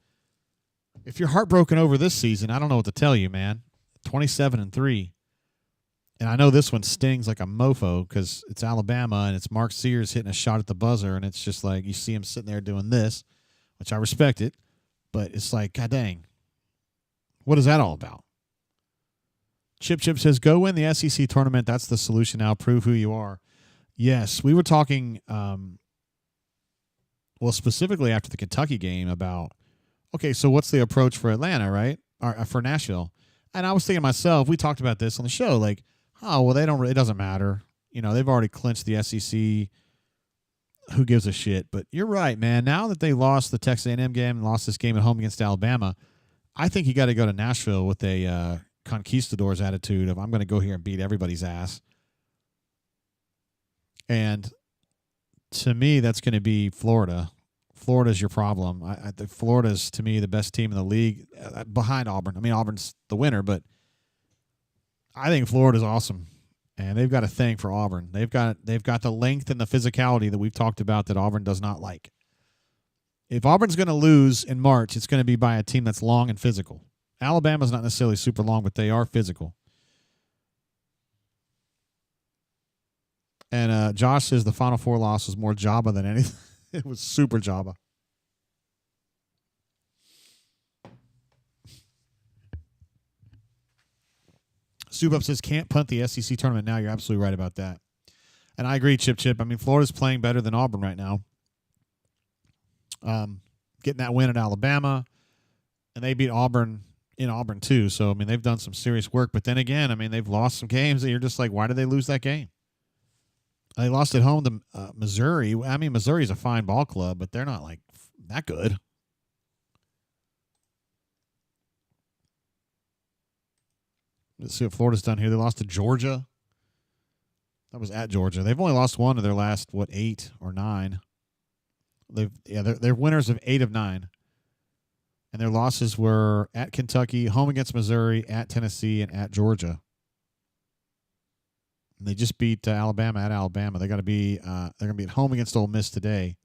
If you're heartbroken over this season, I don't know what to tell you, man. 27-3. And I know this one stings like a mofo because it's Alabama and it's Mark Sears hitting a shot at the buzzer, and it's just like you see him sitting there doing this, which I respect it, but it's like, God dang, what is that all about? Chip says, go win the SEC tournament. That's the solution now. Prove who you are. Yes, we were talking, specifically after the Kentucky game about, okay, so what's the approach for Atlanta, right? Or for Nashville. And I was thinking to myself, we talked about this on the show, like, oh, well, it doesn't matter. You know, they've already clinched the SEC. Who gives a shit? But you're right, man. Now that they lost the Texas A&M game and lost this game at home against Alabama, I think you got to go to Nashville with a conquistadors attitude of I'm going to go here and beat everybody's ass. And to me, that's going to be Florida. Florida's your problem. I think Florida's, to me, the best team in the league behind Auburn. I mean, Auburn's the winner, but I think Florida's awesome. And they've got a thing for Auburn. They've got the length and the physicality that we've talked about that Auburn does not like. If Auburn's going to lose in March, it's going to be by a team that's long and physical. Alabama's not necessarily super long, but they are physical. And Josh says the Final Four loss was more Jabba than anything. It was super Jabba. Soup Up says, can't punt the SEC tournament now. You're absolutely right about that. And I agree, Chip. I mean, Florida's playing better than Auburn right now. Getting that win at Alabama. And they beat Auburn in Auburn, too. So, I mean, they've done some serious work. But then again, I mean, they've lost some games that you're just like, why did they lose that game? They lost at home to Missouri. I mean, Missouri's a fine ball club, but they're not, like, that good. Let's see what Florida's done here. They lost to Georgia. That was at Georgia. They've only lost one of their last, 8 or 9. They're winners of 8 of 9. And their losses were at Kentucky, home against Missouri, at Tennessee, and at Georgia. And they just beat Alabama at Alabama. They're going to be at home against Ole Miss today.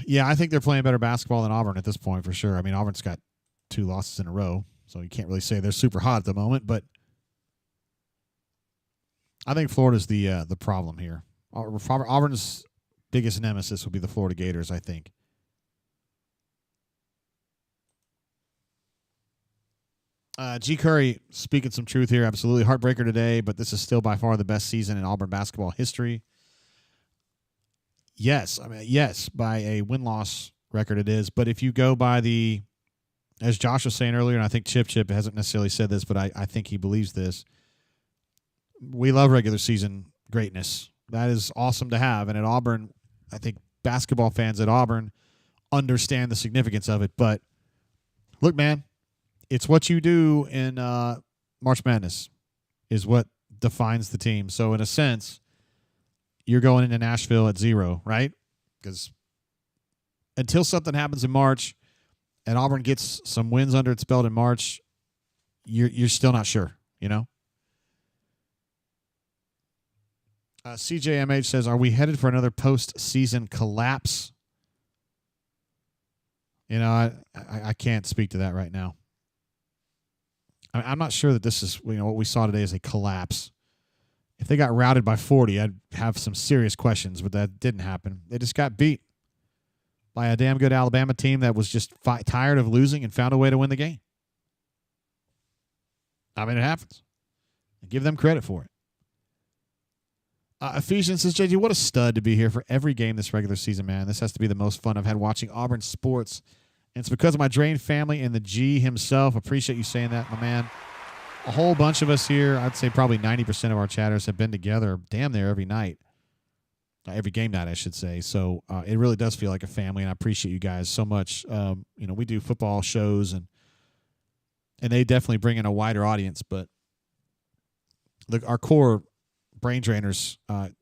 Yeah, I think they're playing better basketball than Auburn at this point for sure. I mean, Auburn's got 2 losses in a row, so you can't really say they're super hot at the moment. But I think Florida's the problem here. Auburn's biggest nemesis will be the Florida Gators, I think. G. Curry speaking some truth here. Absolutely. Heartbreaker today, but this is still by far the best season in Auburn basketball history. Yes. I mean, yes, by a win-loss record it is. But if you go by as Josh was saying earlier, and I think Chip hasn't necessarily said this, but I think he believes this. We love regular season greatness. That is awesome to have. And at Auburn, I think basketball fans at Auburn understand the significance of it. But look, man, it's what you do in March Madness is what defines the team. So in a sense, you're going into Nashville at 0, right? Because until something happens in March and Auburn gets some wins under its belt in March, you're still not sure, you know? CJMH says, are we headed for another postseason collapse? You know, I can't speak to that right now. I'm not sure that this is, what we saw today is a collapse. If they got routed by 40, I'd have some serious questions, but that didn't happen. They just got beat by a damn good Alabama team that was just tired of losing and found a way to win the game. I mean, it happens. Give them credit for it. Ephesians says, JG, what a stud to be here for every game this regular season, man. This has to be the most fun I've had watching Auburn sports. And it's because of my Drain family and the G himself. Appreciate you saying that, my man. A whole bunch of us here, I'd say probably 90% of our chatters have been together damn near every night. Every game night, I should say. So it really does feel like a family, and I appreciate you guys so much. We do football shows, and they definitely bring in a wider audience. But look, our core brain drainers,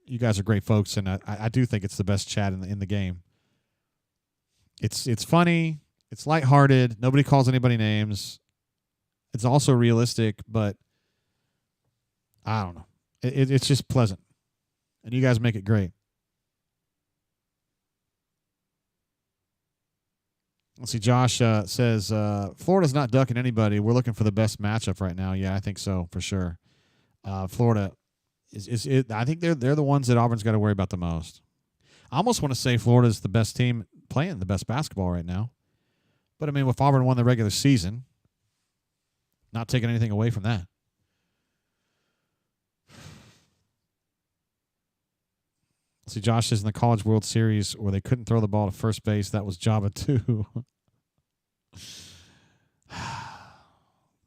you guys are great folks, and I do think it's the best chat in the game. It's funny. It's lighthearted. Nobody calls anybody names. It's also realistic, but I don't know. It's just pleasant. And you guys make it great. Let's see. Josh says, Florida's not ducking anybody. We're looking for the best matchup right now. Yeah, I think so, for sure. Florida, I think they're the ones that Auburn's got to worry about the most. I almost want to say Florida's the best team playing the best basketball right now. But, I mean, if Auburn won the regular season, not taking anything away from that. See, Josh says in the College World Series where they couldn't throw the ball to first base, that was Java 2.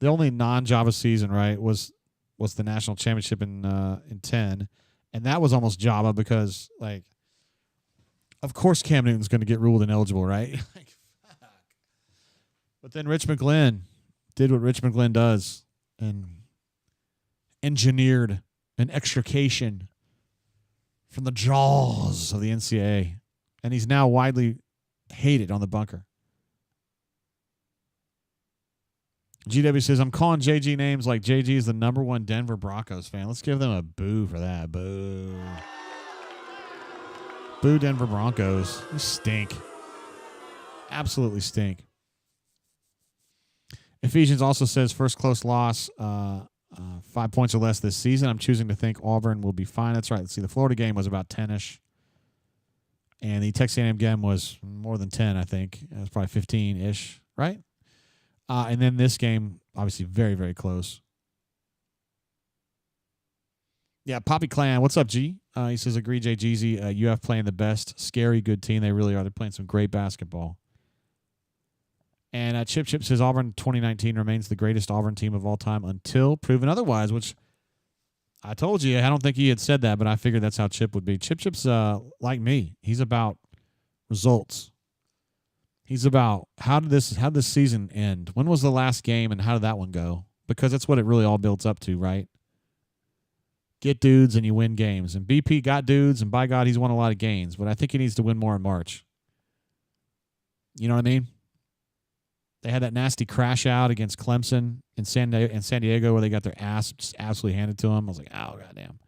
The only non-Java season, right, was the national championship in 10. And that was almost Java because, like, of course Cam Newton's going to get ruled ineligible, right? But then Richmond Glenn did what Richmond Glenn does and engineered an extrication from the jaws of the NCAA. And he's now widely hated on the bunker. GW says, I'm calling JG names like JG is the #1 Denver Broncos fan. Let's give them a boo for that. Boo. Boo Denver Broncos. You stink. Absolutely stink. Ephesians also says first close loss, 5 points or less this season. I'm choosing to think Auburn will be fine. That's right. Let's see. The Florida game was about 10-ish. And the Texas A&M game was more than 10, I think. It was probably 15-ish, right? And then this game, obviously very, very close. Yeah, Poppy Clan. What's up, G? He says, agree, Jay Jeezy. UF playing the best. Scary, good team. They really are. They're playing some great basketball. And Chip says Auburn 2019 remains the greatest Auburn team of all time until proven otherwise, which I told you. I don't think he had said that, but I figured that's how Chip would be. Chip's like me. He's about results. He's about how did this season end? When was the last game and how did that one go? Because that's what it really all builds up to, right? Get dudes and you win games. And BP got dudes, and by God, he's won a lot of games. But I think he needs to win more in March. You know what I mean? They had that nasty crash out against Clemson in San Diego where they got their ass just absolutely handed to them. I was like, oh, goddamn.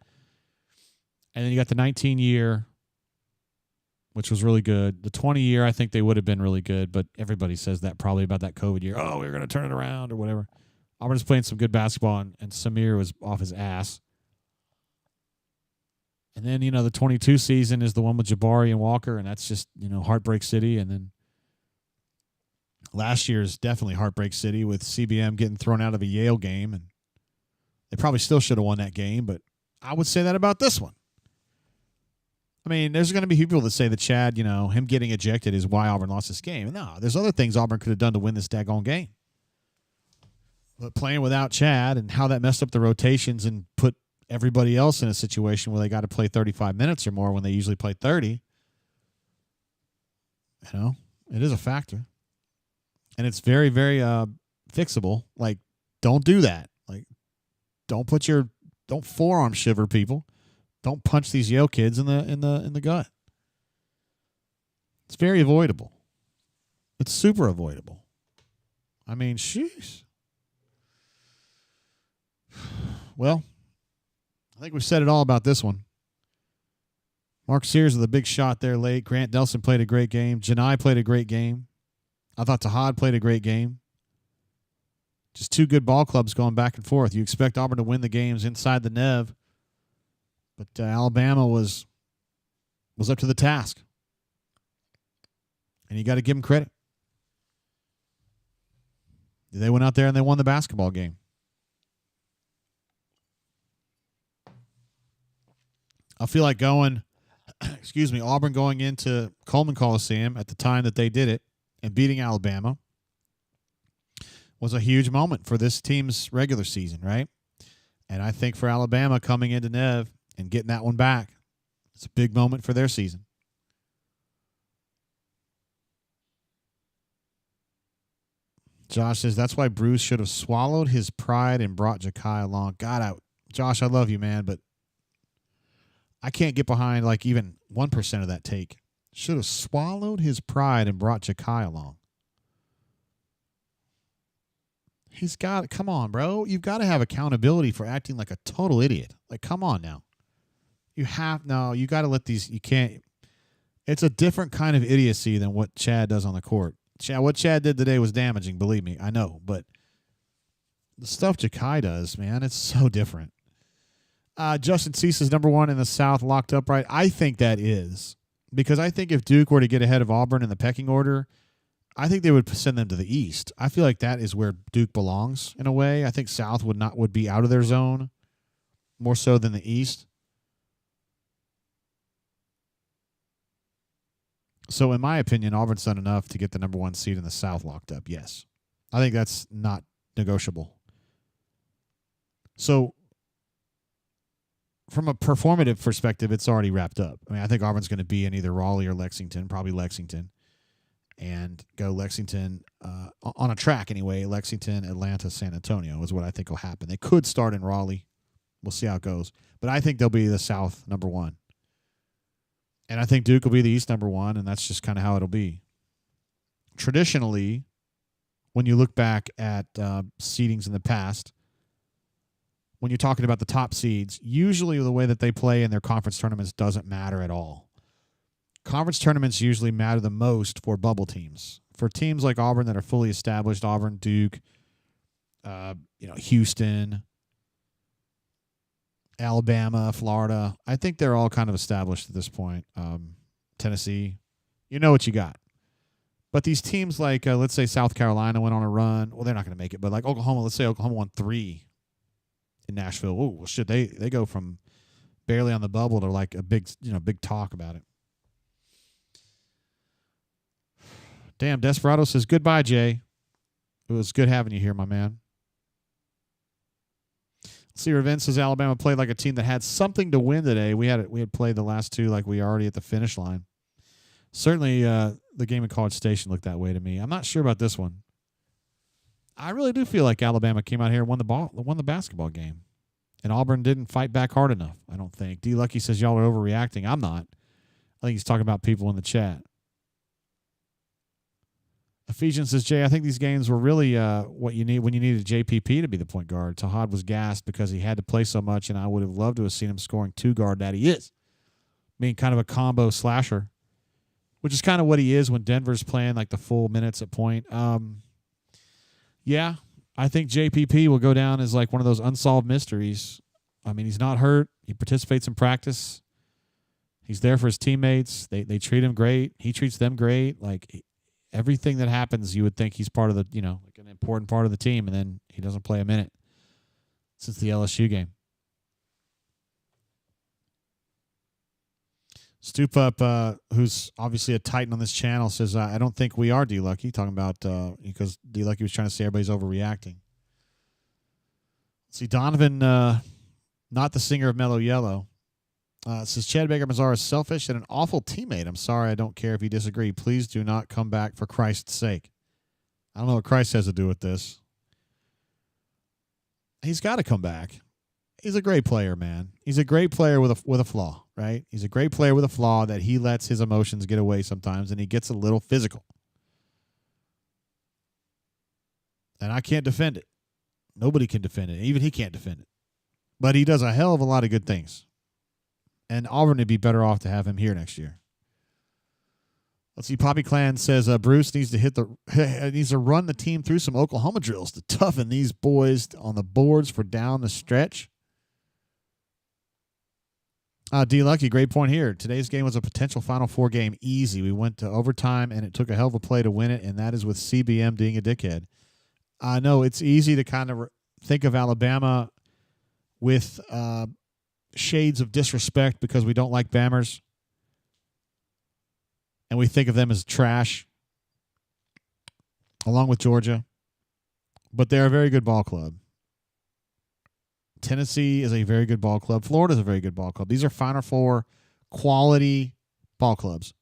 And then you got the 19-year, which was really good. The 20-year, I think they would have been really good, but everybody says that probably about that COVID year. Oh, we're going to turn it around or whatever. Auburn's playing some good basketball, and Samir was off his ass. And then, the 22 season is the one with Jabari and Walker, and that's just, Heartbreak City. And then last year's definitely Heartbreak City with CBM getting thrown out of a Yale game. And they probably still should have won that game, but I would say that about this one. I mean, there's going to be people that say that Chad, him getting ejected is why Auburn lost this game. No, there's other things Auburn could have done to win this daggone game. But playing without Chad and how that messed up the rotations and put everybody else in a situation where they got to play 35 minutes or more when they usually play 30, it is a factor. And it's very, very fixable. Like, don't do that. Like, don't forearm shiver people. Don't punch these Yale kids in the gut. It's very avoidable. It's super avoidable. I mean, sheesh. Well, I think we've said it all about this one. Mark Sears with a big shot there late. Grant Delson played a great game. Janai played a great game. I thought Tahad played a great game. Just two good ball clubs going back and forth. You expect Auburn to win the games inside the Nev, but Alabama was up to the task. And you got to give them credit. They went out there and they won the basketball game. I feel like Auburn going into Coleman Coliseum at the time that they did it and beating Alabama was a huge moment for this team's regular season, right? And I think for Alabama coming into Nev and getting that one back, it's a big moment for their season. Josh says, that's why Bruce should have swallowed his pride and brought Ja'Kai along. God, Josh, I love you, man, but I can't get behind like even 1% of that take. Should have swallowed his pride and brought Ja'Kai along. Come on, bro. You've got to have accountability for acting like a total idiot. Like, come on now. You got to let you can't. It's a different kind of idiocy than what Chad does on the court. What Chad did today was damaging, believe me. I know, but the stuff Ja'Kai does, man, it's so different. Justin Cease is number 1 in the South, locked up right. I think that is. Because I think if Duke were to get ahead of Auburn in the pecking order, I think they would send them to the East. I feel like that is where Duke belongs in a way. I think South would be out of their zone more so than the East. So in my opinion, Auburn's done enough to get the number 1 seed in the South locked up. Yes. I think that's not negotiable. So from a performative perspective, it's already wrapped up. I mean, I think Auburn's going to be in either Raleigh or Lexington, probably Lexington, and go Lexington on a track anyway. Lexington, Atlanta, San Antonio is what I think will happen. They could start in Raleigh. We'll see how it goes. But I think they'll be the South number 1. And I think Duke will be the East number 1, and that's just kind of how it'll be. Traditionally, when you look back at seedings in the past, when you're talking about the top seeds, usually the way that they play in their conference tournaments doesn't matter at all. Conference tournaments usually matter the most for bubble teams. For teams like Auburn that are fully established, Auburn, Duke, Houston, Alabama, Florida, I think they're all kind of established at this point. Tennessee, you know what you got. But these teams like, let's say South Carolina went on a run. Well, they're not going to make it. But like Oklahoma, let's say Oklahoma won 3 in Nashville. Oh, well, shit, they go from barely on the bubble to like a big talk about it. Damn, Desperado says, goodbye, Jay. It was good having you here, my man. See, Vince says Alabama played like a team that had something to win today. We had played the last 2 like we were already at the finish line. Certainly, the game in College Station looked that way to me. I'm not sure about this one. I really do feel like Alabama came out here and won the basketball game, and Auburn didn't fight back hard enough. I don't think. D. Lucky says y'all are overreacting. I'm not. I think he's talking about people in the chat. Ephesians says, Jay, I think these games were really what you need when you needed JPP to be the point guard. Tahad was gassed because he had to play so much, and I would have loved to have seen him scoring 2 guard that he is. Being kind of a combo slasher, which is kind of what he is when Denver's playing like the full minutes at point. Yeah, I think JPP will go down as like one of those unsolved mysteries. I mean, he's not hurt. He participates in practice. He's there for his teammates. They treat him great. He treats them great. Like, everything that happens, you would think he's part of the, like an important part of the team, and then he doesn't play a minute since the LSU game. Stoop Up, who's obviously a Titan on this channel, says, I don't think we are D-Lucky, talking about because D-Lucky was trying to say everybody's overreacting. See, Donovan, not the singer of Mellow Yellow, says Chad Baker Mazar is selfish and an awful teammate. I'm sorry, I don't care if you disagree. Please do not come back for Christ's sake. I don't know what Christ has to do with this. He's got to come back. He's a great player, man. He's a great player with a flaw, right? He's a great player with a flaw that he lets his emotions get away sometimes, and he gets a little physical. And I can't defend it. Nobody can defend it. Even he can't defend it. But he does a hell of a lot of good things. And Auburn would be better off to have him here next year. Let's see. Poppy Clan says Bruce needs to run the team through some Oklahoma drills to toughen these boys on the boards for down the stretch. D. Lucky, great point here. Today's game was a potential Final Four game. Easy. We went to overtime, and it took a hell of a play to win it, and that is with CBM being a dickhead. I know it's easy to kind of think of Alabama with shades of disrespect because we don't like Bammers, and we think of them as trash, along with Georgia. But they're a very good ball club. Tennessee is a very good ball club. Florida is a very good ball club. These are Final Four quality ball clubs.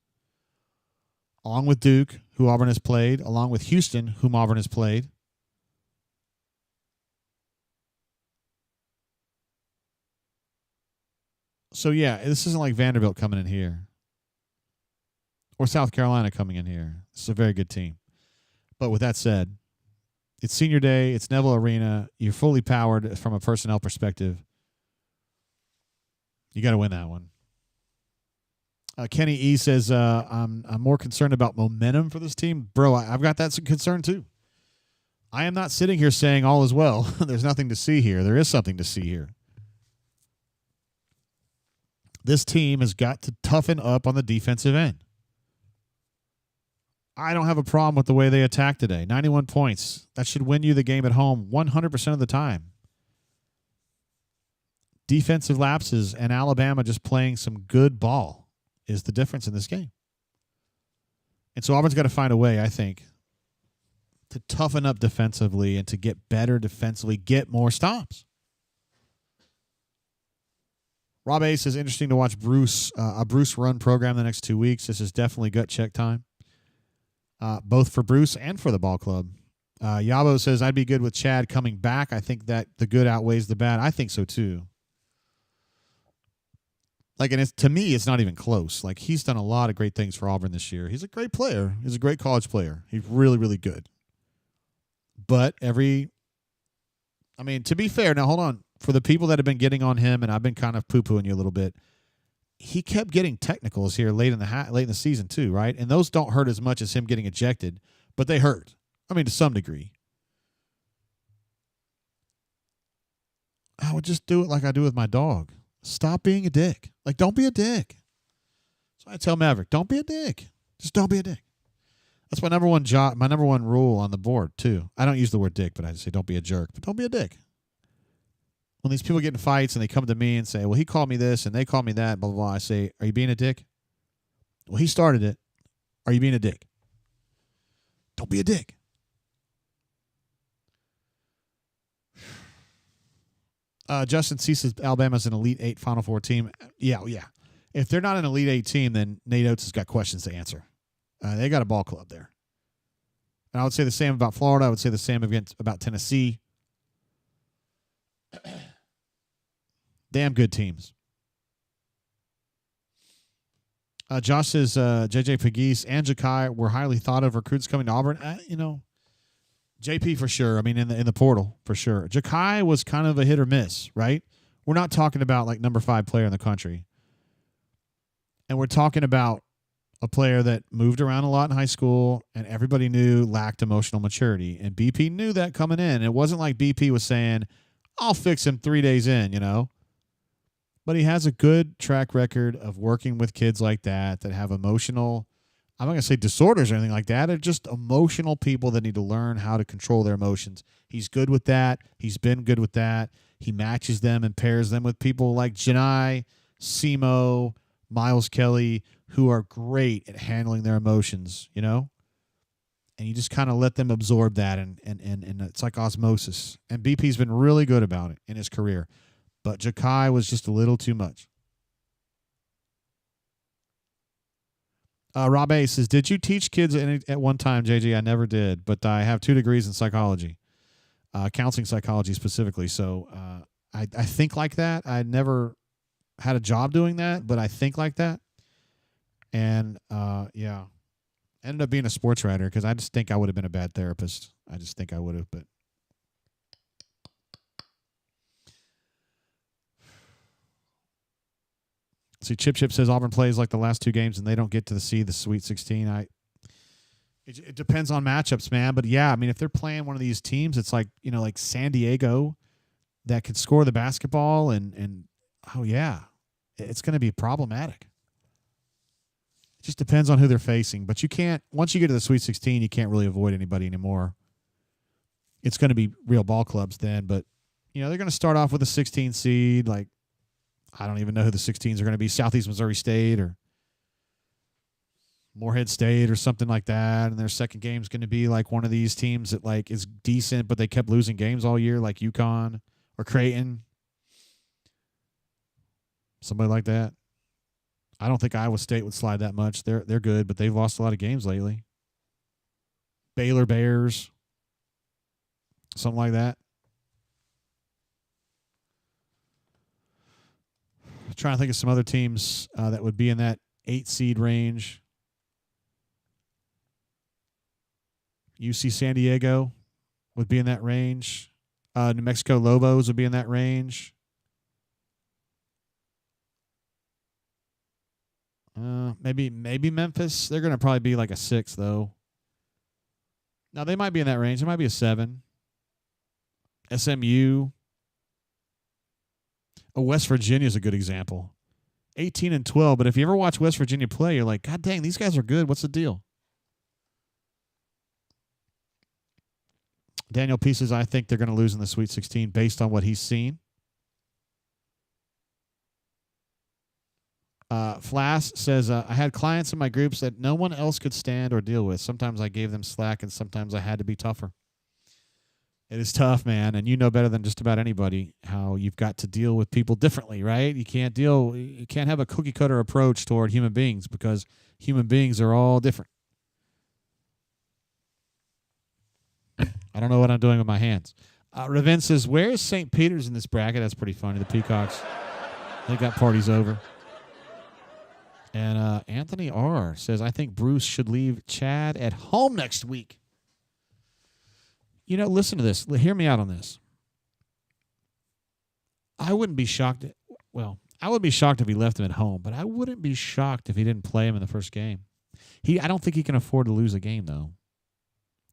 Along with Duke, who Auburn has played, along with Houston, whom Auburn has played. So, yeah, this isn't like Vanderbilt coming in here or South Carolina coming in here. This is a very good team. But with that said, It's senior day. It's Neville Arena. You're fully powered from a personnel perspective. You got to win that one. Kenny E says, I'm more concerned about momentum for this team. Bro, I've got that concern too. I am not sitting here saying all is well. There's nothing to see here. There is something to see here. This team has got to toughen up on the defensive end. I don't have a problem with the way they attacked today. 91 points. That should win you the game at home 100% of the time. Defensive lapses and Alabama just playing some good ball is the difference in this game. And so Auburn's got to find a way, I think, to toughen up defensively and to get better defensively, get more stops. Rob A says, interesting to watch a Bruce run program the next 2 weeks. This is definitely gut check time, both for Bruce and for the ball club. Yabo says, I'd be good with Chad coming back. I think that the good outweighs the bad. I think so too. Like, and to me, it's not even close. Like, he's done a lot of great things for Auburn this year. He's a great player. He's a great college player. He's really, really good. But to be fair, now hold on. For the people that have been getting on him, and I've been kind of poo-pooing you a little bit, he kept getting technicals here late in the season too, right? And those don't hurt as much as him getting ejected, but they hurt. I mean, to some degree. I would just do it like I do with my dog. Stop being a dick. Like, don't be a dick. So I tell Maverick, don't be a dick. Just don't be a dick. That's my number one rule on the board too. I don't use the word dick, but I say don't be a jerk. But don't be a dick. When these people get in fights and they come to me and say, well, he called me this and they called me that, blah, blah, blah, I say, are you being a dick? Well, he started it. Are you being a dick? Don't be a dick. Justin C says Alabama's an Elite Eight Final Four team. Yeah. If they're not an Elite Eight team, then Nate Oates has got questions to answer. They got a ball club there. And I would say the same about Florida. I would say the same about Tennessee. Damn good teams. Josh says J.J. Pegues and Ja'Kai were highly thought of recruits coming to Auburn. JP for sure. I mean, in the portal for sure. Ja'Kai was kind of a hit or miss, right? We're not talking about like number 5 player in the country. And we're talking about a player that moved around a lot in high school and everybody knew lacked emotional maturity. And BP knew that coming in. It wasn't like BP was saying, I'll fix him 3 days in, But he has a good track record of working with kids like that have emotional, I'm not going to say disorders or anything like that. They're just emotional people that need to learn how to control their emotions. He's good with that. He's been good with that. He matches them and pairs them with people like Janai, Simo, Miles Kelly, who are great at handling their emotions, And you just kind of let them absorb that, and it's like osmosis. And BP's been really good about it in his career. But Ja'Kai was just a little too much. Rob A says, did you teach kids at one time, JJ? I never did, but I have 2 degrees in psychology, counseling psychology specifically. So I think like that. I never had a job doing that, but I think like that. And, ended up being a sports writer because I just think I would have been a bad therapist. I just think I would have, but. See, Chip says Auburn plays like the last 2 games and they don't get to see the Sweet 16. It depends on matchups, man. But yeah, I mean, if they're playing one of these teams, it's like, like San Diego that could score the basketball and oh yeah, it's going to be problematic. It just depends on who they're facing. But you can't, once you get to the Sweet 16, you can't really avoid anybody anymore. It's going to be real ball clubs then. But, they're going to start off with a 16 seed. Like, I don't even know who the 16s are going to be. Southeast Missouri State or Morehead State or something like that. And their second game is going to be like one of these teams that like is decent, but they kept losing games all year, like UConn or Creighton. Somebody like that. I don't think Iowa State would slide that much. They're good, but they've lost a lot of games lately. Baylor Bears, something like that. Trying to think of some other teams that would be in that 8 seed range. UC San Diego would be in that range. New Mexico Lobos would be in that range. Maybe Memphis. They're going to probably be like a 6, though. Now, they might be in that range. It might be a 7. SMU. West Virginia is a good example. 18-12, but if you ever watch West Virginia play, you're like, God dang, these guys are good. What's the deal? Daniel P says, I think they're going to lose in the Sweet 16 based on what he's seen. Flass says, I had clients in my groups that no one else could stand or deal with. Sometimes I gave them slack, and sometimes I had to be tougher. It is tough, man, and you know better than just about anybody how you've got to deal with people differently, right? You can't have a cookie-cutter approach toward human beings because human beings are all different. I don't know what I'm doing with my hands. Ravin says, where is St. Peter's in this bracket? That's pretty funny. The Peacocks, they got parties over. And Anthony R. says, I think Bruce should leave Chad at home next week. You know, listen to this. Hear me out on this. I wouldn't be shocked. I would be shocked if he left him at home, but I wouldn't be shocked if he didn't play him in the first game. I don't think he can afford to lose a game, though.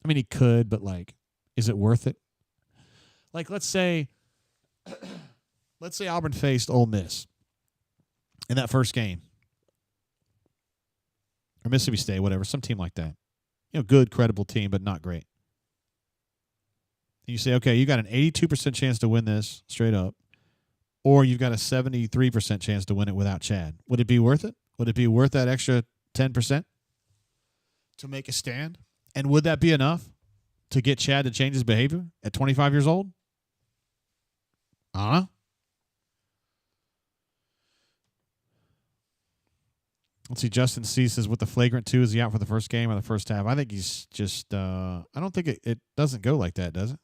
I mean, he could, but, like, is it worth it? Like, let's say Auburn faced Ole Miss in that first game. Or Mississippi State, whatever, some team like that. You know, good, credible team, but not great. And you say, okay, you got an 82% chance to win this straight up, or you've got a 73% chance to win it without Chad. Would it be worth it? Would it be worth that extra 10% to make a stand? And would that be enough to get Chad to change his behavior at 25 years old? Let's see. Justin C says, with the flagrant 2, is he out for the first game or the first half? I think he's just, I don't think it doesn't go like that, does it?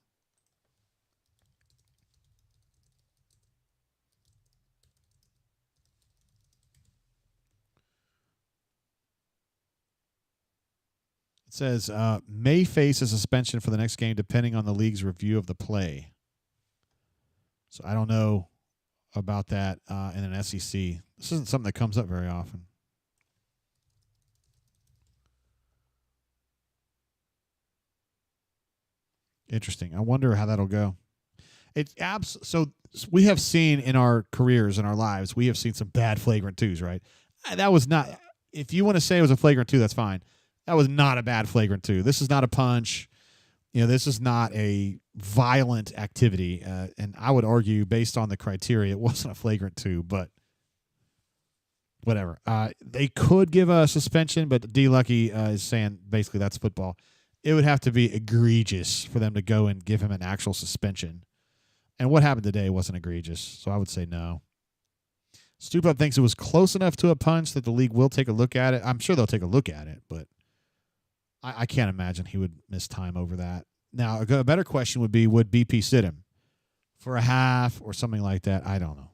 It says, may face a suspension for the next game depending on the league's review of the play. So I don't know about that in an SEC. This isn't something that comes up very often. Interesting. I wonder how that'll go. So we have seen in our careers, in our lives, we have seen some bad flagrant 2s, right? That was not, if you want to say it was a flagrant 2, that's fine. That was not a bad flagrant 2. This is not a punch. You know, this is not a violent activity. And I would argue, based on the criteria, it wasn't a flagrant 2, but whatever. They could give a suspension, but D. Lucky is saying basically that's football. It would have to be egregious for them to go and give him an actual suspension. And what happened today wasn't egregious, so I would say no. Stupup thinks it was close enough to a punch that the league will take a look at it. I'm sure they'll take a look at it, but I can't imagine he would miss time over that. Now, a better question would be, would BP sit him for a half or something like that? I don't know.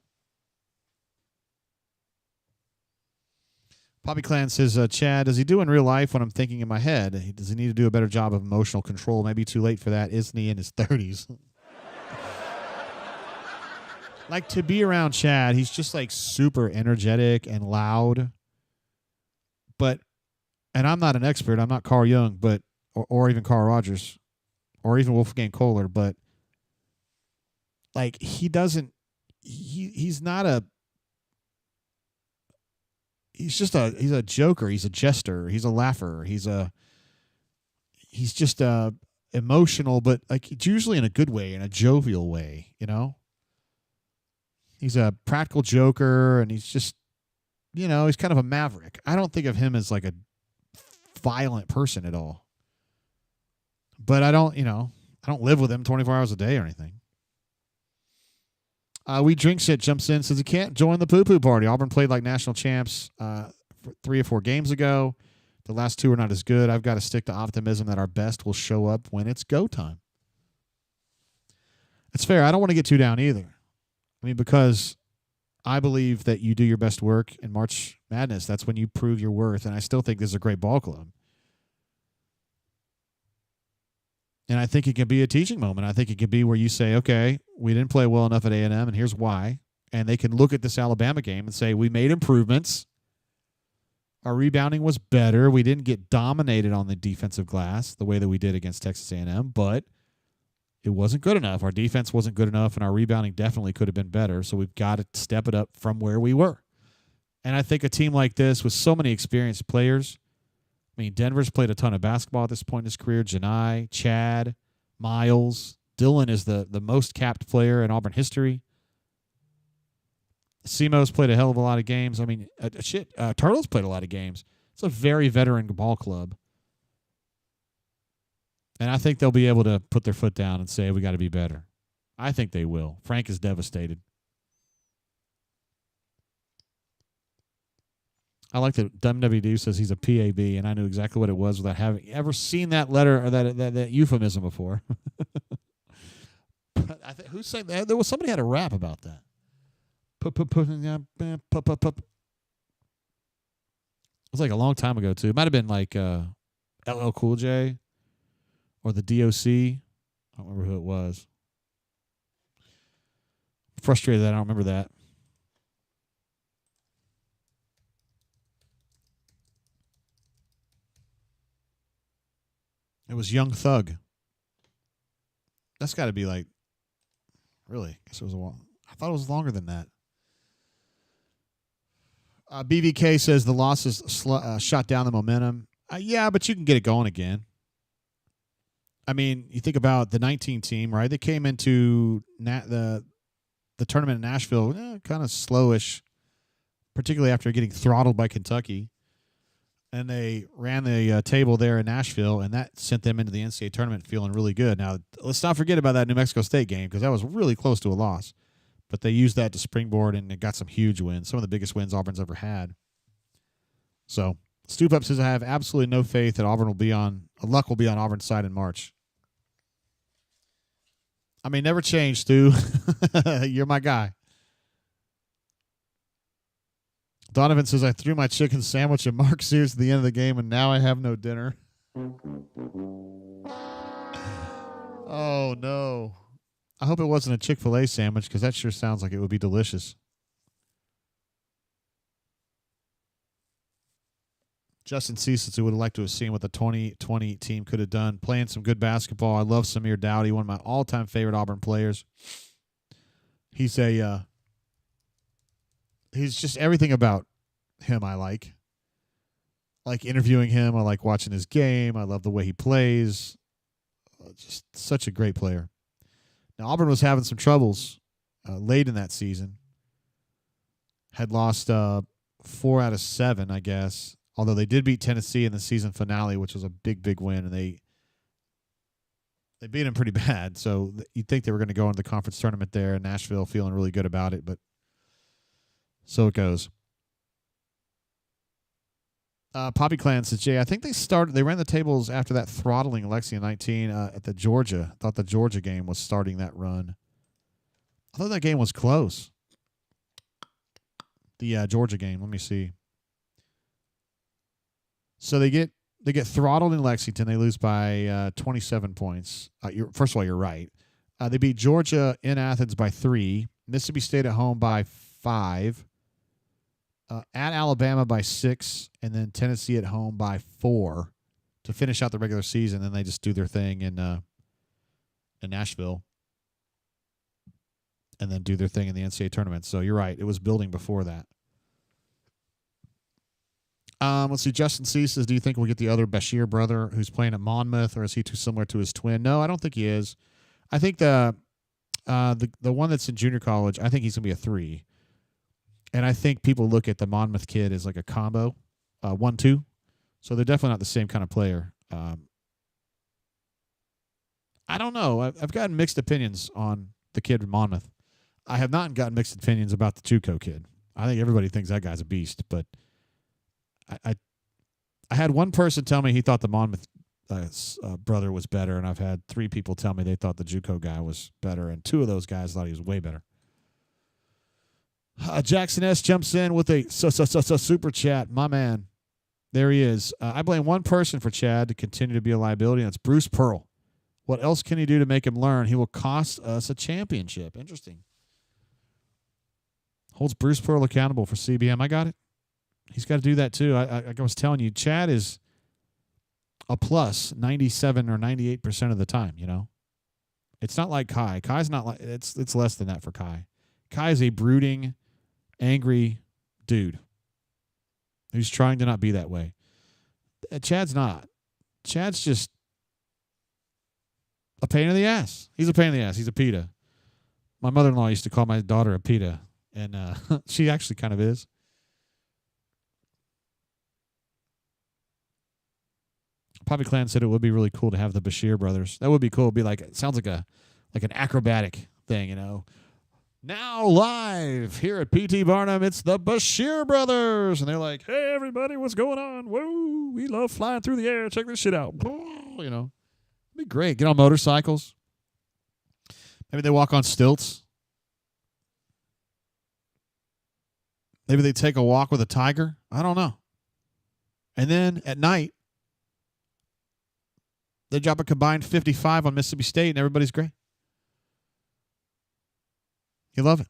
Poppy Clan says, Chad, does he do in real life what I'm thinking in my head? Does he need to do a better job of emotional control? Maybe too late for that. Isn't he in his 30s? Like, to be around Chad, he's just, like, super energetic and loud. But, and I'm not an expert. I'm not Carl Jung, but or even Carl Rogers or even Wolfgang Kohler, but, like, he's not a, he's a joker. He's a jester. He's a laugher. He's just emotional, but like it's usually in a good way, in a jovial way, you know? He's a practical joker, and he's just, you know, he's kind of a maverick. I don't think of him as like a violent person at all. But I don't live with him 24 hours a day or anything. We Drink Shit jumps in, says he can't join the poo-poo party. Auburn played like national champs 3 or 4 games ago. The last 2 are not as good. I've got to stick to optimism that our best will show up when it's go time. It's fair. I don't want to get too down either. I mean, because I believe that you do your best work in March Madness. That's when you prove your worth, and I still think this is a great ball club. And I think it can be a teaching moment. I think it can be where you say, okay, we didn't play well enough at A&M, and here's why. And they can look at this Alabama game and say, we made improvements. Our rebounding was better. We didn't get dominated on the defensive glass the way that we did against Texas A&M, but it wasn't good enough. Our defense wasn't good enough, and our rebounding definitely could have been better. So we've got to step it up from where we were. And I think a team like this with so many experienced players, I mean, Denver's played a ton of basketball at this point in his career. Janai, Chad, Miles. Dylan is the most capped player in Auburn history. Simo's played a hell of a lot of games. I mean, Turtle's played a lot of games. It's a very veteran ball club. And I think they'll be able to put their foot down and say, we got to be better. I think they will. Frank is devastated. I like that WWD says he's a PAB, and I knew exactly what it was without having ever seen that letter or that euphemism before. Who said that? There was somebody had a rap about that. It was like a long time ago too. It might have been like LL Cool J or the DOC. I don't remember who it was. Frustrated that I don't remember that. It was Young Thug. That's got to be like, really? I guess it was a while. I thought it was longer than that. BVK says the losses shot down the momentum. Yeah, but you can get it going again. I mean, you think about the 19 team, right? They came into the tournament in Nashville kind of slowish, particularly after getting throttled by Kentucky. And they ran the table there in Nashville, and that sent them into the NCAA tournament feeling really good. Now, let's not forget about that New Mexico State game because that was really close to a loss. But they used that to springboard, and they got some huge wins, some of the biggest wins Auburn's ever had. So, Stoop Up says, I have absolutely no faith that luck will be on Auburn's side in March. I mean, never change, Stu. You're my guy. Donovan says, I threw my chicken sandwich at Mark Sears at the end of the game, and now I have no dinner. Oh, no. I hope it wasn't a Chick-fil-A sandwich because that sure sounds like it would be delicious. Justin C. says he would have liked to have seen what the 2020 team could have done. Playing some good basketball. I love Samir Dowdy, one of my all-time favorite Auburn players. He's just everything about him I like. I like interviewing him. I like watching his game. I love the way he plays. Just such a great player. Now, Auburn was having some troubles late in that season. Had lost 4 out of 7, I guess. Although they did beat Tennessee in the season finale, which was a big, big win, and they beat them pretty bad. So you'd think they were going to go into the conference tournament there in Nashville feeling really good about it, but so it goes. Poppy Clan says, Jay, I think they ran the tables after that throttling Lexington 19 at the Georgia. I thought the Georgia game was starting that run. I thought that game was close. The Georgia game. Let me see. So they get throttled in Lexington. They lose by 27 points. First of all, you're right. They beat Georgia in Athens by 3. Mississippi State at home by 5. At Alabama by 6, and then Tennessee at home by 4 to finish out the regular season. Then they just do their thing in Nashville, and then do their thing in the NCAA tournament. So you're right; it was building before that. Let's see. Justin C. says, "Do you think we'll get the other Bashir brother who's playing at Monmouth, or is he too similar to his twin?" No, I don't think he is. I think the one that's in junior college, I think he's gonna be a 3. And I think people look at the Monmouth kid as like a combo, 1-2. So they're definitely not the same kind of player. I don't know. I've gotten mixed opinions on the kid in Monmouth. I have not gotten mixed opinions about the JUCO kid. I think everybody thinks that guy's a beast. But I had one person tell me he thought the Monmouth brother was better, and I've had 3 people tell me they thought the JUCO guy was better, and 2 of those guys thought he was way better. Jackson S. jumps in with a super chat. My man. There he is. I blame one person for Chad to continue to be a liability, and it's Bruce Pearl. What else can he do to make him learn? He will cost us a championship. Interesting. Holds Bruce Pearl accountable for CBM. I got it. He's got to do that too. I was telling you, Chad is a plus 97 or 98% of the time, you know. It's not like Kai. Kai's not like it's less than that for Kai. Kai is a brooding, angry dude who's trying to not be that way. Chad's not. Chad's just a pain in the ass. He's a pain in the ass. He's a PETA. My mother-in-law used to call my daughter a PETA, and she actually kind of is. Poppy Clan said it would be really cool to have the Bashir brothers. That would be cool. It'd be like, it sounds like an acrobatic thing, you know. Now live here at PT Barnum, it's the Bashir brothers. And they're like, hey, everybody, what's going on? Whoa, we love flying through the air. Check this shit out. You know, it'd be great. Get on motorcycles. Maybe they walk on stilts. Maybe they take a walk with a tiger. I don't know. And then at night, they drop a combined 55 on Mississippi State, and everybody's great. You love it.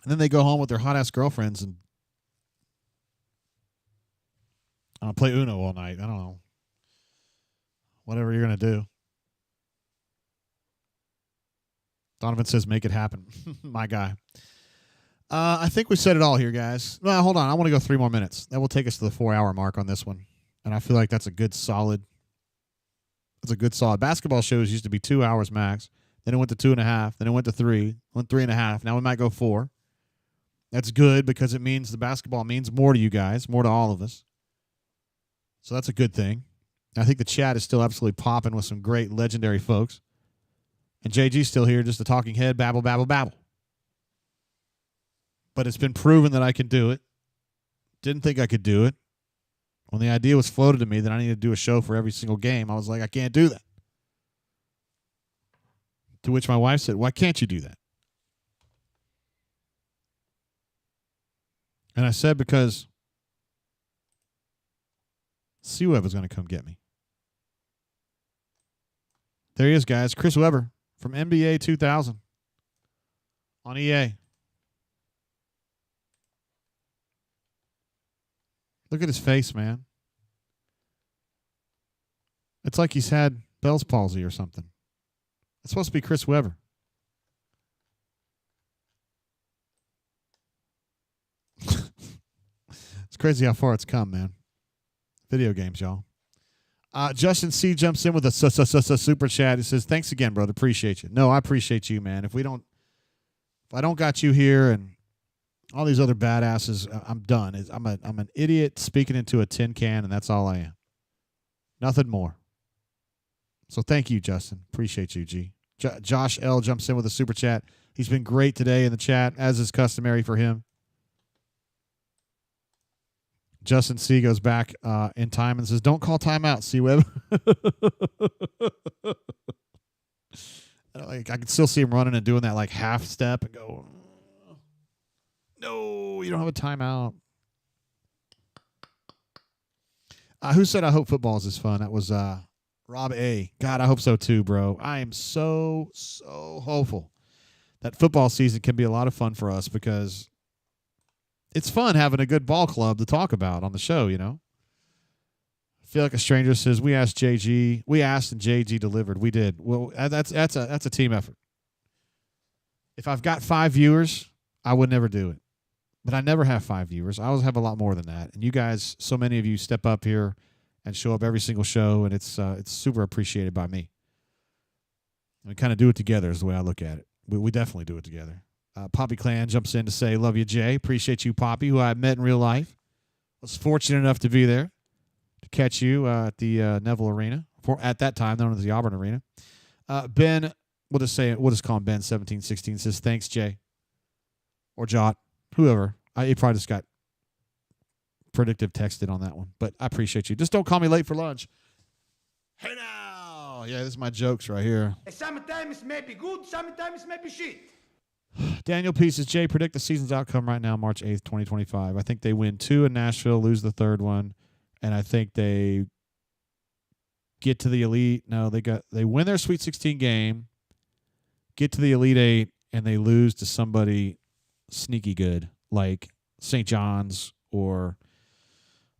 And then they go home with their hot-ass girlfriends and play Uno all night. I don't know. Whatever you're going to do. Donovan says, make it happen. My guy. I think we said it all here, guys. No, hold on. I want to go 3 more minutes. That will take us to the 4-hour mark on this one. And I feel like that's a good solid. Basketball shows used to be 2 hours max. Then it went to 2.5. Then it went to 3. Went 3.5. Now we might go 4. That's good because it means the basketball means more to you guys, more to all of us. So that's a good thing. I think the chat is still absolutely popping with some great legendary folks. And JG's still here, just a talking head, babble, babble, babble. But it's been proven that I can do it. Didn't think I could do it. When the idea was floated to me that I needed to do a show for every single game, I was like, I can't do that. To which my wife said, why can't you do that? And I said, because C-Web is going to come get me. There he is, guys. Chris Webber from NBA 2000 on EA. Look at his face, man. It's like he's had Bell's palsy or something. It's supposed to be Chris Webber. It's crazy how far it's come, man. Video games, y'all. Justin C. jumps in with a super chat. He says, thanks again, brother. Appreciate you. No, I appreciate you, man. If I don't got you here and all these other badasses, I'm done. I'm an idiot speaking into a tin can, and that's all I am. Nothing more. So thank you, Justin. Appreciate you, G. Josh L. jumps in with a super chat. He's been great today in the chat, as is customary for him. Justin C. goes back in time and says, don't call timeout, C-Web. I can still see him running and doing that like half step and go, no, you don't have a timeout. Who said I hope football is fun? That was Rob A. God, I hope so too, bro. I am so hopeful that football season can be a lot of fun for us because it's fun having a good ball club to talk about on the show, you know? I feel like a stranger says, we asked JG. We asked and JG delivered. We did. Well, that's a team effort. If I've got 5 viewers, I would never do it. But I never have 5 viewers. I always have a lot more than that. And you guys, so many of you step up here and show up every single show, and it's super appreciated by me. We kind of do it together is the way I look at it. We definitely do it together. Poppy Clan jumps in to say, love you, Jay. Appreciate you, Poppy, who I met in real life. Was fortunate enough to be there to catch you at the Neville Arena, at that time known as the Auburn Arena. Ben, we'll just call him Ben 1716, says, thanks, Jay. Or Jot, whoever. He probably just got predictive texted on that one. But I appreciate you. Just don't call me late for lunch. Hey now! Yeah, this is my jokes right here. Sometimes it may be good, sometimes it may be shit. Daniel P says, Jay, predict the season's outcome right now, March 8th, 2025. I think they win 2 in Nashville, lose the third one. and I think they get to the Elite. No, they win their Sweet 16 game, get to the Elite Eight, and they lose to somebody sneaky good like St. John's or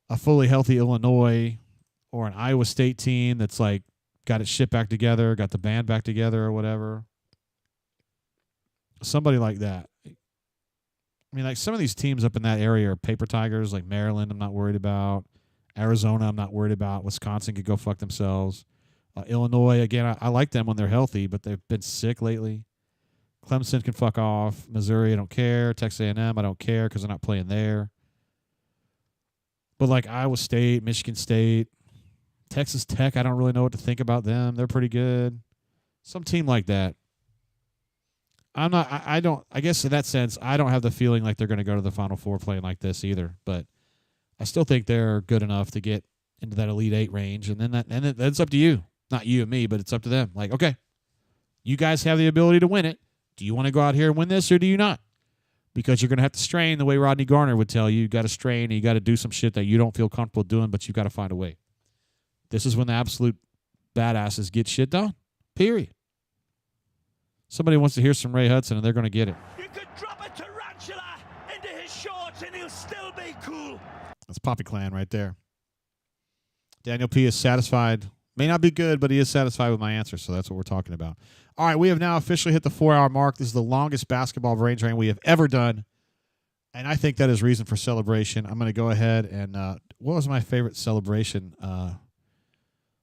a fully healthy Illinois or an Iowa State team that's like got its shit back together, got the band back together or whatever. Somebody like that. I mean, like some of these teams up in that area are paper tigers, like Maryland I'm not worried about. Arizona I'm not worried about. Wisconsin could go fuck themselves. Illinois, again, I like them when they're healthy, but they've been sick lately. Clemson can fuck off. Missouri, I don't care. Texas A&M, I don't care because they're not playing there. But like Iowa State, Michigan State, Texas Tech, I don't really know what to think about them. They're pretty good. Some team like that. I guess in that sense, I don't have the feeling like they're going to go to the Final Four playing like this either. But I still think they're good enough to get into that Elite Eight range. And then that's up to you. Not you and me, but it's up to them. Like, okay, you guys have the ability to win it. Do you want to go out here and win this or do you not? Because you're going to have to strain the way Rodney Garner would tell you. You got to strain and you got to do some shit that you don't feel comfortable doing, but you got to find a way. This is when the absolute badasses get shit done. Period. Somebody wants to hear some Ray Hudson, and they're going to get it. You could drop a tarantula into his shorts and he'll still be cool. That's Poppy Clan right there. Daniel P. is satisfied. May not be good, but he is satisfied with my answer, so that's what we're talking about. All right, we have now officially hit the 4-hour mark. This is the longest basketball brain drain we have ever done, and I think that is reason for celebration. I'm going to go ahead and what was my favorite celebration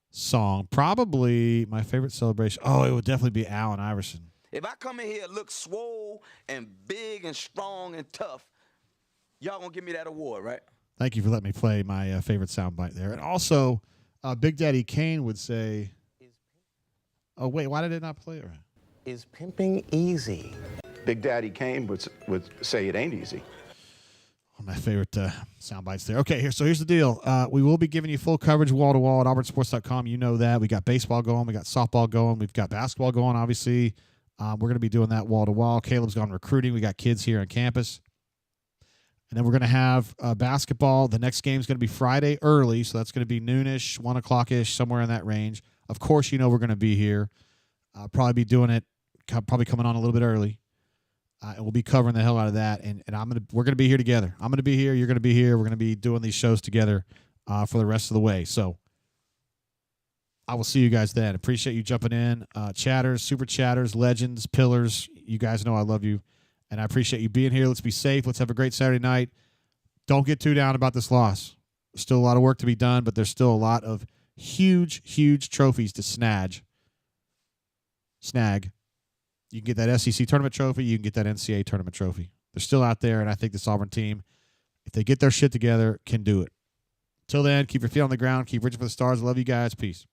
song? Probably my favorite celebration. Oh, it would definitely be Allen Iverson. If I come in here and look swole and big and strong and tough, y'all gonna give me that award, right? Thank you for letting me play my favorite soundbite there. And also, Big Daddy Kane would say, oh, wait, why did it not play it right? Is pimping easy? Big Daddy Kane would say it ain't easy. One of my favorite sound bites there. Okay, here's the deal. We will be giving you full coverage wall-to-wall at auburnsports.com. You know that. We got baseball going. We got softball going. We've got basketball going, obviously. We're going to be doing that wall-to-wall. Caleb's gone recruiting. We got kids here on campus. And then we're going to have basketball. The next game is going to be Friday early, so that's going to be noonish, 1 o'clock-ish, somewhere in that range. Of course, you know we're going to be here. Probably be doing it, probably coming on a little bit early. And we'll be covering the hell out of that. And we're going to be here together. I'm going to be here. You're going to be here. We're going to be doing these shows together for the rest of the way. So I will see you guys then. Appreciate you jumping in. Chatters, super chatters, legends, pillars. You guys know I love you. And I appreciate you being here. Let's be safe. Let's have a great Saturday night. Don't get too down about this loss. There's still a lot of work to be done, but there's still a lot of huge, huge trophies to snag. You can get that SEC tournament trophy. You can get that NCAA tournament trophy. They're still out there, and I think this Auburn team, if they get their shit together, can do it. Till then, keep your feet on the ground. Keep reaching for the stars. I love you guys. Peace.